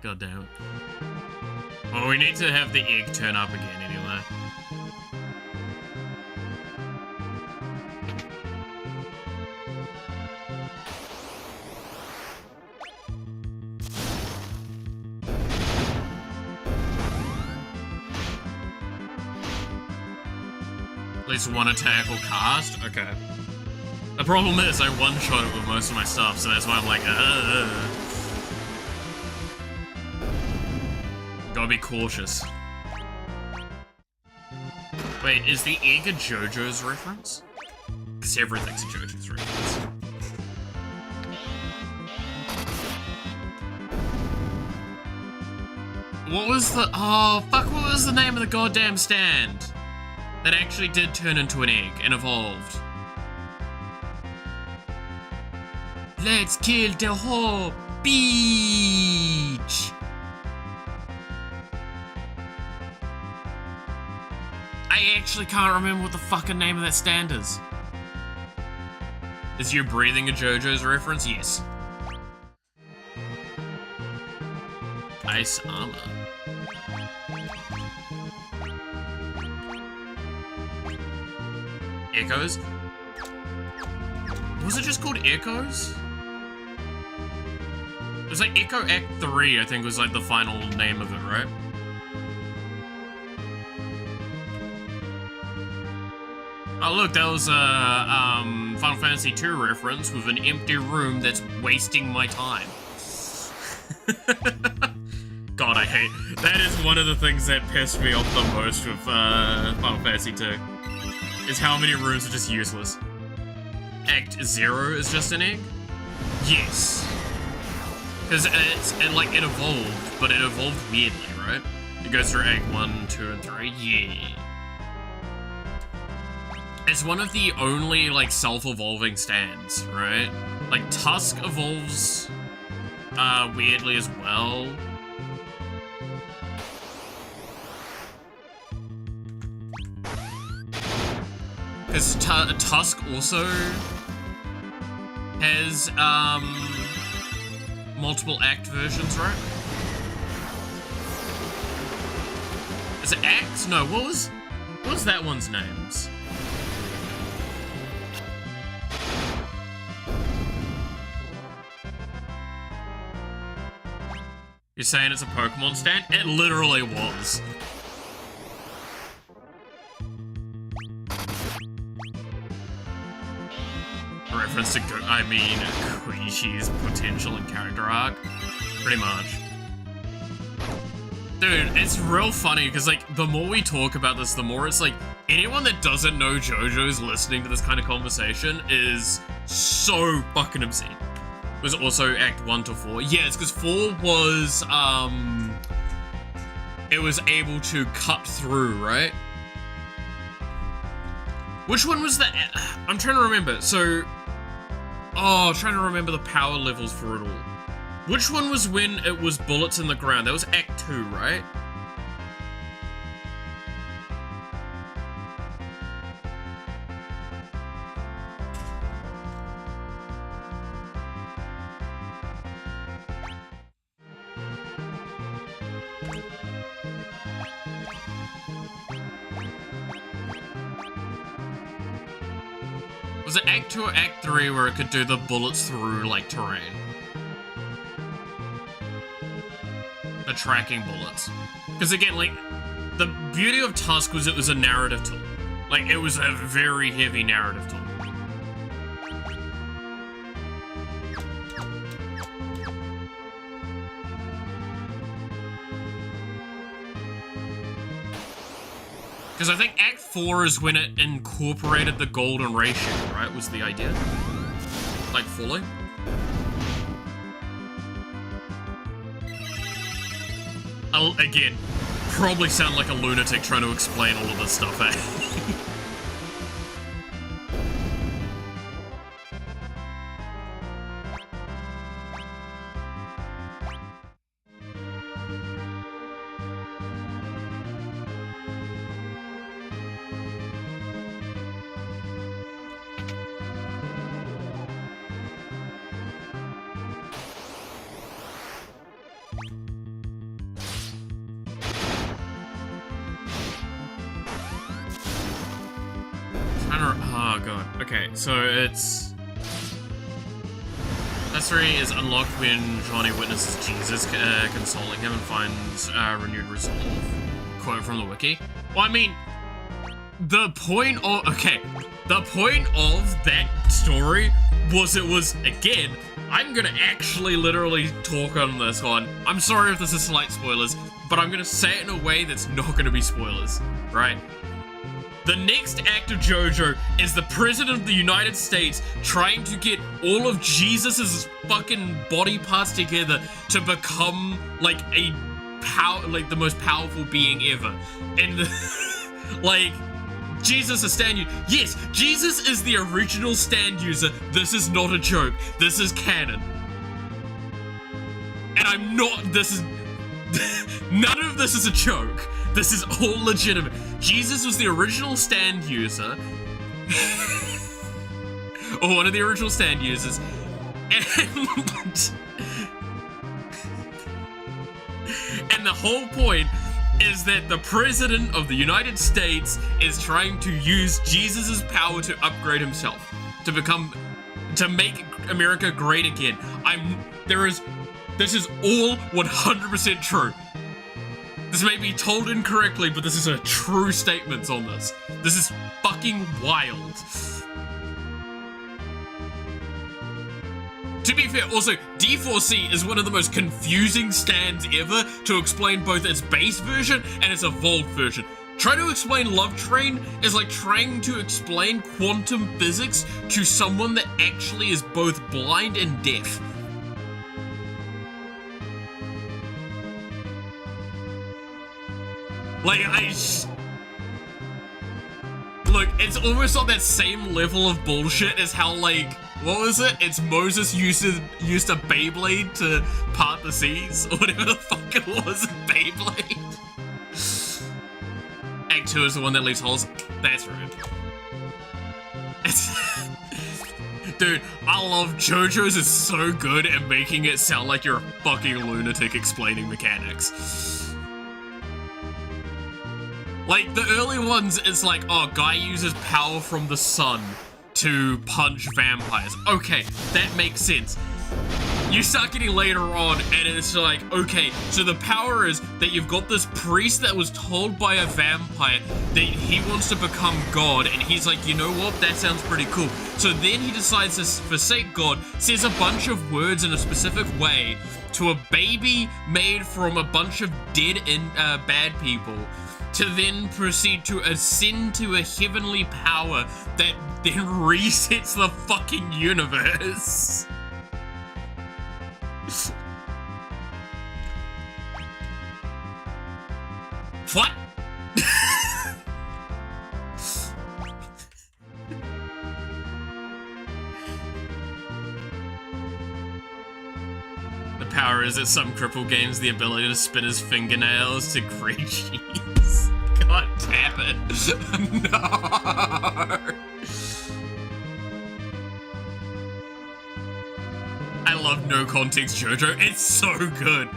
God damn it. Well, we need to have the egg turn up again anyway. At least one attack or cast? Okay. The problem is I one-shot it with most of my stuff, so that's why I'm like, Gotta be cautious. Wait, is the egg a JoJo's reference? Because everything's a JoJo's reference. What was the... Oh, fuck, what was the name of the goddamn stand? That actually did turn into an egg and evolved. Let's kill the whole beach. I actually can't remember what the fucking name of that stand is. Is you breathing a JoJo's reference? Yes. Ice armor. Echoes? Was it just called Echoes? It was like Echo Act 3, I think was like the final name of it, right? Oh look, that was a Final Fantasy II reference with an empty room that's wasting my time. God, I hate... That is one of the things that pissed me off the most with Final Fantasy II. Is how many rooms are just useless. Act 0 is just an egg? Yes. Because it evolved, but it evolved weirdly, right? It goes through Act 1, 2, and 3. Yeah. It's one of the only, like, self-evolving stands, right? Like, Tusk evolves weirdly as well. Because Tusk also has multiple act versions, right? Is it Act? No, what was that one's names? You're saying it's a Pokemon stand? It literally was. Reference to, Koishi's potential and character arc. Pretty much. Dude, it's real funny, because, like, the more we talk about this, the more it's like, anyone that doesn't know JoJo's listening to this kind of conversation is so fucking obscene. Was also Act 1 to 4. Yeah, it's because 4 was, it was able to cut through, right? Which one was the... I'm trying to remember. So... Oh, trying to remember the power levels for it all. Which one was when it was bullets in the ground? That was Act 2, right? Was it Act 2 or Act 3 where it could do the bullets through, like, terrain? The tracking bullets. Because again, like, the beauty of Tusk was it was a narrative tool. Like, it was a very heavy narrative tool. Because I think Act 4 is when it incorporated the golden ratio, right? Was the idea? Like, fully? I'll, again, probably sound like a lunatic trying to explain all of this stuff, eh? Oh god. Okay, so it's... Accessory is unlocked when Johnny witnesses Jesus consoling him and finds renewed resolve. Quote from the wiki. Well, I mean, the point of... Okay, the point of that story was it was, again, I'm gonna actually literally talk on this one. I'm sorry if this is slight spoilers, but I'm gonna say it in a way that's not gonna be spoilers, right? The next act of JoJo is the President of the United States trying to get all of Jesus's fucking body parts together to become, like, the most powerful being ever. And, like, Jesus, a stand user. Yes, Jesus is the original stand user. This is not a joke. This is canon. And I'm not, this is, none of this is a joke. This is all legitimate. Jesus was the original stand user. Or one of the original stand users. And the whole point is that the President of the United States is trying to use Jesus' power to upgrade himself. To make America great again. This is all 100% true. This may be told incorrectly, but this is a true statement on this. This is fucking wild. To be fair, also, D4C is one of the most confusing stands ever to explain both its base version and its evolved version. Trying to explain Love Train is like trying to explain quantum physics to someone that actually is both blind and deaf. Like, look, it's almost on that same level of bullshit as how, like, what was it? It's Moses used a Beyblade to part the seas, or whatever the fuck it was in Beyblade. Act 2 is the one that leaves holes. That's right. Dude, I love JoJo's is so good at making it sound like you're a fucking lunatic explaining mechanics. Like, the early ones, it's like, oh, guy uses power from the sun to punch vampires. Okay, that makes sense. You start getting later on, and it's like, okay, so the power is that you've got this priest that was told by a vampire that he wants to become God, and he's like, you know what, that sounds pretty cool. So then he decides to forsake God, says a bunch of words in a specific way to a baby made from a bunch of dead and bad people, to then proceed to ascend to a heavenly power that then resets the fucking universe. What? The power is that some cripple gains the ability to spin his fingernails to create cheese. God damn it. No. I love no context JoJo. It's so good.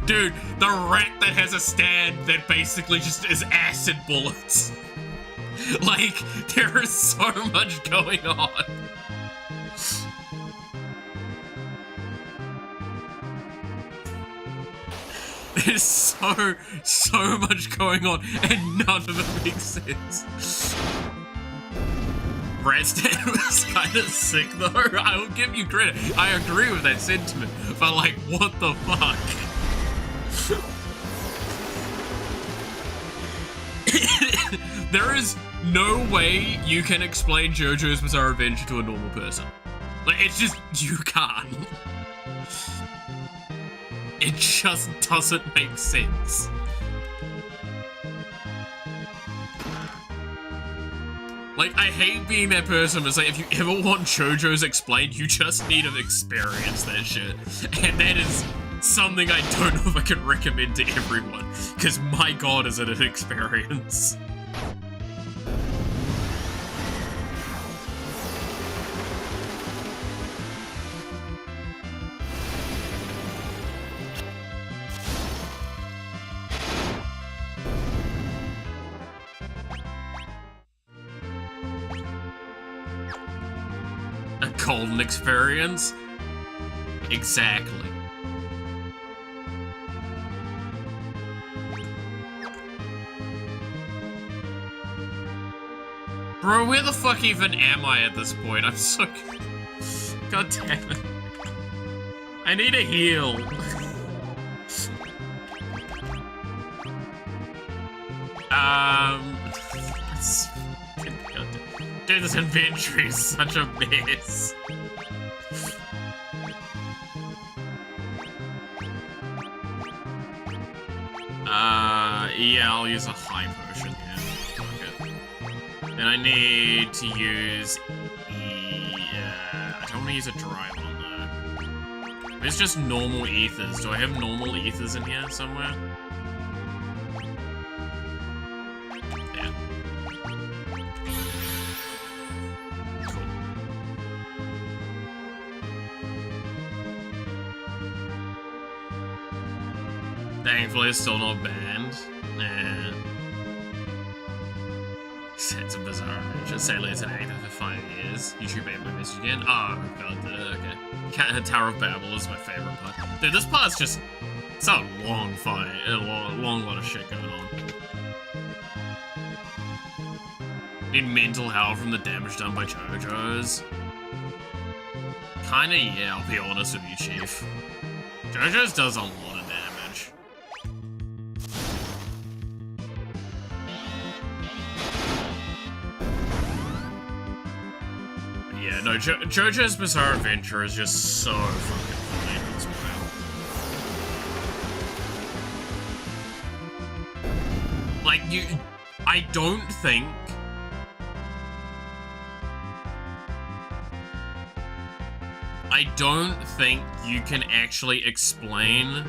Dude, the rat that has a stand that basically just is acid bullets. Like, there is so much going on. There's so much going on, and none of it makes sense. Rat stand was kind of sick, though. I will give you credit. I agree with that sentiment, but like, what the fuck? There is no way you can explain JoJo's Bizarre Adventure to a normal person. Like, it's just, you can't. It just doesn't make sense. Like, I hate being that person, but it's like, if you ever want JoJo's explained, you just need to experience that shit. And that is something I don't know if I can recommend to everyone, because my god, is it an experience. A golden experience? Exactly. Bro, where the fuck even am I at this point? I'm so... God damn it. I need a heal. Dude, this inventory is such a mess. Yeah, I'll use a high potion here. Okay. Then I need to use I don't want to use a dry one though. It's just normal ethers. Do I have normal ethers in here somewhere? Yeah. Cool. Thankfully, it's still not banned. Nah. It's a bizarre adventure. Sadly, it's an active for 5 years. YouTube banned my message again. Oh, god, okay. Tower of Babel is my favorite part. Dude, this part's just... It's a long fight. A long lot of shit going on. Need mental health from the damage done by JoJo's. Kinda, yeah, I'll be honest with you, Chief. JoJo's does a lot of damage. Yeah, no, JoJo's Bizarre Adventure is just so fucking funny. It's wild. Like, I don't think... you can actually explain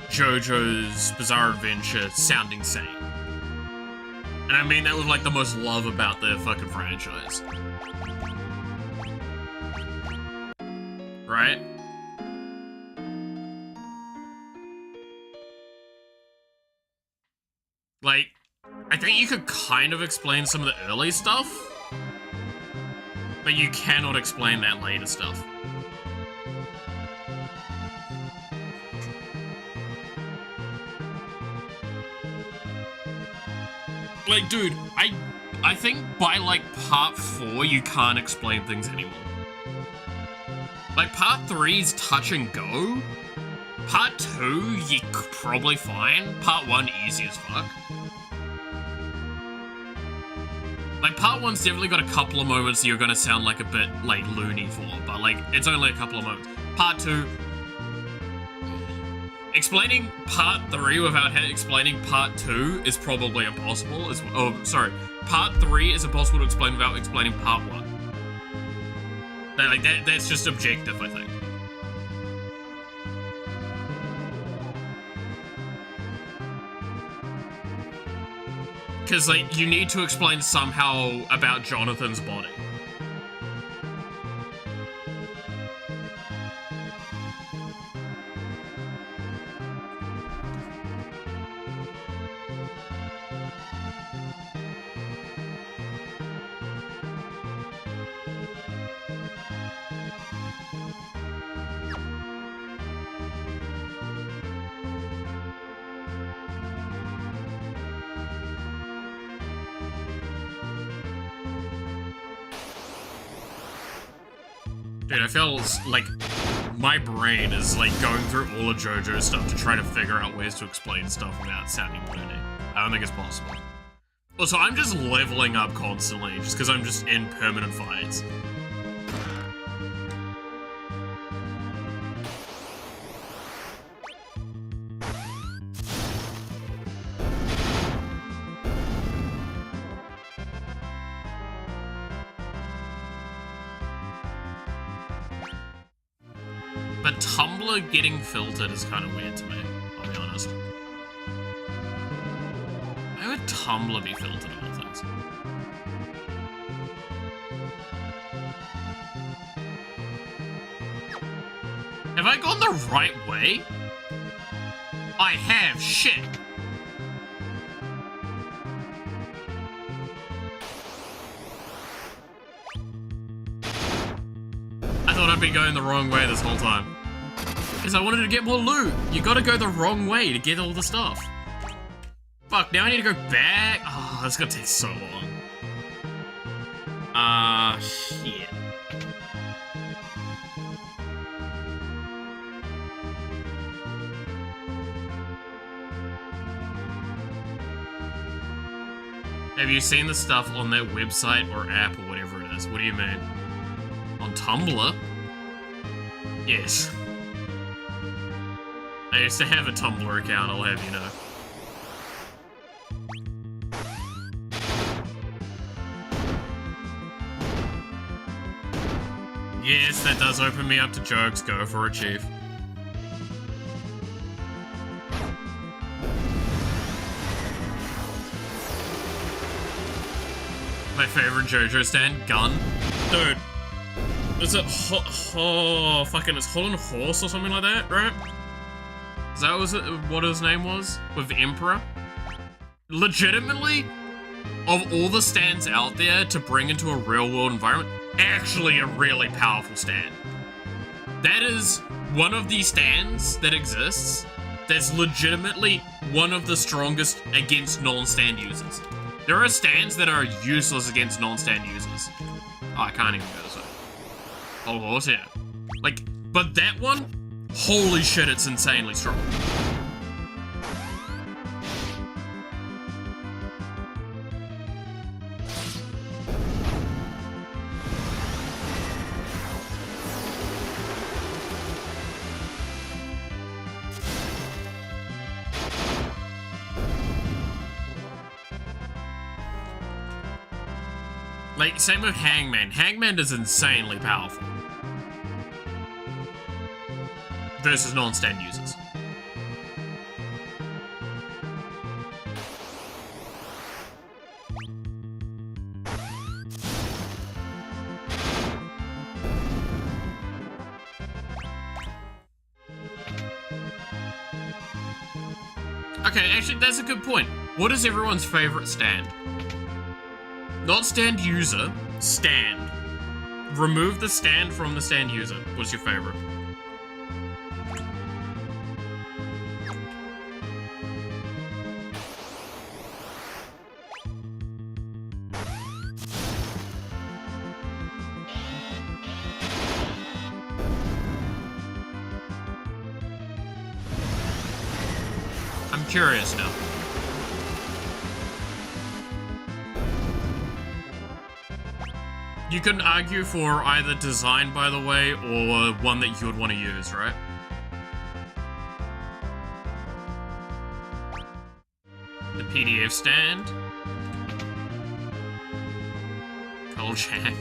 JoJo's Bizarre Adventure sounding sane. And I mean that with, like, the most love about the fucking franchise. Right? Like, I think you could kind of explain some of the early stuff, but you cannot explain that later stuff. Like, dude, I think by, like, part 4, you can't explain things anymore. Like, part 3's touch and go. Part 2, you're probably fine. Part 1, easy as fuck. Like, part 1's definitely got a couple of moments that you're gonna sound like a bit, like, loony for, but, like, it's only a couple of moments. Part 2... Explaining part 3 without explaining part 2 is probably impossible. Part 3 is impossible to explain without explaining part 1. That's just objective, I think. Because, like, you need to explain somehow about Jonathan's body. Dude, I feel like my brain is like going through all of JoJo's stuff to try to figure out ways to explain stuff without sounding loony. I don't think it's possible. Also, I'm just leveling up constantly just because I'm just in permanent fights. But Tumblr getting filtered is kind of weird to me, I'll be honest. Why would Tumblr be filtered of all things? Have I gone the right way? I have, shit! I thought I'd been going the wrong way this whole time. Because I wanted to get more loot. You gotta go the wrong way to get all the stuff. Fuck, now I need to go back. Oh, that's gonna take so long. Shit. Have you seen the stuff on their website or app or whatever it is? What do you mean? On Tumblr? Yes. I used to have a Tumblr account, I'll have you know. Yes, that does open me up to jokes. Go for it, Chief. My favorite JoJo stand, gun. Dude, is it fucking, it's Holland Horse or something like that, right? Is that what his name was? With the Emperor? Legitimately, of all the stands out there to bring into a real world environment, actually a really powerful stand. That is one of the stands that exists that's legitimately one of the strongest against non-stand users. There are stands that are useless against non-stand users. Oh, I can't even go this way. Oh, horse, yeah. Like, but that one, holy shit, it's insanely strong. Like, same with Hangman. Hangman is insanely powerful. Versus non-stand users. Okay, actually, that's a good point. What is everyone's favorite stand? Not stand user, stand. Remove the stand from the stand user. What's your favorite? I'm curious now. You can argue for either design, by the way, or one that you would want to use, right? The PDF stand. Cold Jack.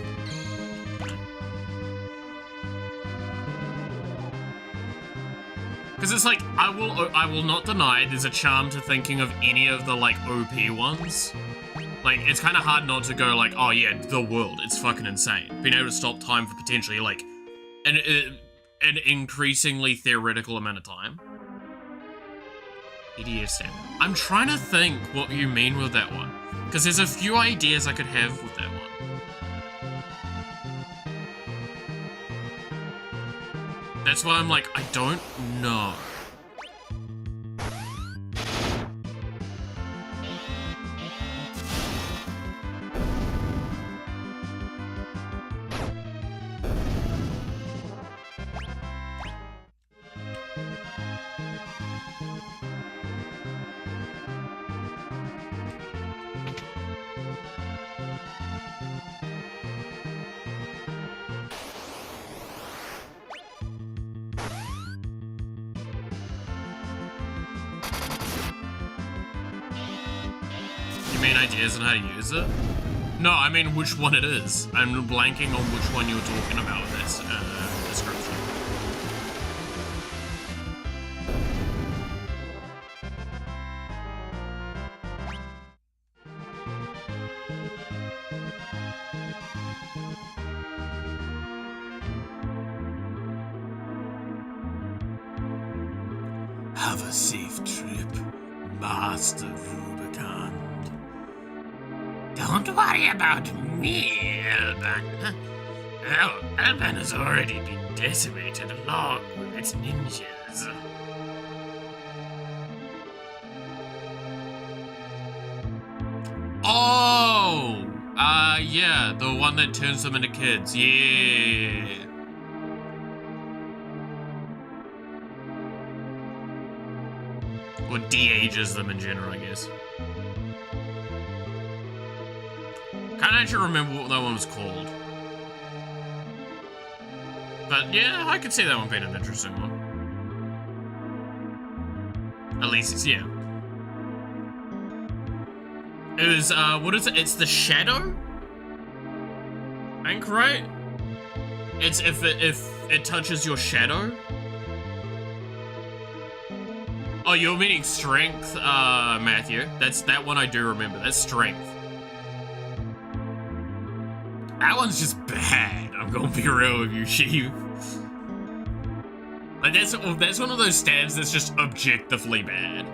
Because it's like, I will not deny there's a charm to thinking of any of the, like, OP ones. Like, it's kind of hard not to go like, oh yeah, the world, it's fucking insane. Being able to stop time for potentially, like, an increasingly theoretical amount of time. PDF stand. I'm trying to think what you mean with that one. Because there's a few ideas I could have with that one. That's why I'm like, I don't know. Mean ideas on how to use it? No, I mean which one it is. I'm blanking on which one you were talking about with this description. Have a safe trip, Master Rubicon. Don't worry about me, Elban. Elban has already been decimated along with its ninjas. Oh! Yeah, the one that turns them into kids. Yeah. Or de-ages them in general, I guess. Can't actually remember what that one was called. But yeah, I could see that one being an interesting one. At least it's, yeah. It was, what is it? It's the Shadow? I think, right? It's if it touches your shadow. Oh, you're meaning strength, Matthew. That one I do remember. That's strength. That one's just bad. I'm gonna be real with you, Sheev. Like that's one of those stands that's just objectively bad.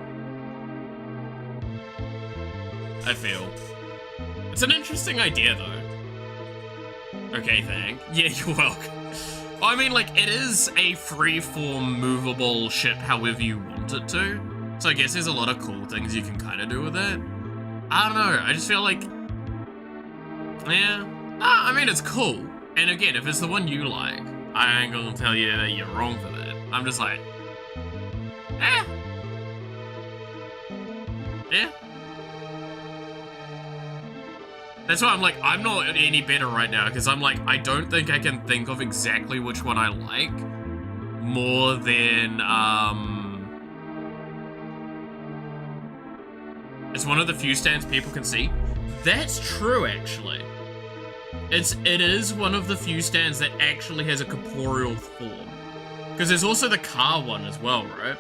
I feel. It's an interesting idea though. Okay, thank. Yeah, you're welcome. I mean, like, it is a free-form movable ship however you want it to. So I guess there's a lot of cool things you can kind of do with it. I don't know, I just feel like... Yeah. I mean, it's cool. And again, if it's the one you like, I ain't gonna tell you that you're wrong for that. I'm just like... Eh. Yeah. That's why I'm like, I'm not any better right now, because I'm like, I don't think I can think of exactly which one I like more than, it's one of the few stands people can see. That's true, actually. It is one of the few stands that actually has a corporeal form. Because there's also the car one as well, right?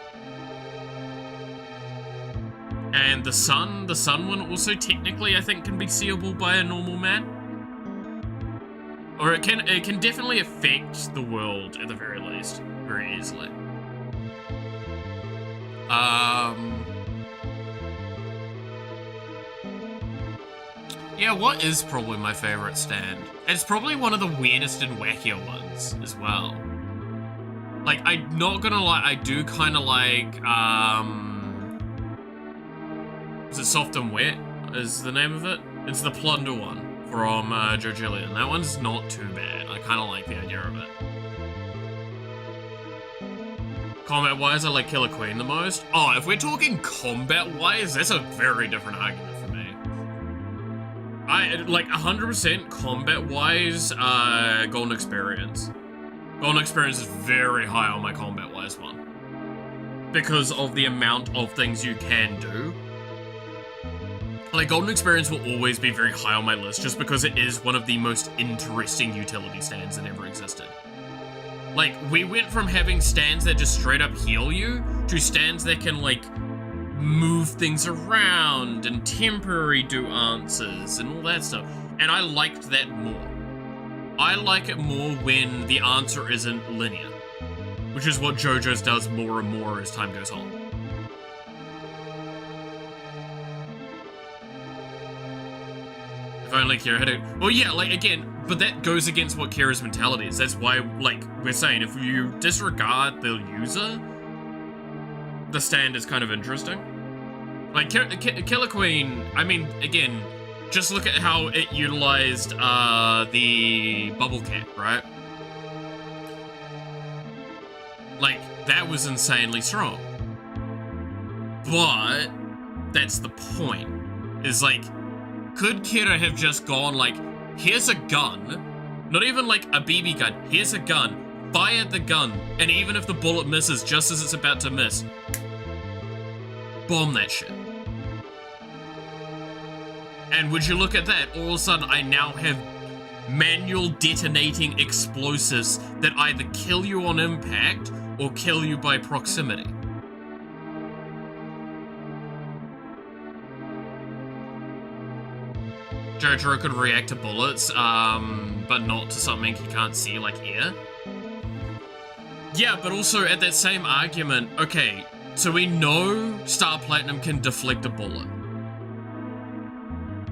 And the sun one also technically, I think, can be seeable by a normal man. Or it can definitely affect the world at the very least, very easily. Yeah, what is probably my favorite stand? It's probably one of the weirdest and wackier ones as well. Like, I'm not gonna lie, I do kind of like, is it Soft and Wet is the name of it? It's the Plunder one from Joe Gillian. That one's not too bad. I kind of like the idea of it. Combat-wise, I like Killer Queen the most. Oh, if we're talking combat-wise, that's a very different argument for me. I, like, 100% combat-wise, Golden Experience. Golden Experience is very high on my combat-wise one. Because of the amount of things you can do. Like, Golden Experience will always be very high on my list just because it is one of the most interesting utility stands that ever existed. Like, we went from having stands that just straight up heal you to stands that can, like, move things around and temporary do answers and all that stuff. And I liked that more. I like it more when the answer isn't linear, which is what JoJo's does more and more as time goes on. If only Kira had it. Well, yeah, like, again, but that goes against what Kira's mentality is. That's why, like, we're saying, if you disregard the user, the stand is kind of interesting. Like, Killer Queen, I mean, again, just look at how it utilized, the bubble cap, right? Like, that was insanely strong. But, that's the point. Is, like, could Kira have just gone like, here's a gun, not even like a BB gun, here's a gun, fired the gun, and even if the bullet misses just as it's about to miss, bomb that shit. And would you look at that, all of a sudden I now have manual detonating explosives that either kill you on impact or kill you by proximity. Jojo could react to bullets, but not to something he can't see, like air. Yeah, but also at that same argument, okay, so we know Star Platinum can deflect a bullet.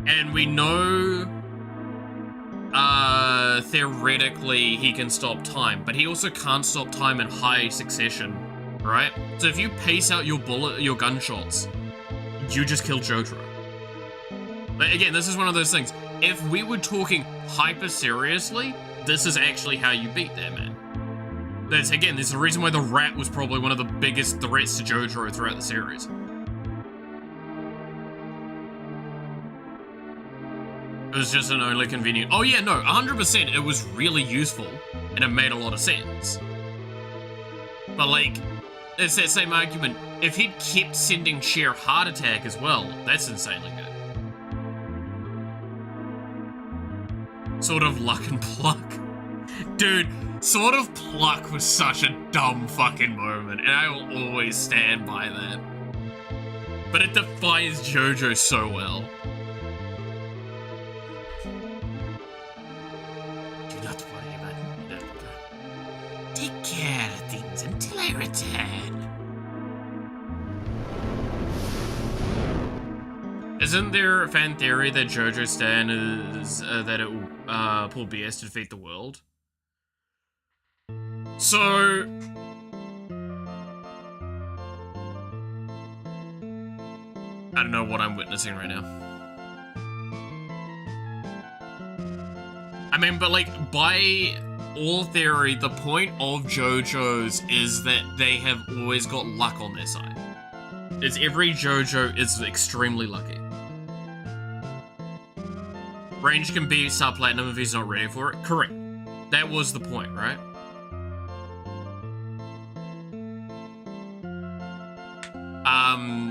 And we know, theoretically, he can stop time, but he also can't stop time in high succession, right? So if you pace out your gunshots, you just kill Jotaro. But again, this is one of those things. If we were talking hyper seriously, this is actually how you beat that man. There's the reason why the rat was probably one of the biggest threats to Jotaro throughout the series. It was just an only convenient... Oh yeah, no, 100% it was really useful, and it made a lot of sense. But like, it's that same argument. If he'd kept sending sheer heart attack as well, that's insanely good. Sort of luck and pluck. Dude, Sword of Pluck was such a dumb fucking moment, and I will always stand by that. But it defines JoJo so well. Do not worry about it. Take care of things until I return. Isn't there a fan theory that JoJo Stan is that it will pull BS to defeat the world? So I don't know what I'm witnessing right now. I mean, but like, by all theory, the point of JoJo's is that they have always got luck on their side. It's every JoJo is extremely lucky. Range can beat Star Platinum if he's not ready for it. Correct. That was the point, right?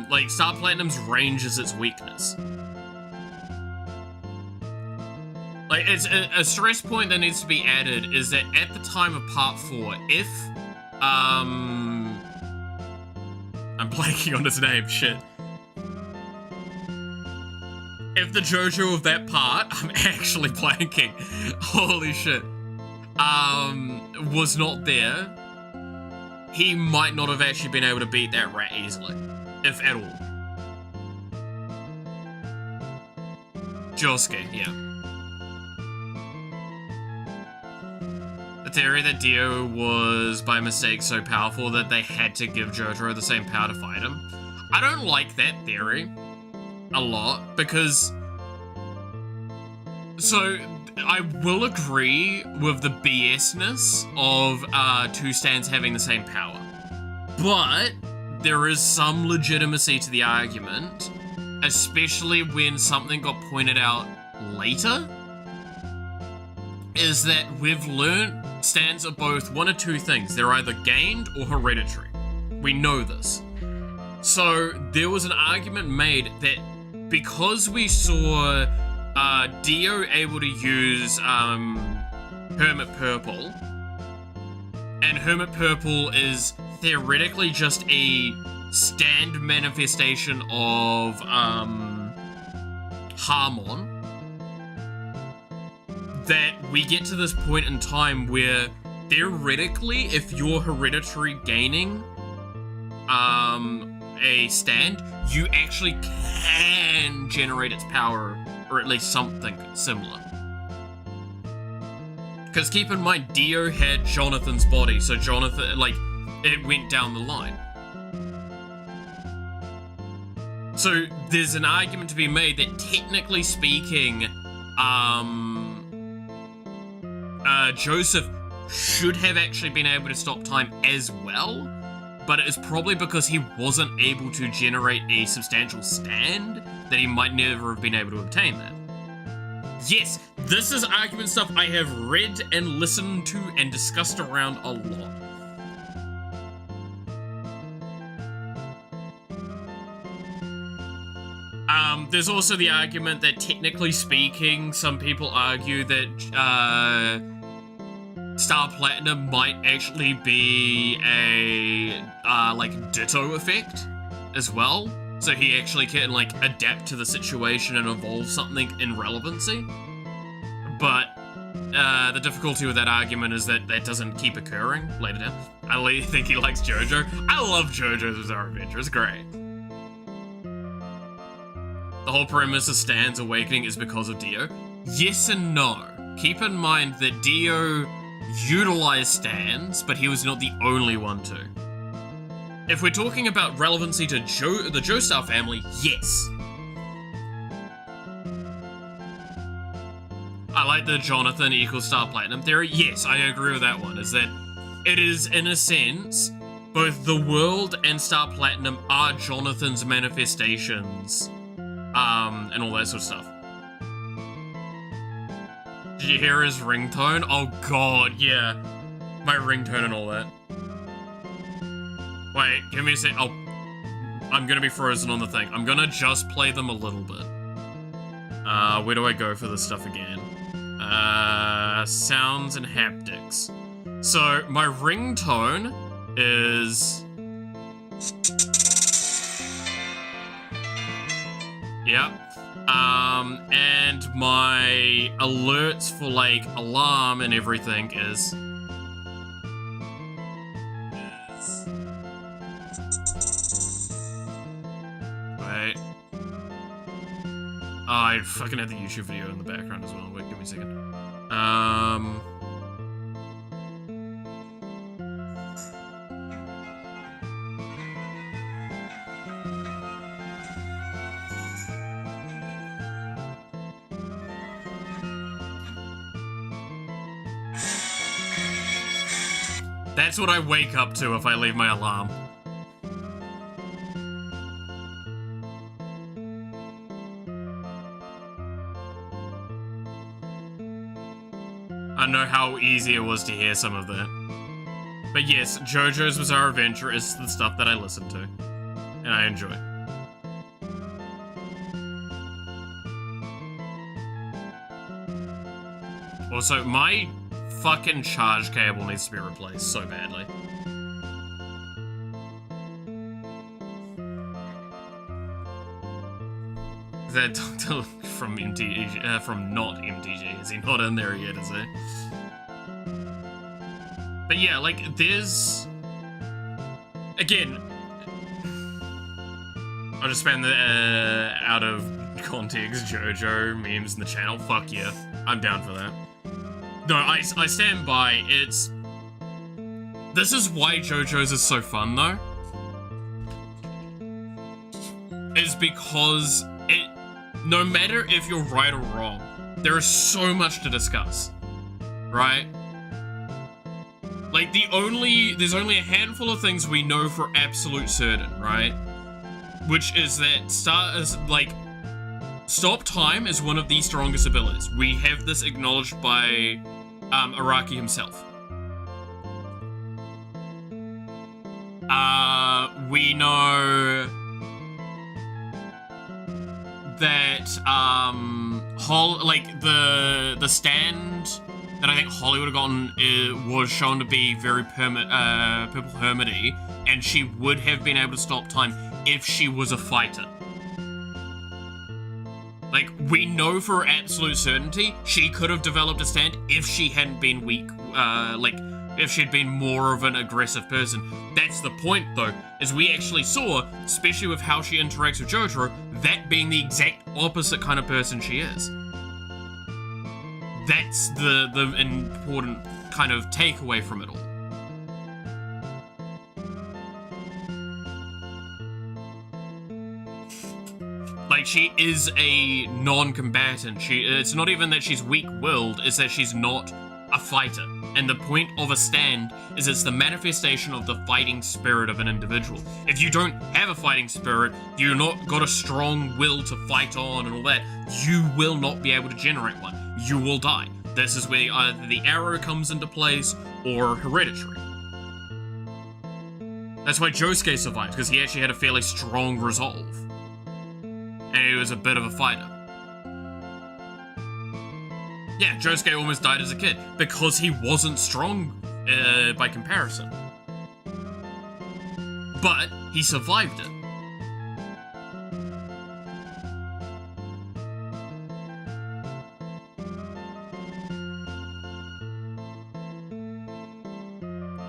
Like, Star Platinum's range is its weakness. Like, it's a stress point that needs to be added is that at the time of Part 4, if, I'm blanking on his name, shit. If the JoJo of that part, I'm actually blanking, holy shit, was not there, he might not have actually been able to beat that rat easily. If at all. Josuke, yeah. The theory that Dio was, by mistake, so powerful that they had to give JoJo the same power to fight him. I don't like that theory a lot, because... So, I will agree with the BS-ness of two stands having the same power. But... there is some legitimacy to the argument, especially when something got pointed out later, is that we've learned stands are both one of two things. They're either gained or hereditary. We know this. So there was an argument made that because we saw Dio able to use Hermit Purple, and Hermit Purple is theoretically just a stand manifestation of Harmon, that we get to this point in time where theoretically if you're hereditary gaining a stand, you actually can generate its power, or at least something similar. Because keep in mind, Dio had Jonathan's body, so Jonathan, like, it went down the line. So there's an argument to be made that technically speaking, Joseph should have actually been able to stop time as well, but it is probably because he wasn't able to generate a substantial stand that he might never have been able to obtain that. Yes, this is argument stuff I have read and listened to and discussed around a lot. There's also the argument that technically speaking, some people argue that Star Platinum might actually be a like ditto effect as well. So he actually can like adapt to the situation and evolve something in relevancy. But the difficulty with that argument is that that doesn't keep occurring later down. I think he likes JoJo. I love JoJo's Bizarre Adventure, it's great. The whole premise of Stan's awakening is because of Dio. Yes and no. Keep in mind that Dio utilized Stans, but he was not the only one to. If we're talking about relevancy to the Joestar family, yes. I like the Jonathan equals Star Platinum theory. Yes, I agree with that one. Is that it is, in a sense, both the world and Star Platinum are Jonathan's manifestations. And all that sort of stuff. Did you hear his ringtone? Oh god, yeah. My ringtone and all that. Wait, give me a sec. Oh, I'm gonna be frozen on the thing. I'm gonna just play them a little bit. Where do I go for this stuff again? Sounds and haptics. mix. So my ringtone is... Yep. And my alerts for like alarm and everything is... Wait. Oh, I fucking had the YouTube video in the background as well. Wait, give me a second. That's what I wake up to if I leave my alarm. I know how easy it was to hear some of that. But yes, JoJo's Bizarre Adventure is the stuff that I listen to. And I enjoy. Also, my fucking charge cable needs to be replaced so badly. That doctor from MTG, from not MTG, is he not in there yet, is he? But yeah, like, there's... Again... I'll just spam the out of context JoJo memes in the channel. Fuck yeah, I'm down for that. No, I stand by, it's... This is why JoJo's is so fun, though. Is because it... No matter if you're right or wrong, there is so much to discuss. Right? Like, there's only a handful of things we know for absolute certain, right? Which is that stop time is one of the strongest abilities. We have this acknowledged by Araki himself. We know that the stand that I think Holly would have gotten was shown to be very Purple Hermity, and she would have been able to stop time if she was a fighter. Like, we know for absolute certainty she could have developed a stand if she hadn't been weak, if she'd been more of an aggressive person. That's the point, though, is we actually saw, especially with how she interacts with Jotaro, that being the exact opposite kind of person she is. That's the important kind of takeaway from it all. Like, she is a non-combatant. It's not even that she's weak-willed, it's that she's not a fighter. And the point of a stand is it's the manifestation of the fighting spirit of an individual. If you don't have a fighting spirit, you've not got a strong will to fight on and all that, you will not be able to generate one. You will die. This is where either the arrow comes into place or hereditary. That's why Josuke survived, because he actually had a fairly strong resolve. And he was a bit of a fighter. Yeah, Josuke almost died as a kid, because he wasn't strong by comparison. But he survived it.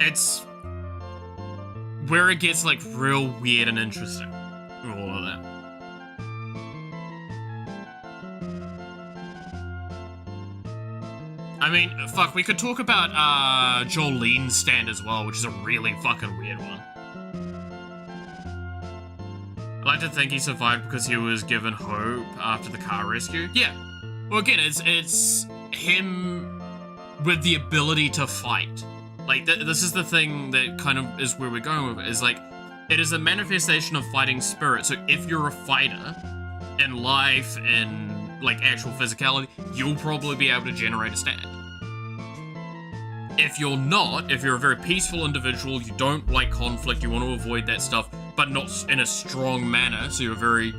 It's where it gets, like, real weird and interesting. All of that. I mean, fuck, we could talk about Jolene's stand as well, which is a really fucking weird one. I like to think he survived because he was given hope after the car rescue. Yeah. Well, again, it's him with the ability to fight. Like, this is the thing that kind of is where we're going with it, is like, it is a manifestation of fighting spirit. So if you're a fighter in life and like actual physicality, you'll probably be able to generate a stand. If you're not, if you're a very peaceful individual, you don't like conflict, you want to avoid that stuff, but not in a strong manner, so you're very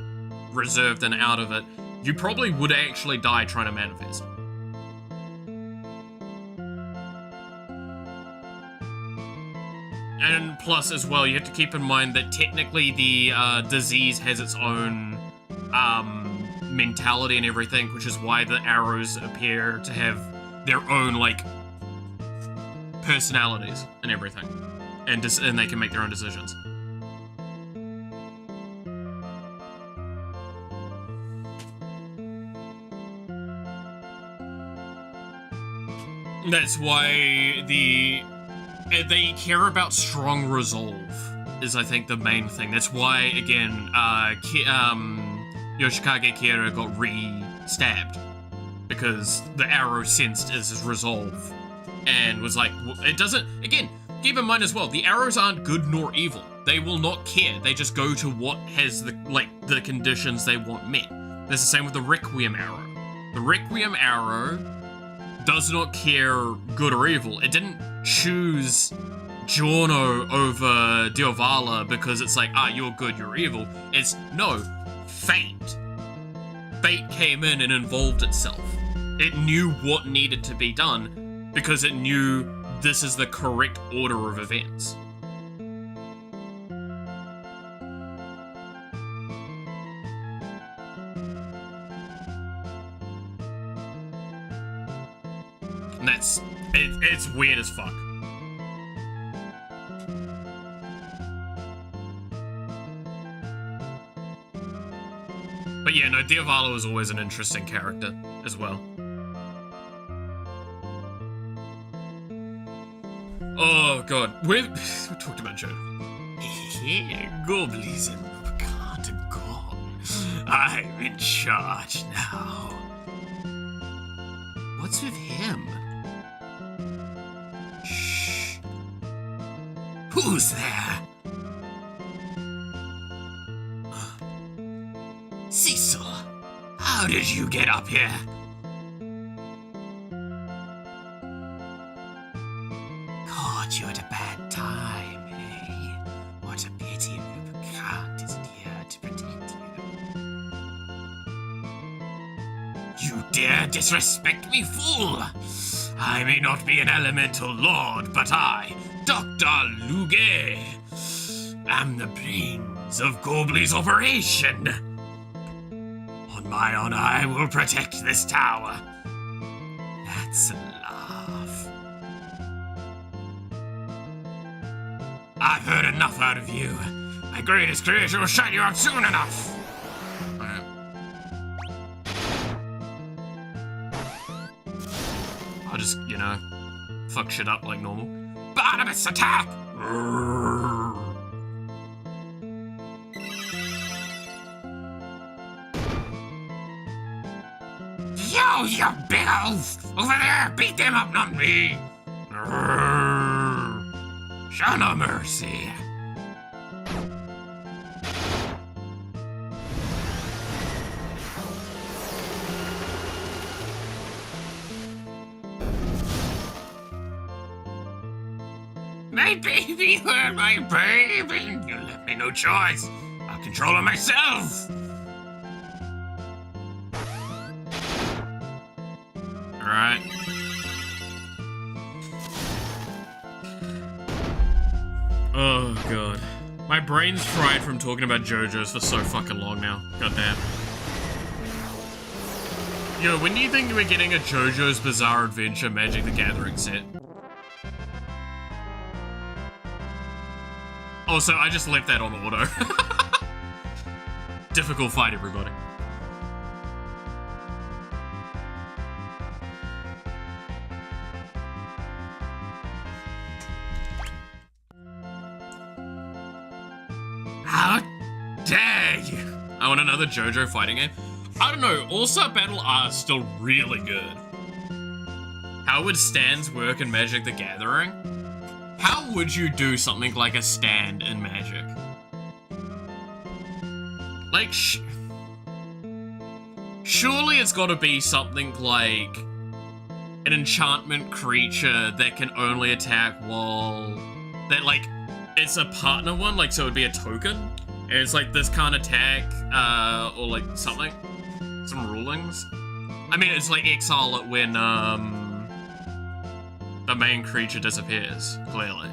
reserved and out of it, you probably would actually die trying to manifest. And plus, as well, you have to keep in mind that technically the disease has its own mentality and everything, which is why the arrows appear to have their own, like, personalities and everything. And they can make their own decisions. That's why they care about strong resolve, is I think the main thing. That's why, again, Yoshikage Kira got re-stabbed. Because the arrow sensed his resolve. And was like, it doesn't, again, keep in mind as well, the arrows aren't good nor evil. They will not care. They just go to what has the conditions they want met. That's the same with the Requiem arrow. The Requiem arrow does not care good or evil. It didn't choose Giorno over Diovala because it's like, you're good, you're evil. It's, no, fate. Fate came in and involved itself. It knew what needed to be done because it knew this is the correct order of events. And it's weird as fuck. But yeah, no, Diovala was always an interesting character as well. Oh god, we talked about Joe. Goblies and can't have gone. I'm in charge now. What's with him? Shh. Who's there? Cecil, how did you get up here? Caught you at a bad time, eh? What a pity Rubicant isn't here to protect you. You dare disrespect me, fool! I may not be an elemental lord, but I, Dr. Luge, am the brains of Gobley's operation. On my honor, I will protect this tower. That's a laugh. I've heard enough out of you. My greatest creation will shut you out soon enough. I'll just, fuck shit up like normal. Barnabas, attack! Yo, you big oaf! Over there, beat them up, not me! Show no mercy. My baby, hurt my baby! You left me no choice. I'll control it myself. Alright. Oh god. My brain's fried from talking about JoJo's for so fucking long now. Goddamn. Yo, when do you think we're getting a JoJo's Bizarre Adventure Magic the Gathering set? Also, I just left that on auto. Difficult fight, everybody. How dare you? I want another JoJo fighting game. I don't know, All-Star Battle R is still really good. How would stands work in Magic the Gathering? How would you do something like a stand in Magic? Like, surely it's gotta be something like an enchantment creature that can only attack while... That, like, it's a partner one, like, so it'd be a token? And it's like, this can't attack, or like, something. Some rulings. I mean, it's like exile it when, the main creature disappears, clearly.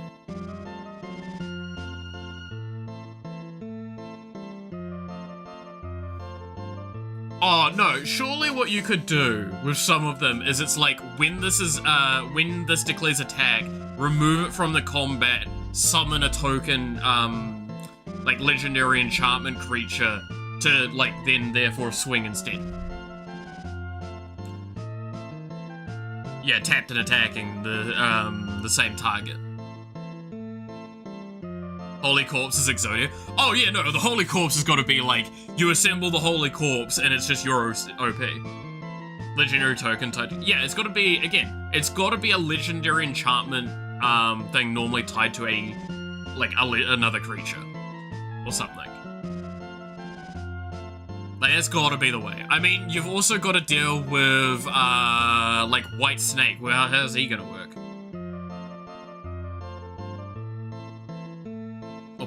Oh, no, surely what you could do with some of them is it's like, when this declares attack, remove it from the combat, summon a token, like, legendary enchantment creature to, like, then therefore swing instead. Yeah, tapped and attacking the same target. Holy Corpse is Exodia. Oh yeah, no, the Holy Corpse has got to be like, you assemble the Holy Corpse and it's just your OP. Legendary token type. Yeah, it's got to be, again, it's got to be a legendary enchantment thing normally tied to a, like, another creature. Or something. Like, that's got to be the way. I mean, you've also got to deal with, like, White Snake. Well, how's he gonna work?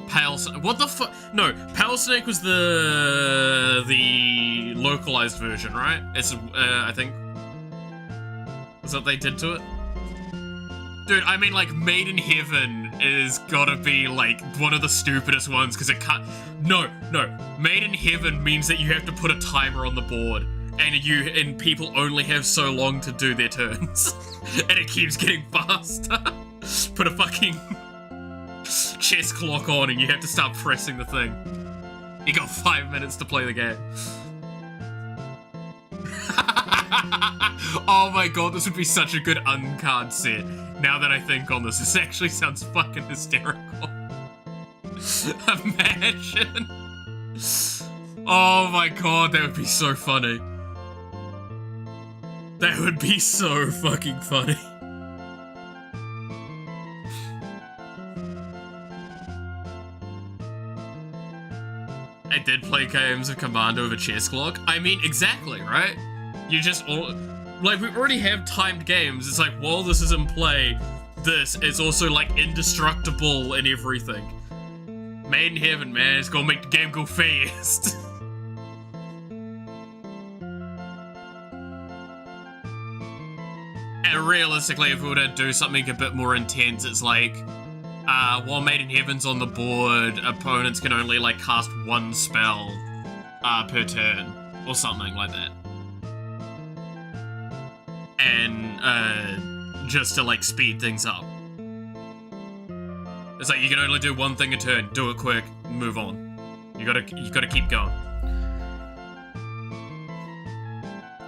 Pale Snake. What the fuck? No, Pale Snake was the localized version, right? It's I think. Is that what they did to it? Dude, I mean, like, Made in Heaven is gotta be, like, one of the stupidest ones, because it can't... No. Made in Heaven means that you have to put a timer on the board, and people only have so long to do their turns. And it keeps getting faster. Put a fucking chess clock on and you have to start pressing the thing. You got 5 minutes to play the game. Oh my god, this would be such a good uncard set. Now that I think on this actually sounds fucking hysterical. Imagine. Oh my god, that would be so funny. That would be so fucking funny. I did play games of Commando with a chess clock. I mean, exactly, right? You just all... Like, we already have timed games. It's like, while this is in play, this is also, like, indestructible and everything. Made in Heaven, man. It's gonna make the game go fast. And realistically, if we were to do something a bit more intense, it's like... while Made in Heaven's on the board, opponents can only, like, cast one spell per turn, or something like that. And, just to, like, speed things up. It's like, you can only do one thing a turn, do it quick, move on. You gotta keep going.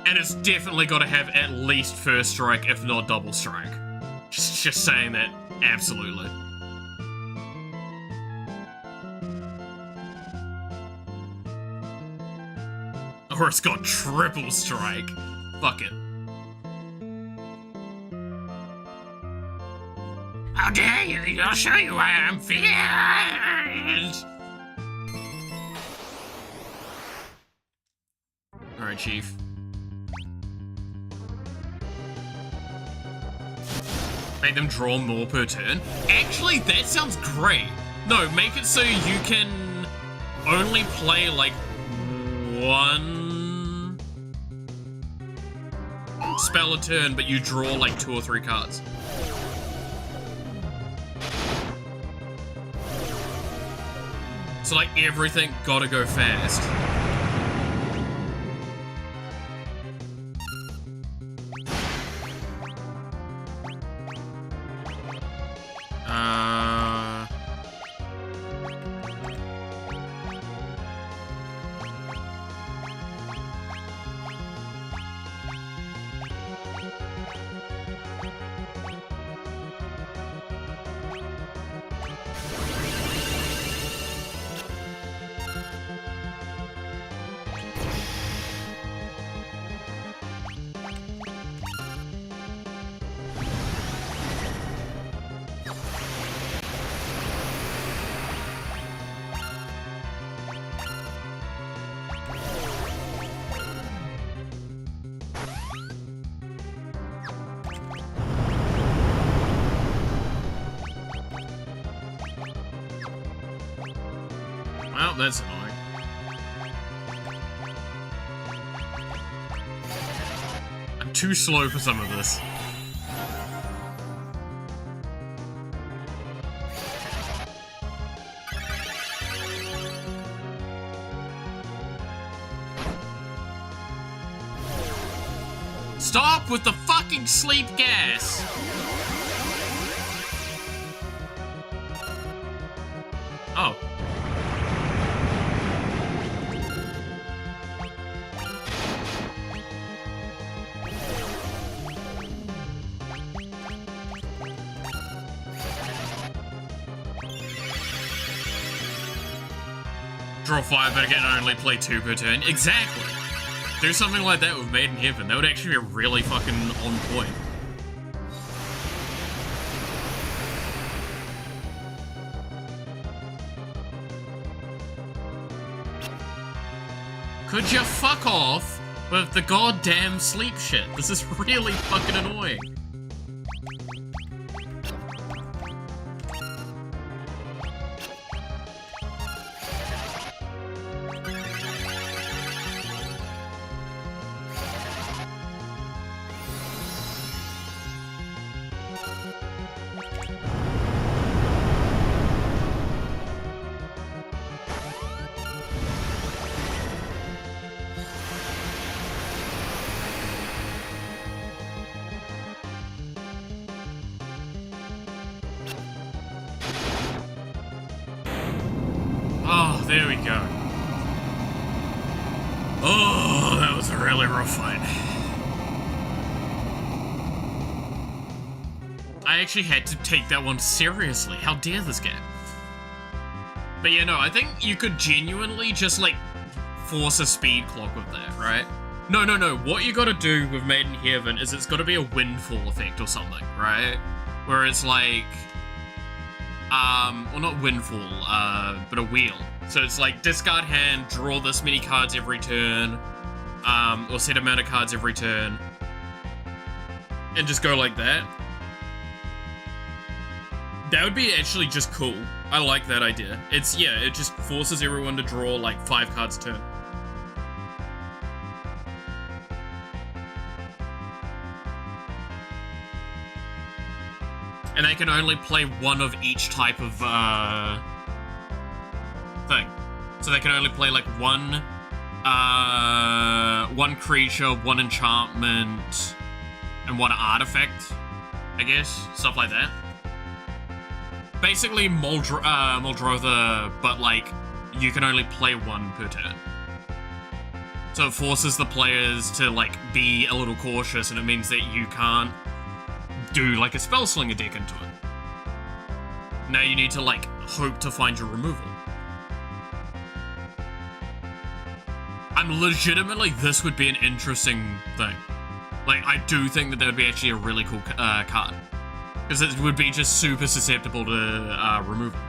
And it's definitely gotta have at least first strike, if not double strike. Just saying that, absolutely. Or it's got triple strike. Fuck it. How dare you? I'll show you why I'm feared. Alright, Chief. Make them draw more per turn? Actually, that sounds great. No, make it so you can only play, like, one spell a turn, but you draw, like, 2 or 3 cards. So, like, everything gotta go fast. Well, that's annoying. I'm too slow for some of this. Stop with the fucking sleep gas! Oh. Draw 5, but I can only play 2 per turn. Exactly! Do something like that with Made in Heaven. That would actually be really fucking on point. Could you fuck off with the goddamn sleep shit? This is really fucking annoying. Oh, there we go. Oh, that was a really rough fight. I actually had to take that one seriously. How dare this game? But yeah, no, I think you could genuinely just, like, force a speed clock with that, right? No. What you gotta do with Made in Heaven is it's gotta be a windfall effect or something, right? Where it's like... well, not windfall, but a wheel. So it's like, discard hand, draw this many cards every turn, or set amount of cards every turn, and just go like that. That would be actually just cool. I like that idea. It's, yeah, it just forces everyone to draw, like, 5 cards a turn. And they can only play one of each type of, thing. So they can only play, like, one creature, one enchantment, and one artifact, I guess. Stuff like that. Basically Muldrotha, but, like, you can only play one per turn. So it forces the players to, like, be a little cautious, and it means that you can't do, like, a Spellslinger deck into it. Now you need to, like, hope to find your removal. I'm legitimately, this would be an interesting thing. Like, I do think that would be actually a really cool card. Because it would be just super susceptible to removal.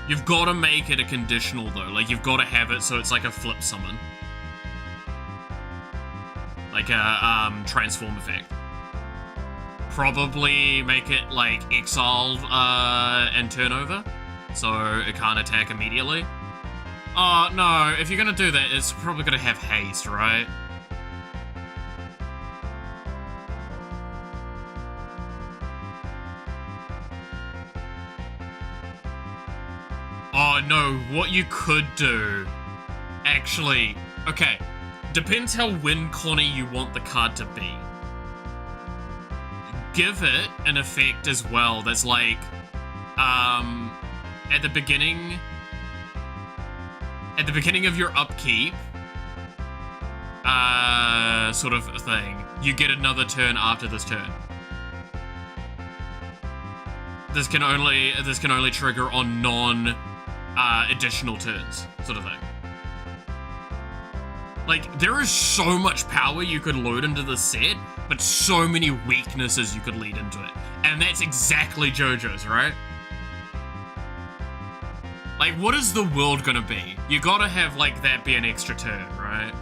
You've got to make it a conditional, though. Like, you've got to have it so it's like a flip summon. Like a transform effect. Probably make it, like, exile and turn over. So it can't attack immediately. Oh, no. If you're going to do that, it's probably going to have haste, right? Oh, no, what you could do... Actually, okay. Depends how win-conny you want the card to be. Give it an effect as well that's like... At the beginning of your upkeep... sort of thing, you get another turn after this turn. This can only trigger on additional turns, sort of thing. Like, there is so much power you could load into the set, but so many weaknesses you could lead into it. And that's exactly JoJo's, right? Like, what is the world gonna be? You gotta have, like, that be an extra turn, right?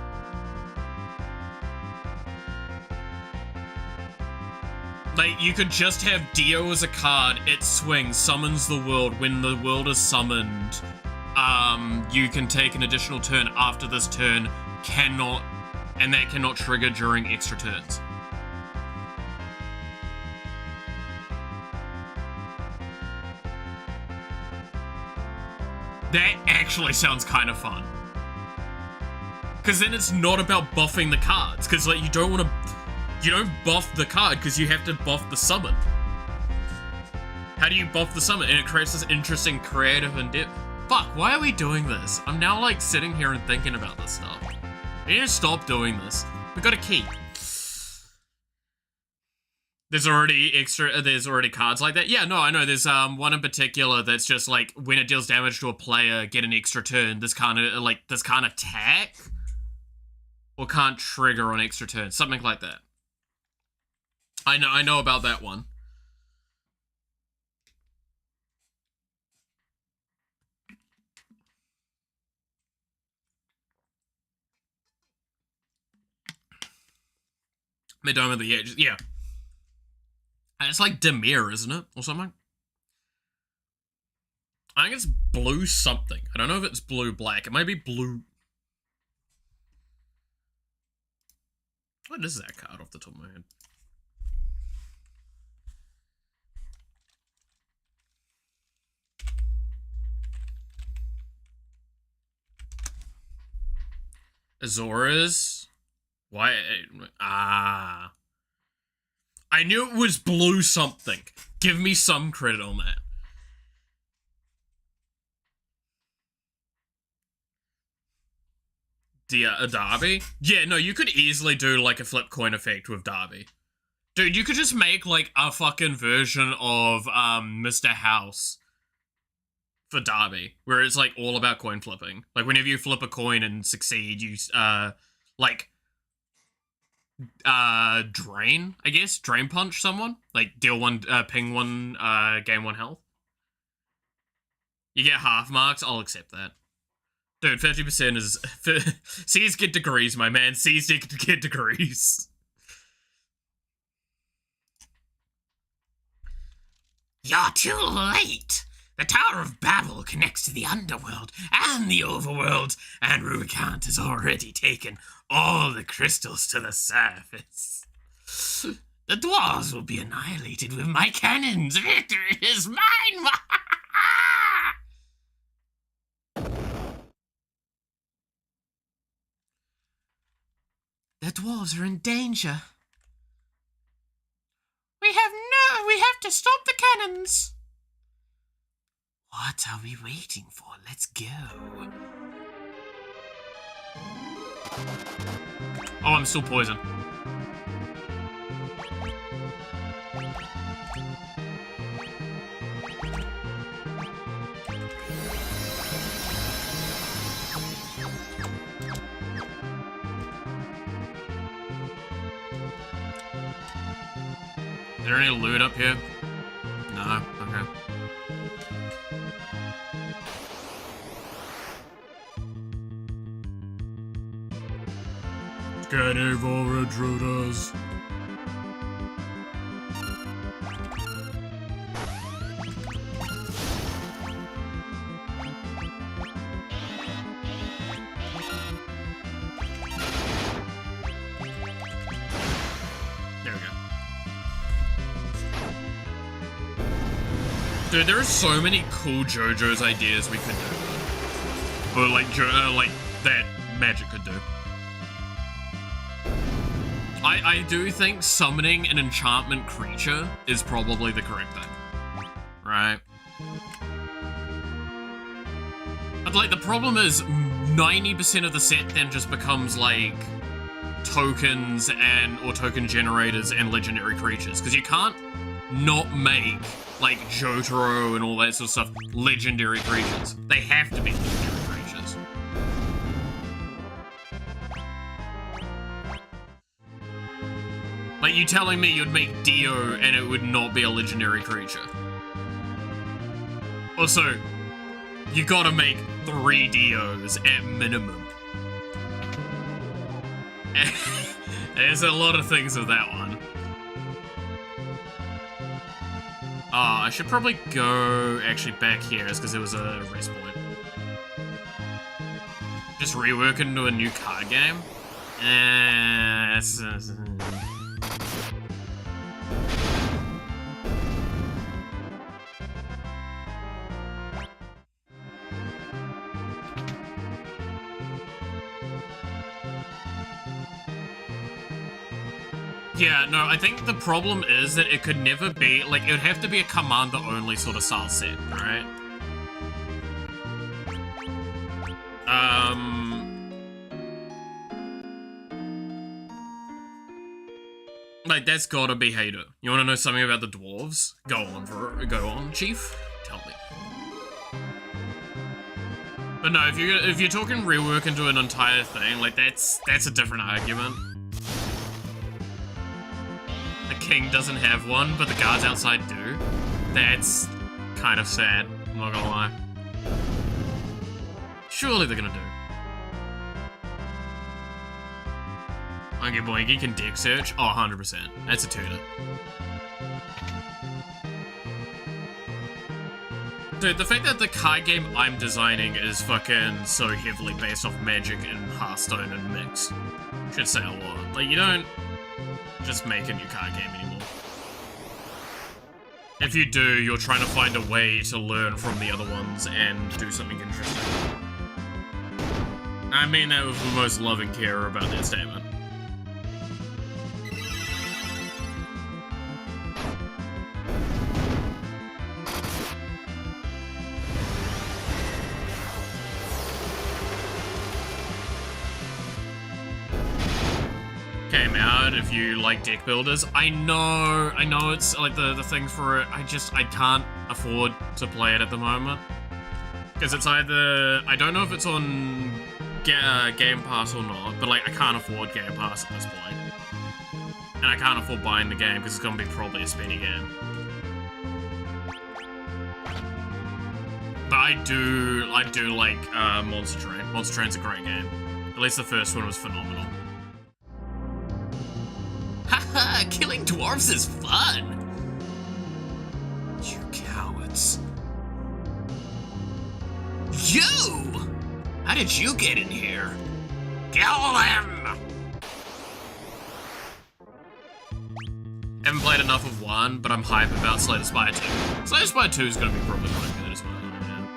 Like, you could just have Dio as a card, it swings, summons the world. When the world is summoned, you can take an additional turn after this turn, and that cannot trigger during extra turns. That actually sounds kind of fun. Because then it's not about buffing the cards. Because, like, you don't buff the card because you have to buff the summon. How do you buff the summon? And it creates this interesting creative and depth. Fuck, why are we doing this? I'm now, like, sitting here and thinking about this stuff. I need to stop doing this. We got a key. There's already cards like that. Yeah, no, I know. There's one in particular that's just like when it deals damage to a player, get an extra turn. This can't attack or can't trigger on extra turn, something like that. I know about that one. Mid-dome of the edge, yeah. And it's like Demir, isn't it? Or something? I think it's blue something. I don't know if it's blue-black. It might be blue... What is that card off the top of my head? Azores? Why? Ah... I knew it was blue something. Give me some credit on that. Darby? Yeah, no, you could easily do, like, a flip coin effect with Darby. Dude, you could just make, like, a fucking version of, Mr. House for Darby, where it's, like, all about coin flipping. Like, whenever you flip a coin and succeed, you, like... drain, I guess? Drain punch someone? Like, deal one, ping one, gain one health? You get half marks? I'll accept that. Dude, 50% is... C's get degrees, my man. C's get degrees. You're too late! The Tower of Babel connects to the underworld and the overworld, and Rubicant has already taken all the crystals to the surface. The dwarves will be annihilated with my cannons. Victory is mine! The dwarves are in danger. We have to stop the cannons. What are we waiting for? Let's go. Oh, I'm still poisoned. Is there any loot up here? No, okay. Get evil intruders. There we go. Dude, there are so many cool JoJo's ideas we could do. Or like, like that Magic could do. I do think summoning an enchantment creature is probably the correct thing. Right? But like, the problem is 90% of the set then just becomes like tokens or token generators and legendary creatures. Because you can't not make like Jotaro and all that sort of stuff legendary creatures. They have to be legendary creatures. Like, you telling me you'd make Dio and it would not be a legendary creature? Also, you gotta make 3 Dios at minimum. There's a lot of things with that one. I should probably go actually back here, because there was a rest point. Just rework it into a new card game? Yeah, no, I think the problem is that it could never be, like, it would have to be a commander-only sort of style set, right? Like, that's gotta be Hater. You wanna know something about the dwarves? Go on, Chief. Tell me. But no, if you're talking rework into an entire thing, like, that's a different argument. The king doesn't have one, but the guards outside do. That's kind of sad, I'm not gonna lie. Surely they're gonna do. Oinky Boinky can deck search? Oh, 100%. That's a tutor. Dude, the fact that the card game I'm designing is fucking so heavily based off Magic and Hearthstone and Mix should say a lot. Like, you don't just make a new card game anymore. If you do, you're trying to find a way to learn from the other ones and do something interesting. I mean that with the most love and care about that statement. Came out if you like deck builders. I know it's like the thing for it. I can't afford to play it at the moment. Because it's either, I don't know if it's on Game Pass or not, but like I can't afford Game Pass at this point. And I can't afford buying the game because it's gonna be probably a speedy game. But I do like Monster Train. Monster Train's a great game. At least the first one was phenomenal. Haha, killing dwarves is fun! You cowards. You! How did you get in here? Kill them! Haven't played enough of 1, but I'm hype about Slay the Spire 2. Slay the Spire 2 is gonna be probably quite good as well, man.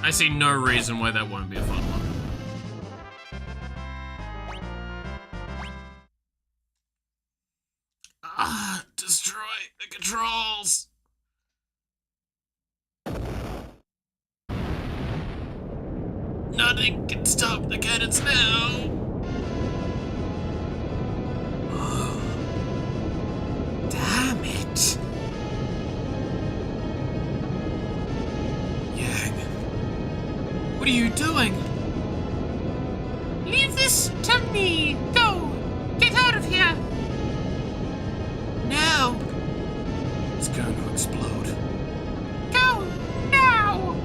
I see no reason why that won't be a fun one. Destroy the controls! Nothing can stop the cannons now! Damn it! Yang, what are you doing? Leave this to me. Go. Get out of here. No! It's going to explode. Go now.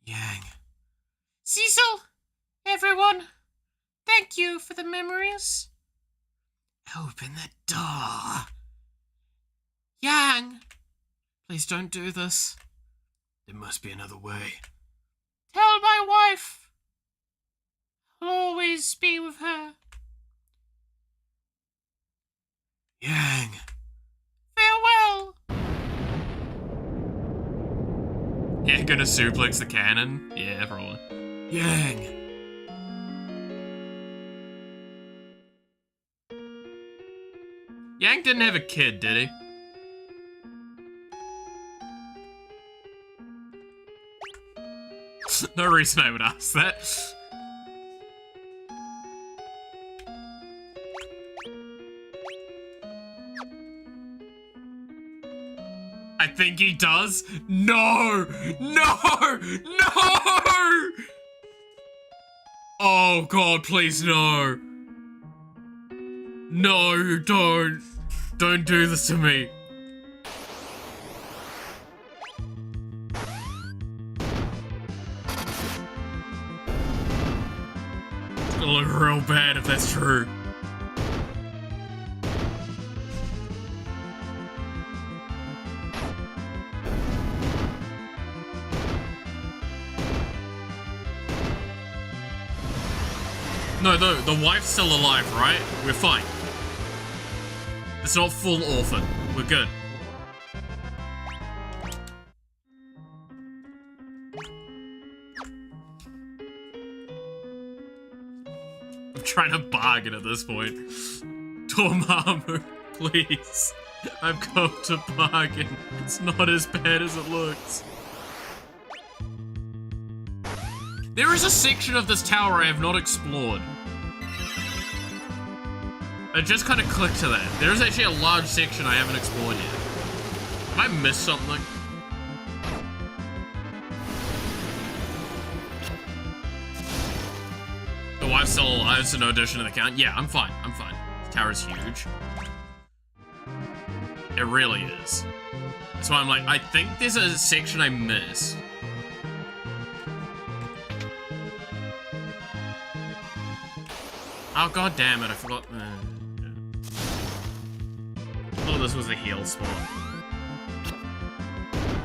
Yang. Cecil, everyone, thank you for the memories. Open the door. Yang! Please don't do this. There must be another way. Tell my wife. I'll always be with her. Yang! Farewell. Yeah, gonna suplex the cannon? Yeah, probably. Yang! Yang didn't have a kid, did he? No reason I would ask that. I think he does. No! No! No! Oh god, please no. No, don't. Don't do this to me. It's gonna look real bad if that's true. No, the wife's still alive, right? We're fine. It's not full orphan. We're good. trying to bargain at this point. Dormammu, please. I've come to bargain. It's not as bad as it looks. There is a section of this tower I have not explored. I just kind of clicked to that. There's actually a large section I haven't explored yet. Have I missed something? The wife's still alive, so no addition to the count. Yeah, I'm fine. I'm fine. The tower's huge. It really is. That's why I'm like, I think there's a section I missed. Oh, god damn it, I forgot. Oh, this was a heal spot.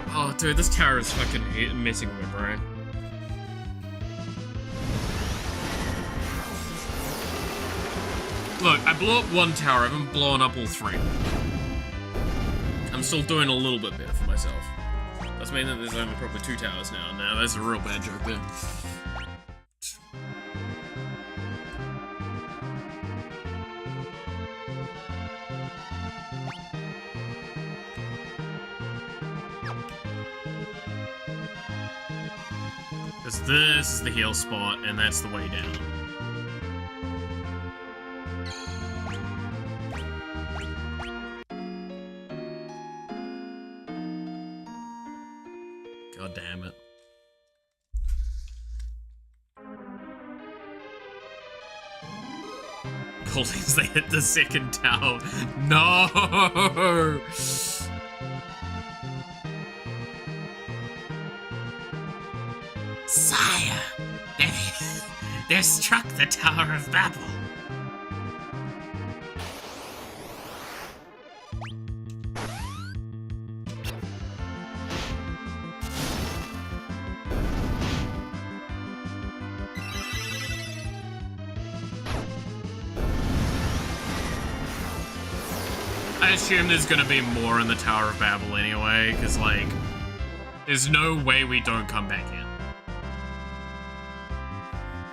Oh, dude, this tower is fucking messing with my brain. Look, I blew up one tower, I haven't blown up all three. I'm still doing a little bit better for myself. That's mean that there's only probably 2 towers now. Now, that's a real bad joke there. Because this is the heal spot, and that's the way down. God damn it. Police, they hit the second tower. No! Sire, they've struck the Tower of Babel. I assume there's gonna be more in the Tower of Babel anyway, because, like, there's no way we don't come back in.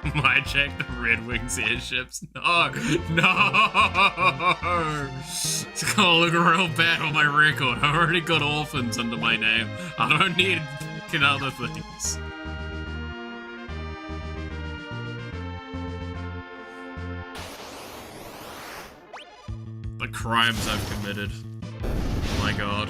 Hijack the Red Wings airships. No! No! It's gonna look real bad on my record. I already got orphans under my name. I don't need fucking other things. The crimes I've committed. Oh my god.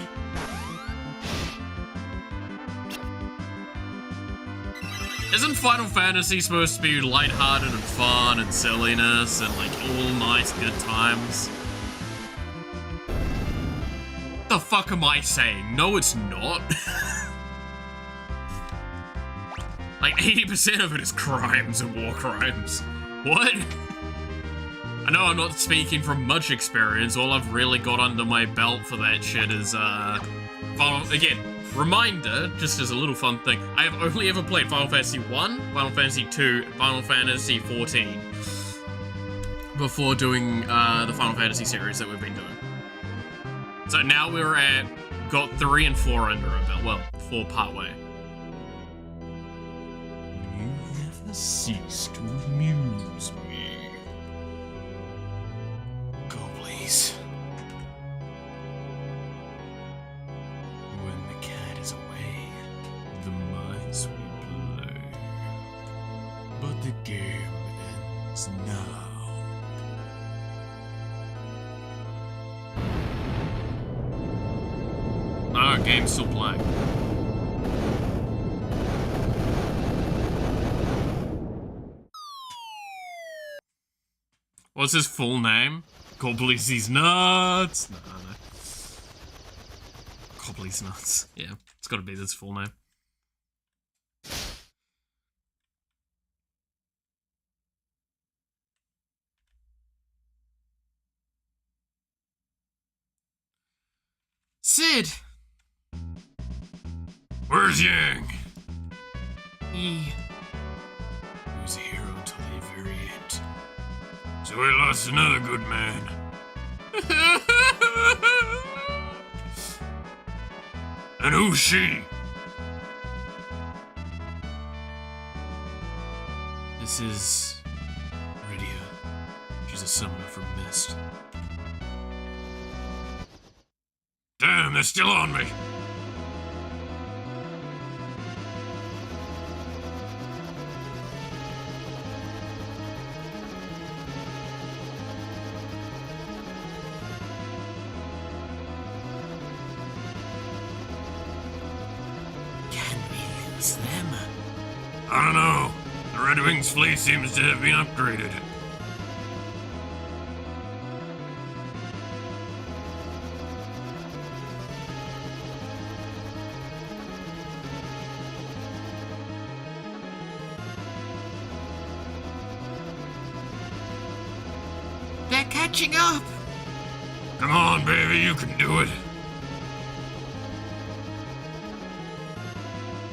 Isn't Final Fantasy supposed to be lighthearted and fun and silliness and like all nice good times? The fuck am I saying? No, it's not. Like 80% of it is crimes and war crimes. What? I know I'm not speaking from much experience. All I've really got under my belt for that shit is, again, reminder, just as a little fun thing, I have only ever played Final Fantasy 1, Final Fantasy 2, Final Fantasy 14 before doing, the Final Fantasy series that we've been doing. So now got 3 and 4 under our belt. Well, 4 partway. You never cease to amuse me. Please. When the cat is away, the mice will play. But the game ends now. No, game's still playing. What's his full name? Cobley's nuts. No. Cobley's nuts. Yeah, it's got to be this full name. Sid. Where's Yang? He was a hero until the very end. So we lost another good man. And who's she? This is Rydia. She's a summoner from Mist. Damn, they're still on me. Can we lose them? I don't know. The Red Wings fleet seems to have been upgraded. They're catching up! Come on, baby, you can do it.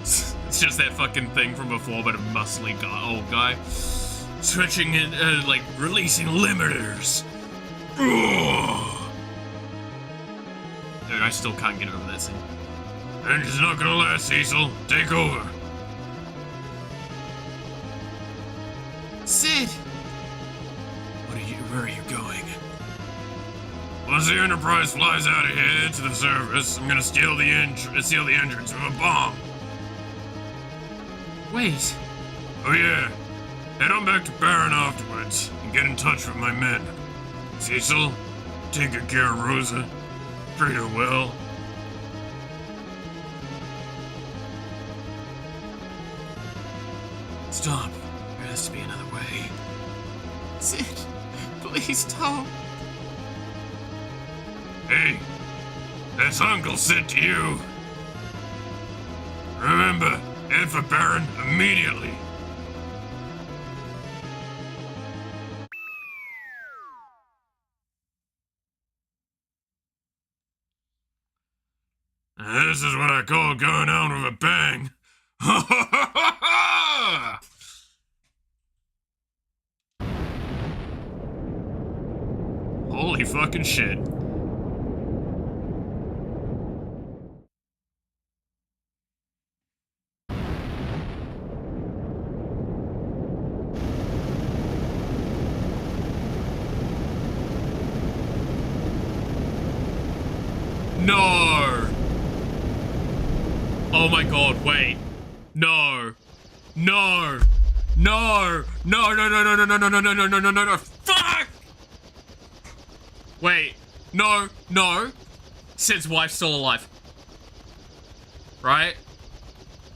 It's just that fucking thing from before, but a muscly guy, old guy. Switching in, like, releasing limiters. Ugh. Dude, I still can't get over that scene. Engine's not gonna last, Cecil. Take over. Sid! Where are you going? Once the Enterprise flies out of here to the surface, I'm gonna seal the entrance with a bomb. Wait. Oh yeah. Head on back to Baron afterwards and get in touch with my men. Cecil, take good care of Rosa. Treat her well. Stop. There has to be another way. Sid, please don't. Hey, that's Uncle Sid to you. Remember, head for Baron immediately. This is what I call going out with a bang. Ha ha ha ha ha! Holy fucking shit. No! Oh my god, wait. No. No. No. No, no, no, no, no, no, no, no, no, no, no, no, no, no. Fuck! Wait. No. No. Sid's wife's still alive. Right?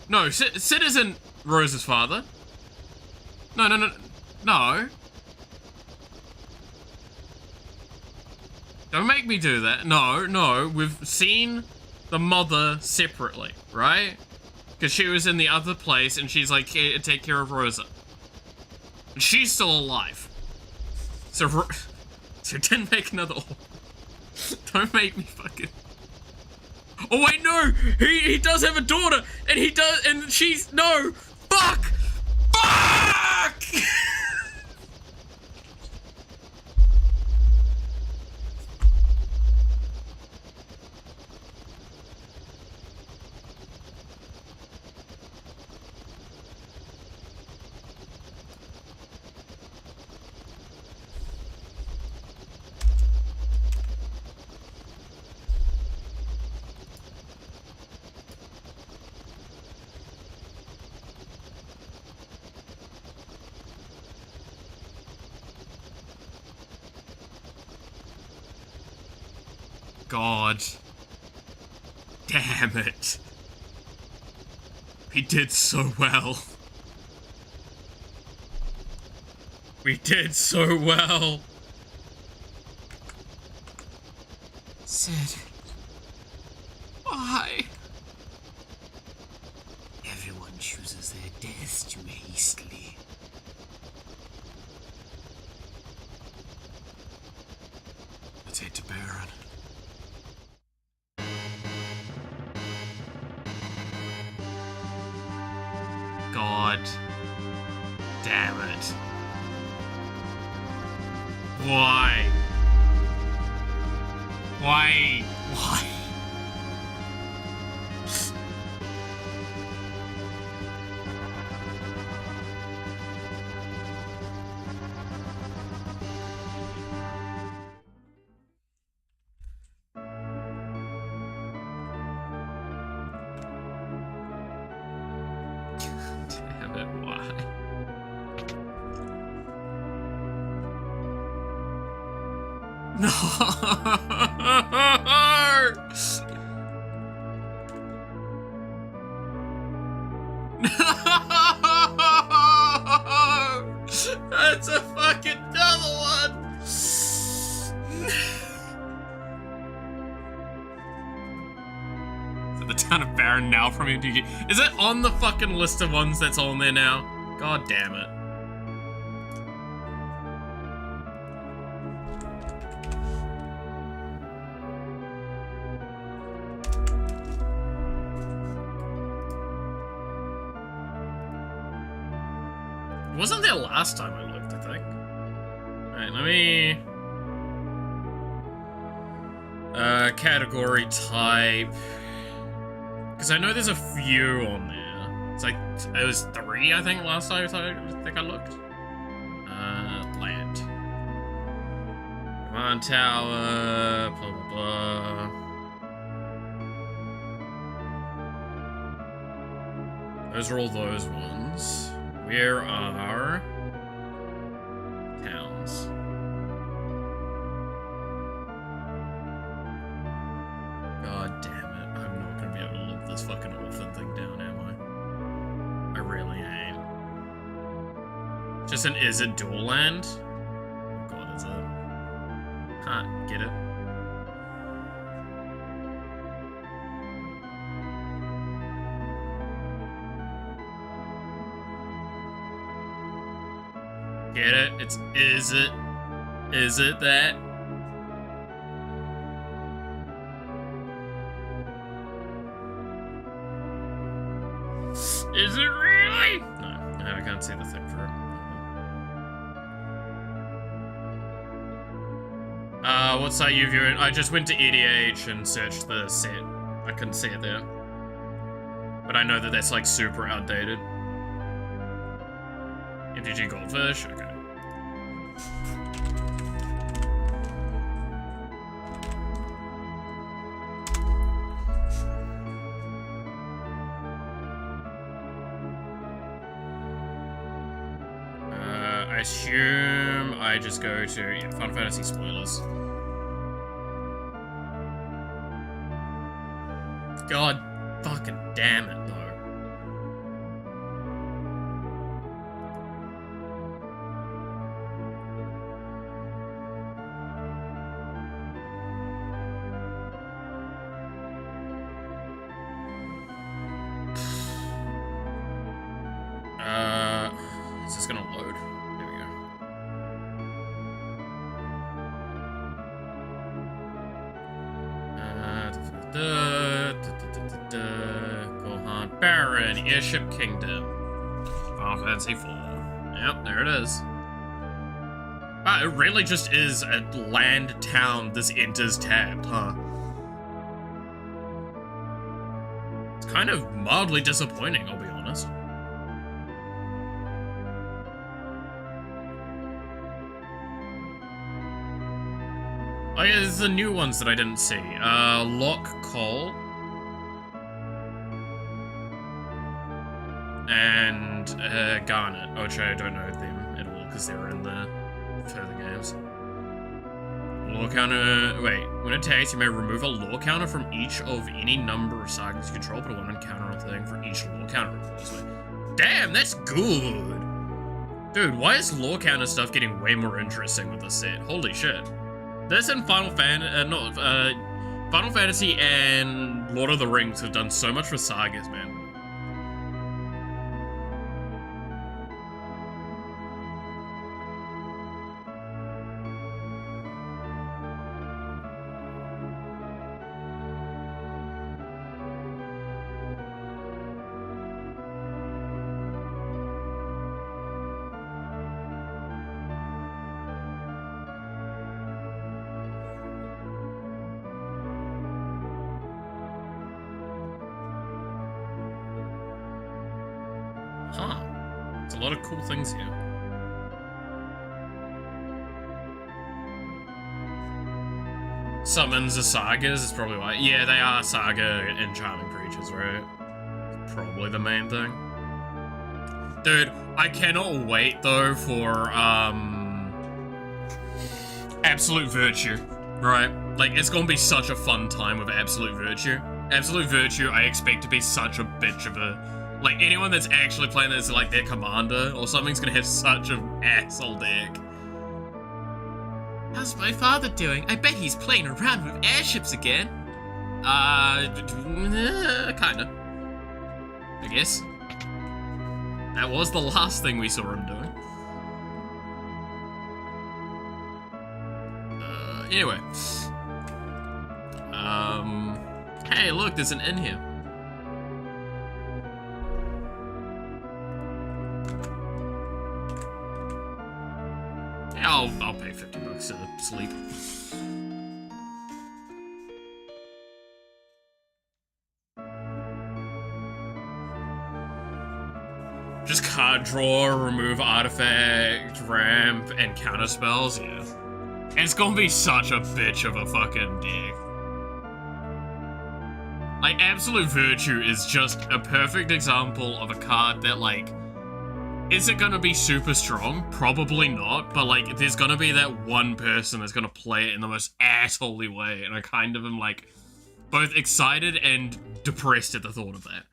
No, Sid isn't Rose's father. No, no, no. No. Don't make me do that. No, no. We've seen the mother separately, right? Because she was in the other place and she's like, take care of Rosa. And she's still alive. So, so didn't make another. Don't make me fucking. Oh wait, no! He does have a daughter! And he does, and she's, no! Fuck! Fuck! God. Damn it. We did so well. We did so well. Sid. Why? Everyone chooses their death too hastily. Let's head to Baron. God damn it. Why? Why? Why? No! That's a fucking double one! The town of Baron now from MTG. Is it on the fucking list of ones that's on there now? God damn it. It wasn't there last time I looked, I think. Alright, let me... category type... Because I know there's a few on there. It's like, it was 3, I think, last time I think I looked. Land. Command tower, blah, blah, blah. Those are all those ones. Where are towns? God damn it. I'm not gonna be able to look this fucking orphan thing down, am I? I really ain't. Just an is it dual land? Oh god, is it? Can't get it. Get it? It's is it? Is it that? Is it really? No, I can't see the thing for it. What site you viewing? I just went to EDH and searched the set. I couldn't see it there. But I know that that's like super outdated. MTG Goldfish? Okay. I assume I just go to, yeah, Final Fantasy spoilers. God fucking damn it, though. Is this gonna load? There we go. Gohan Baron, Airship Kingdom. Final Fantasy 4. Yep, there it is. Wow, it really just is a land town this enters tabbed, huh? It's kind of mildly disappointing, I'll be honest. Oh yeah, there's the new ones that I didn't see. Lock Cole. And Garnet, which I don't know them at all because they're in the further games. Lore counter. Wait, when it attacks, you may remove a lore counter from each of any number of sagas you control, but a one encounter on thing for each lore counter. Damn, that's good! Dude, why is lore counter stuff getting way more interesting with this set? Holy shit. This and Final Fantasy and Lord of the Rings have done so much for sagas, man. Huh. There's a lot of cool things here. Summons are sagas is probably why. Yeah, they are saga and charming creatures, right? Probably the main thing. Dude, I cannot wait though for Absolute Virtue, right? Like, it's gonna be such a fun time with Absolute Virtue. Absolute Virtue, I expect to be such a bitch of a... Like, anyone that's actually playing this, like, their commander or something's gonna have such an asshole deck. How's my father doing? I bet he's playing around with airships again. Kinda. I guess. That was the last thing we saw him doing. Anyway. Hey, look, there's an inn here. Yeah, I'll pay $50 to sleep. Just card draw, remove artifact, ramp, and counter spells, yeah. It's gonna be such a bitch of a fucking deck. Like, Absolute Virtue is just a perfect example of a card that, like, is it gonna be super strong? Probably not, but, like, there's gonna be that one person that's gonna play it in the most assholey way, and I kind of am, like, both excited and depressed at the thought of that.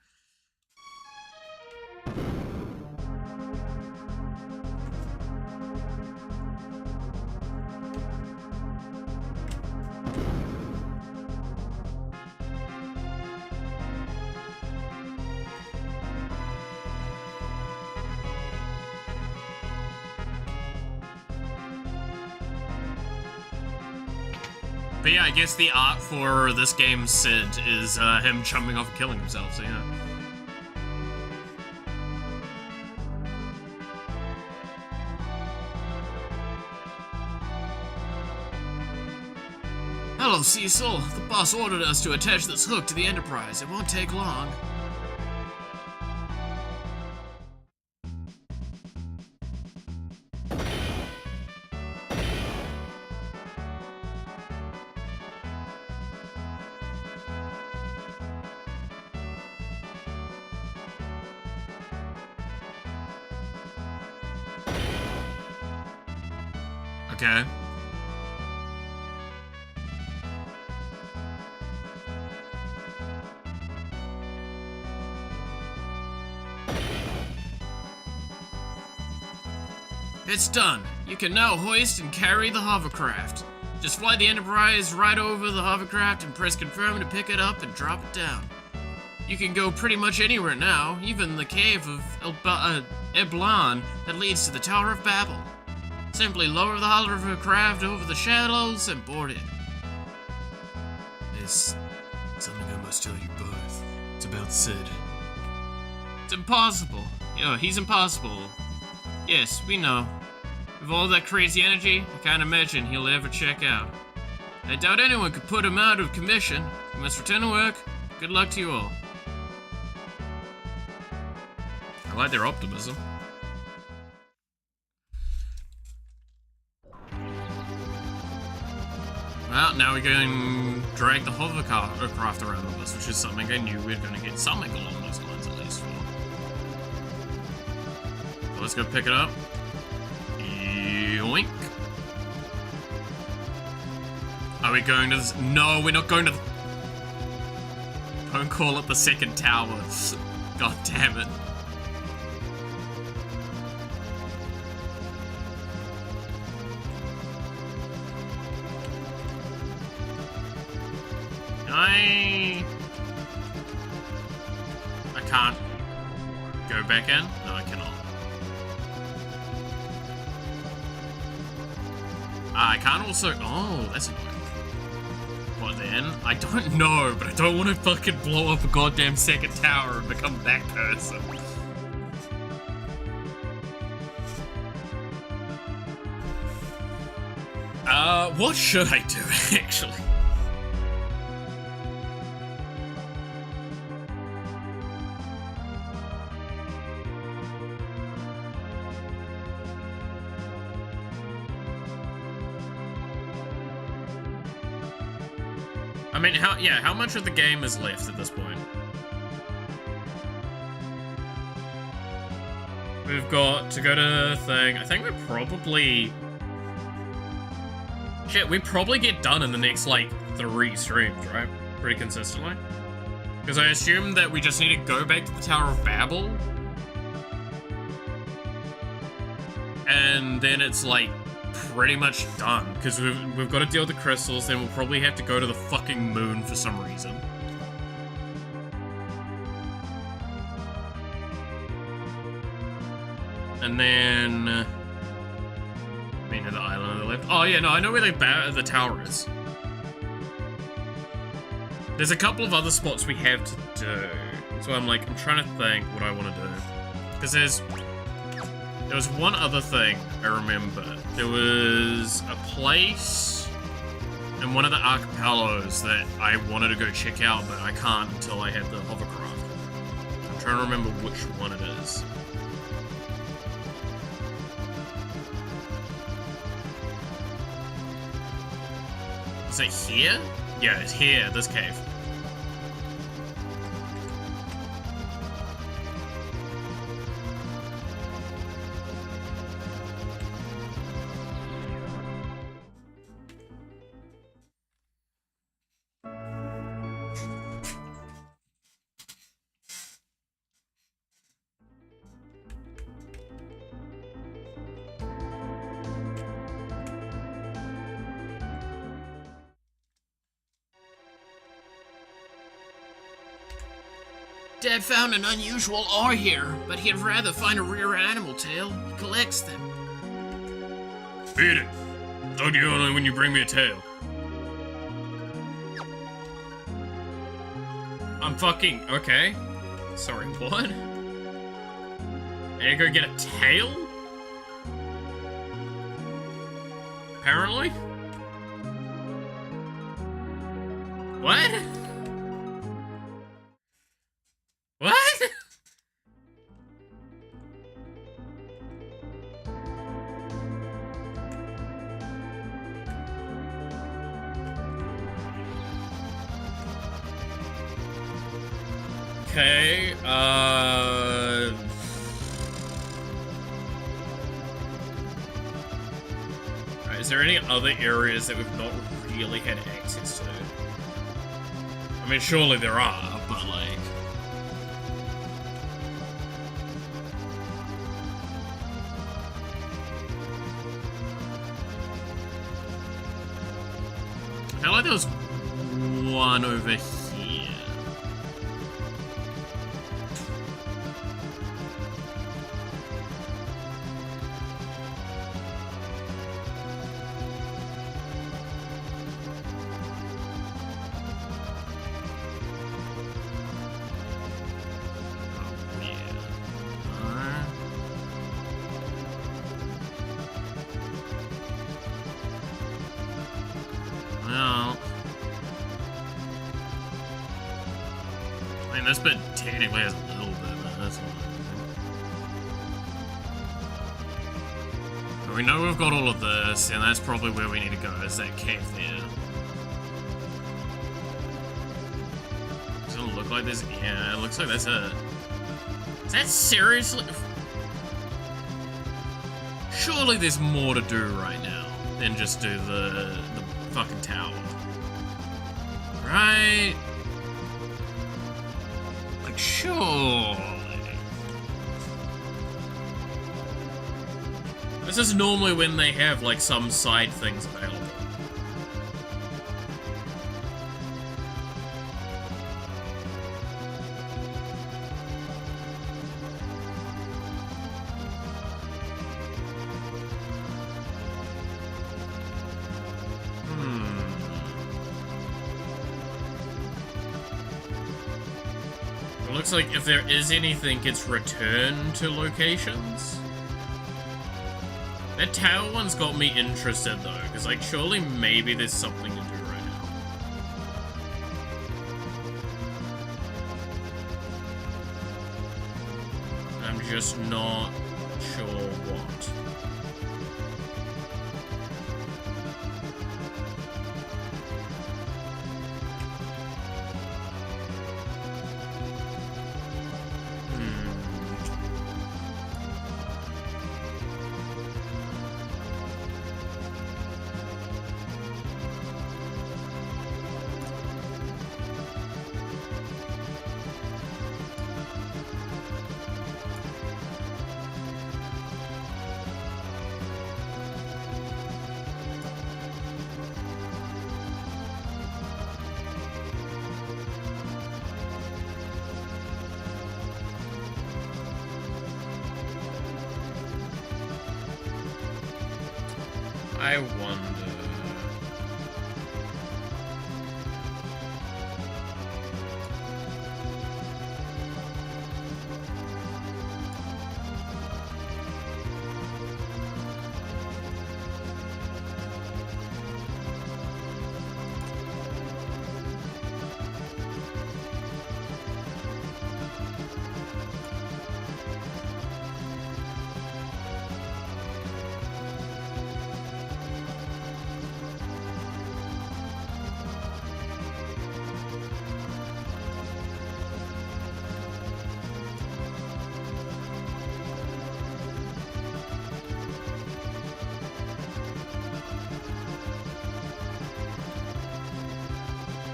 But yeah, I guess the art for this game's Sid is him jumping off and killing himself, so yeah. Hello, Cecil. The boss ordered us to attach this hook to the Enterprise. It won't take long. Okay. It's done. You can now hoist and carry the hovercraft. Just fly the Enterprise right over the hovercraft and press confirm to pick it up and drop it down. You can go pretty much anywhere now, even the cave of Eblan that leads to the Tower of Babel. Simply lower the hovercraft over the shallows and board it. There's something I must tell you both. It's about Sid. It's impossible. Yo, he's impossible. Yes, we know. With all that crazy energy, I can't imagine he'll ever check out. I doubt anyone could put him out of commission. He must return to work. Good luck to you all. I like their optimism. Well, now we're going to drag the hovercraft around with us, which is something I knew we were going to get something along those lines at least for. So let's go pick it up. Yoink. Are we going to this? No, we're not going to the... Don't call it the second tower. God damn it. I can't go back in? No, I cannot. I can't also... Oh, that's annoying. What then? I don't know, but I don't want to fucking blow up a goddamn second tower and become that person. What should I do, actually? I mean, how much of the game is left at this point? We've got to go to the thing. I think we're probably Shit, we probably get done in the next, like, 3 streams, right? Pretty consistently. Because I assume that we just need to go back to the Tower of Babel. And then it's, like, pretty much done. Because we've got to deal with the crystals, then we'll probably have to go to the fucking moon for some reason. And then... I mean, the island on the left. Oh, yeah, no, I know where the tower is. There's a couple of other spots we have to do. So I'm trying to think what I want to do. Because there was one other thing I remember. There was a place in one of the archipelagos that I wanted to go check out, but I can't until I have the hovercraft. I'm trying to remember which one it is. Is it here? Yeah, it's here, this cave. Dad found an unusual ore here, but he'd rather find a rare animal tail. He collects them. Beat it. Talk to you only when you bring me a tail. I'm fucking... Okay. Sorry, what? And you go get a tail? Apparently? What? What? Okay, Alright, is there any other areas that we've not really had access to? I mean, surely there are, but like... I feel like there was one over here. This bit technically has a little bit, but that's all. But we know we've got all of this, and that's probably where we need to go, is that cave there. Doesn't look like there's... Yeah, it looks like that's it. Is that seriously... Surely there's more to do right now than just do the fucking tower. Right? Surely. This is normally when they have, like, some side things available. Looks like if there is anything, it's return to locations. That tower one's got me interested though, because like surely maybe there's something to do right now. I'm just not sure what. I wonder...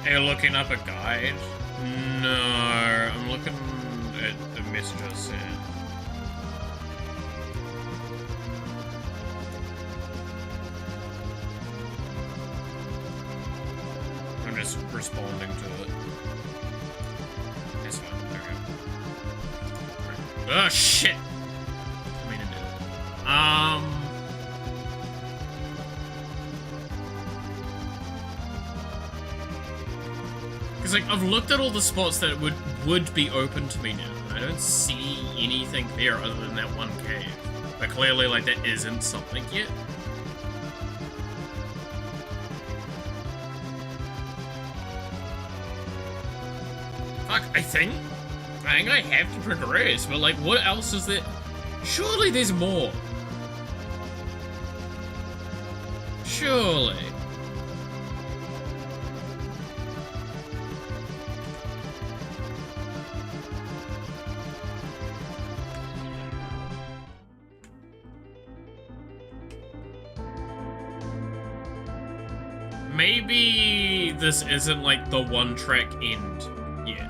Are you looking up a guide? No, I'm looking at the message I sent. I'm just responding to it. It's fine. Okay. Oh shit! I mean, I did it. Because, like, I've looked at all the spots that would be open to me now. I don't see anything there other than that one cave. But clearly, like, that isn't something yet. Fuck, I think I have to progress, but, like, what else is there? Surely there's more. Surely. Maybe this isn't, like, the one-track end yet.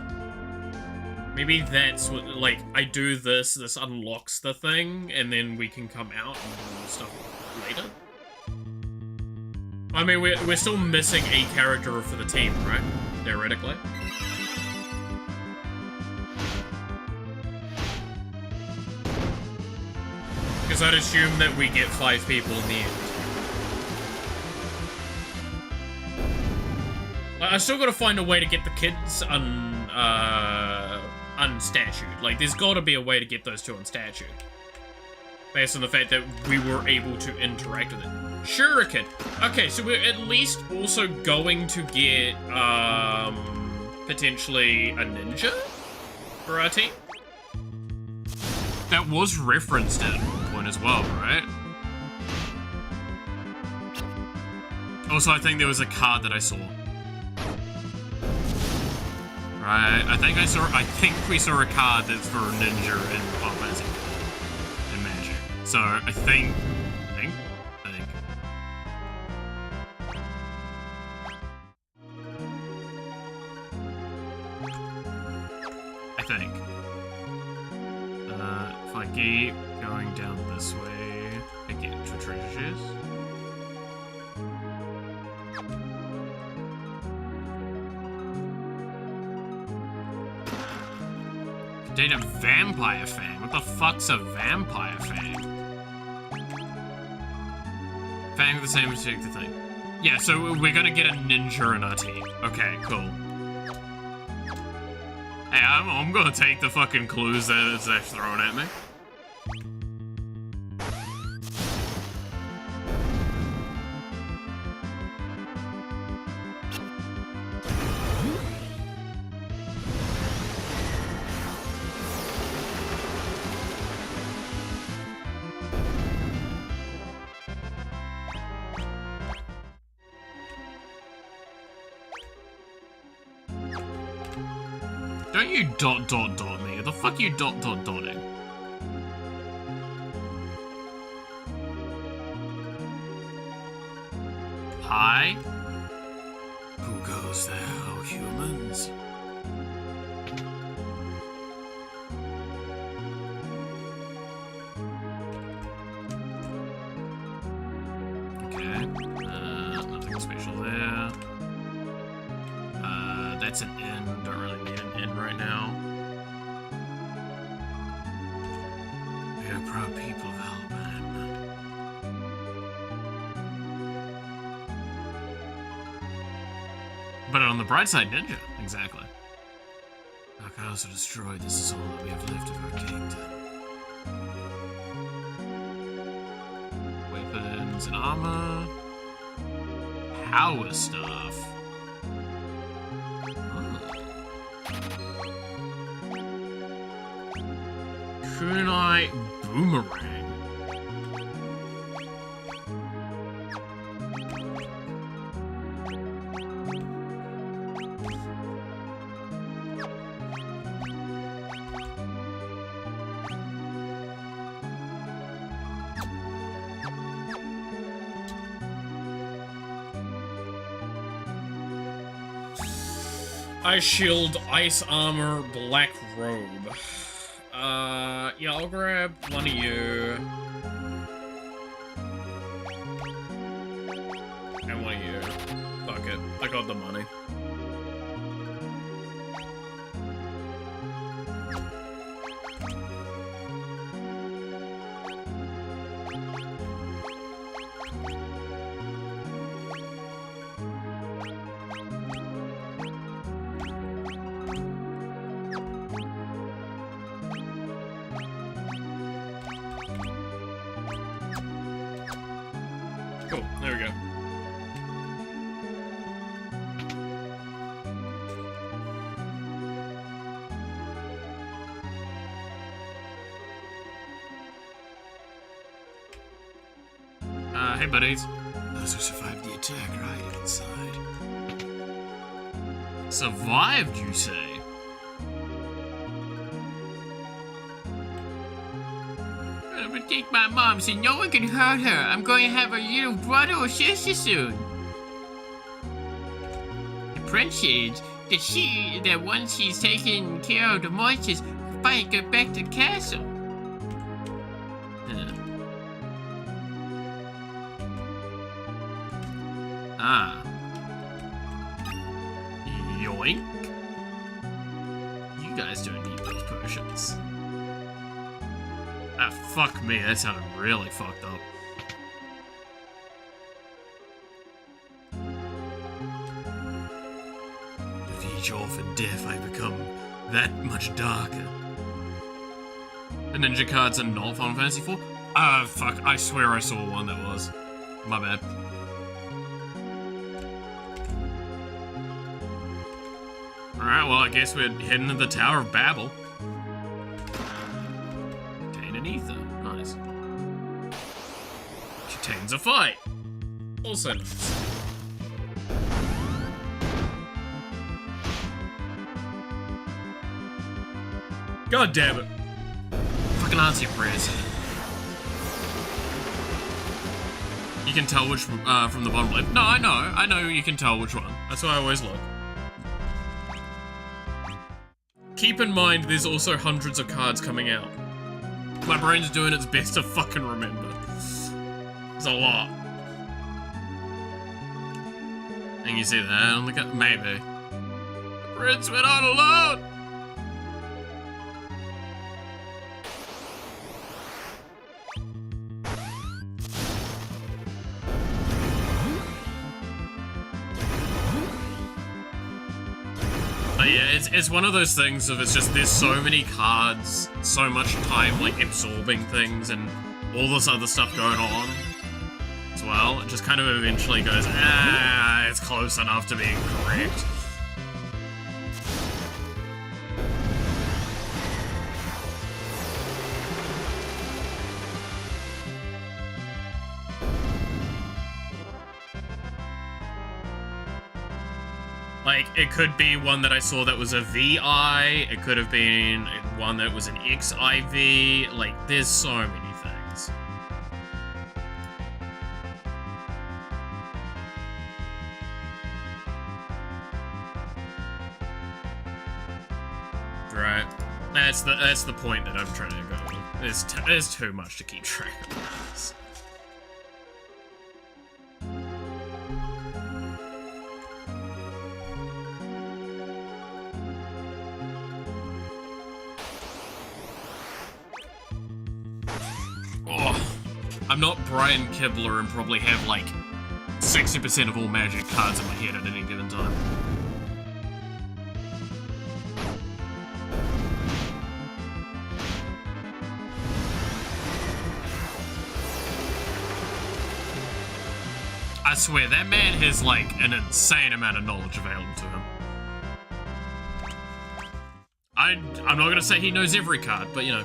Maybe that's what, like, I do this unlocks the thing, and then we can come out and do stuff later. I mean, we're still missing a character for the team, right? Theoretically. Because I'd assume that we get 5 people in the end. I still gotta find a way to get the kids unstatued. Like, there's gotta be a way to get those two unstatued. Based on the fact that we were able to interact with it. Shuriken! Okay, so we're at least also going to get, potentially a ninja for our team? That was referenced at one point as well, right? Also, I think there was a card that I saw. Right, I think we saw a card that's for ninja and Magic. And magic. So I think. If I keep going down this way, I get to treasure chest. Date a vampire fang. What the fuck's a vampire fang? Fang with the same particular thing. Yeah, so we're gonna get a ninja in our team. Okay, cool. Hey, I'm gonna take the fucking clues that they're throwing at me. Don't you dot me. The fuck you dotting? Hi? Who goes there, oh humans? Okay. Nothing special there. That's an inn. Don't really need an inn right now. We are proud people of Alabama. But on the bright side, ninja. Exactly. Our cars are destroyed. This is all that we have left of our kingdom. Weapons and armor. Power stuff. Kunai boomerang. Ice shield, ice armor, black robe. Yeah, I'll grab one of you. And one of you. Fuck it. I got the money. Cool, there we go. Hey buddies. Those who survived the attack are hiding inside. Survived, you say? Protect my mom so no one can hurt her. I'm going to have a little brother or sister soon. The princess, that once she's taken care of the monsters, will finally get back to the castle. Ah. Yoink. You guys don't need those potions. Ah, fuck me, that sounded really fucked up. With each orphan death, I become that much darker. The ninja cards are not Final Fantasy 4? Fuck, I swear I saw one that was. My bad. Alright, well, I guess we're heading to the Tower of Babel. Contain an ether. Nice. Contains a fight. Also nice. God damn it. Fucking answer your prayers. You can tell which, from the bottom left. No, I know you can tell which one. That's why I always look. Keep in mind, there's also hundreds of cards coming out. My brain's doing its best to fucking remember. There's a lot. And you see that on the card? Maybe. Prince went on alone! But yeah, it's one of those things of it's just there's so many cards, so much time like absorbing things and all this other stuff going on as well. It just kind of eventually goes, it's close enough to being correct. Like, it could be one that I saw that was a VI, it could have been one that was an XIV, like, there's so many things. Right. That's the point that I'm trying to go with. There's too much to keep track of this. I'm not Brian Kibler and probably have like 60% of all magic cards in my head at any given time. I swear, that man has, like, an insane amount of knowledge available to him. I'm not gonna say he knows every card, but, you know.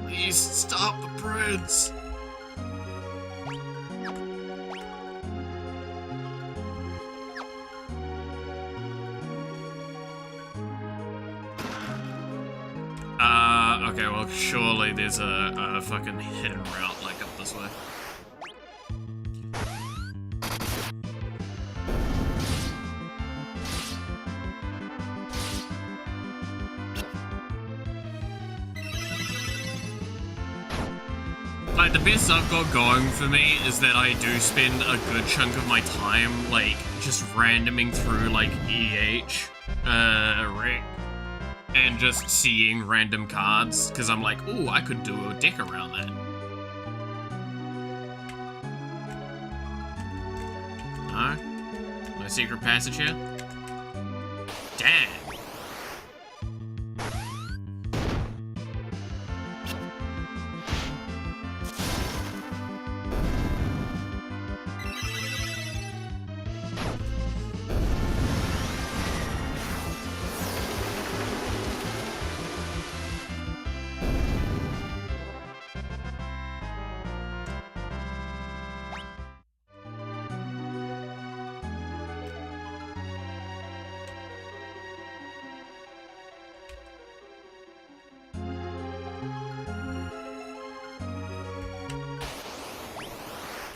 Please stop the prince. Okay, well, surely there's a fucking hidden route, like, up this way. Like, the best I've got going for me is that I do spend a good chunk of my time, like, just randoming through, like, rec, and just seeing random cards, because I'm like, ooh, I could do a deck around that. No? No secret passage here? Damn.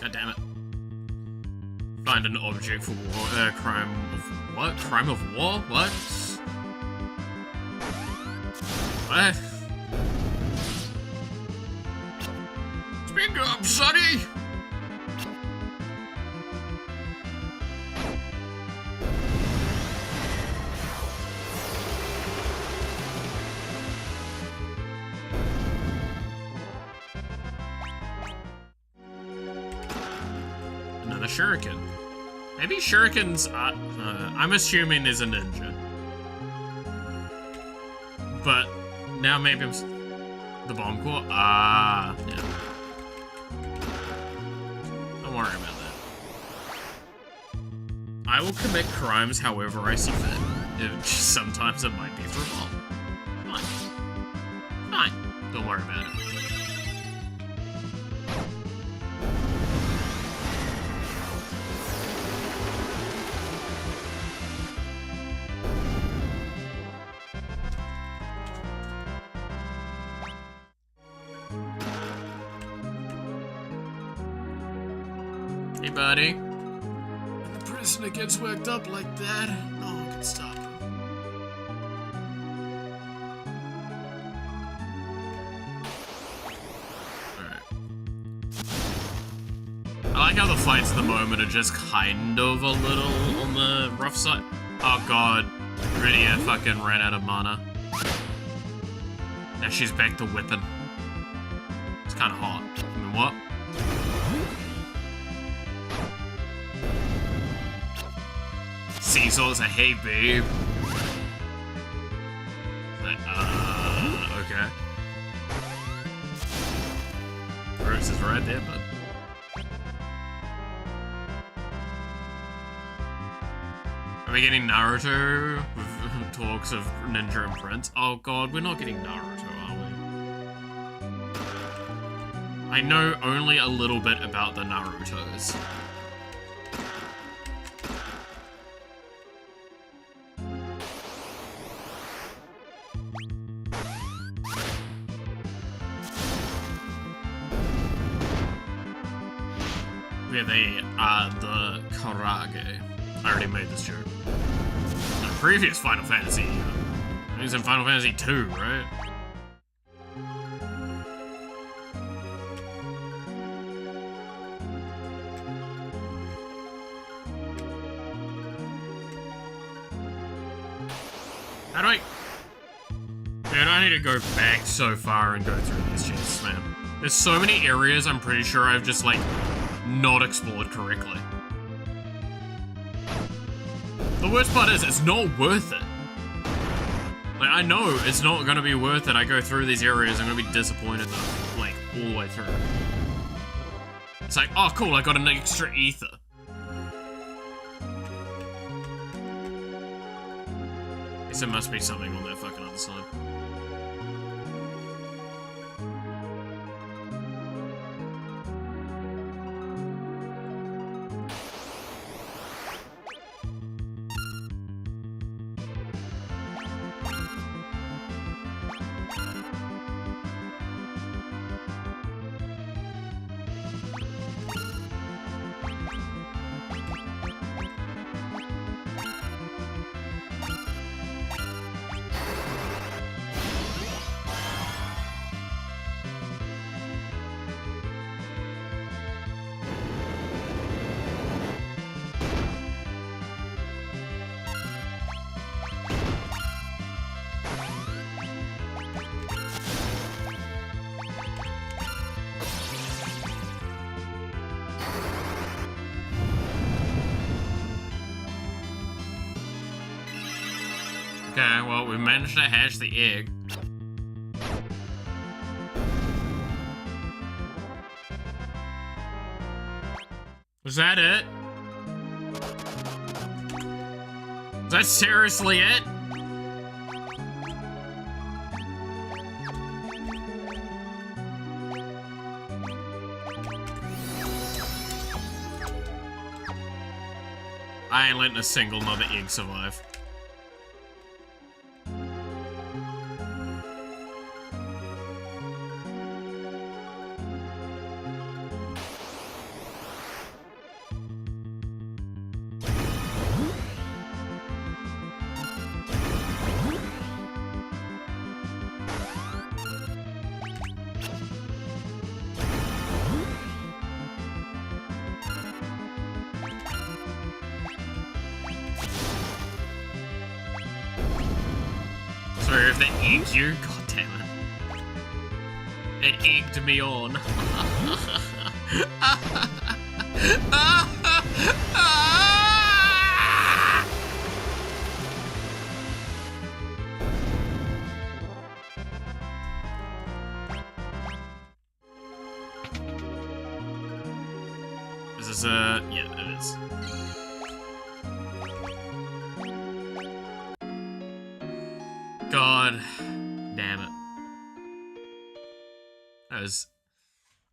God damn it. Find an object for war, crime of what? Crime of war? What? What? Speak up, sonny! Another shuriken. Maybe shurikens are, I'm assuming there's a ninja. But now maybe I'm the bomb core? Ah, yeah. Don't worry about that. I will commit crimes however I see fit. Sometimes it might be through bomb. Fine. Fine. Don't worry about it. Hey, buddy. When the prisoner gets worked up like that, no one can stop him. Alright. I like how the fights at the moment are just kind of a little on the rough side. Oh god. Rydia fucking ran out of mana. Now she's back to whipping. It's kinda hot. I mean, what? Cecil's a hey babe. Like, okay. Bruce is right there, bud. Are we getting Naruto with talks of Ninja and Prince? Oh god, we're not getting Naruto, are we? I know only a little bit about the Narutos. Yeah, they are the Karage. I already made this joke. The previous Final Fantasy. It was in Final Fantasy 2, right? How do I... Dude, I need to go back so far and go through these chests, man. There's so many areas I'm pretty sure I've just, like, not explored correctly. The worst part is, it's not worth it. Like, I know it's not gonna be worth it. I go through these areas, I'm gonna be disappointed though, like, all the way through. It's like, oh cool, I got an extra ether. guess there must be something on that fucking other side. Okay, well, we managed to hatch the egg. Was that it? Was that seriously it? I ain't letting a single mother egg survive. Sorry if that egged you. God damn it. It egged me on. Is this a... yeah, it is. God damn it.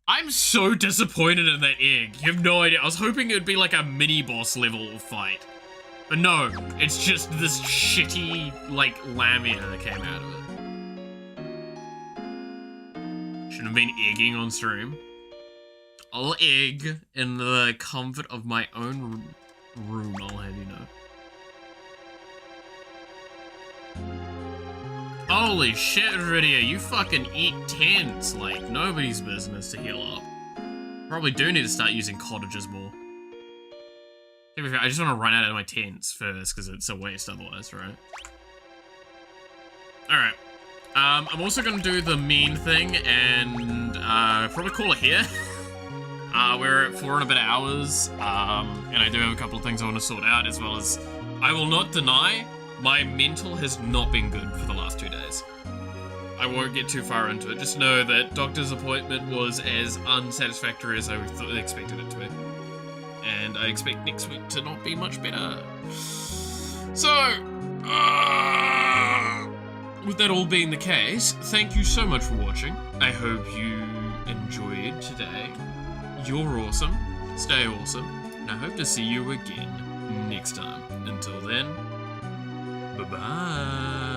I'm so disappointed in that egg. You have no idea. I was hoping it would be like a mini-boss level fight. But no, it's just this shitty, like, lamia that came out of it. Shouldn't have been egging on stream. I'll egg in the comfort of my own room, I'll have you know. Holy shit, Rydia, you fucking eat tents like nobody's business to heal up. Probably do need to start using cottages more. I just want to run out of my tents first, because it's a waste otherwise, right? Alright. I'm also going to do the mean thing, and probably call it here. We're at 4 and a bit hours, and I do have a couple of things I want to sort out, as well as... I will not deny, my mental has not been good for the last 2 days. I won't get too far into it, just know that doctor's appointment was as unsatisfactory as I expected it to be. And I expect next week to not be much better. So, with that all being the case, thank you so much for watching. I hope you enjoyed today. You're awesome, stay awesome, and I hope to see you again next time. Until then, bye-bye.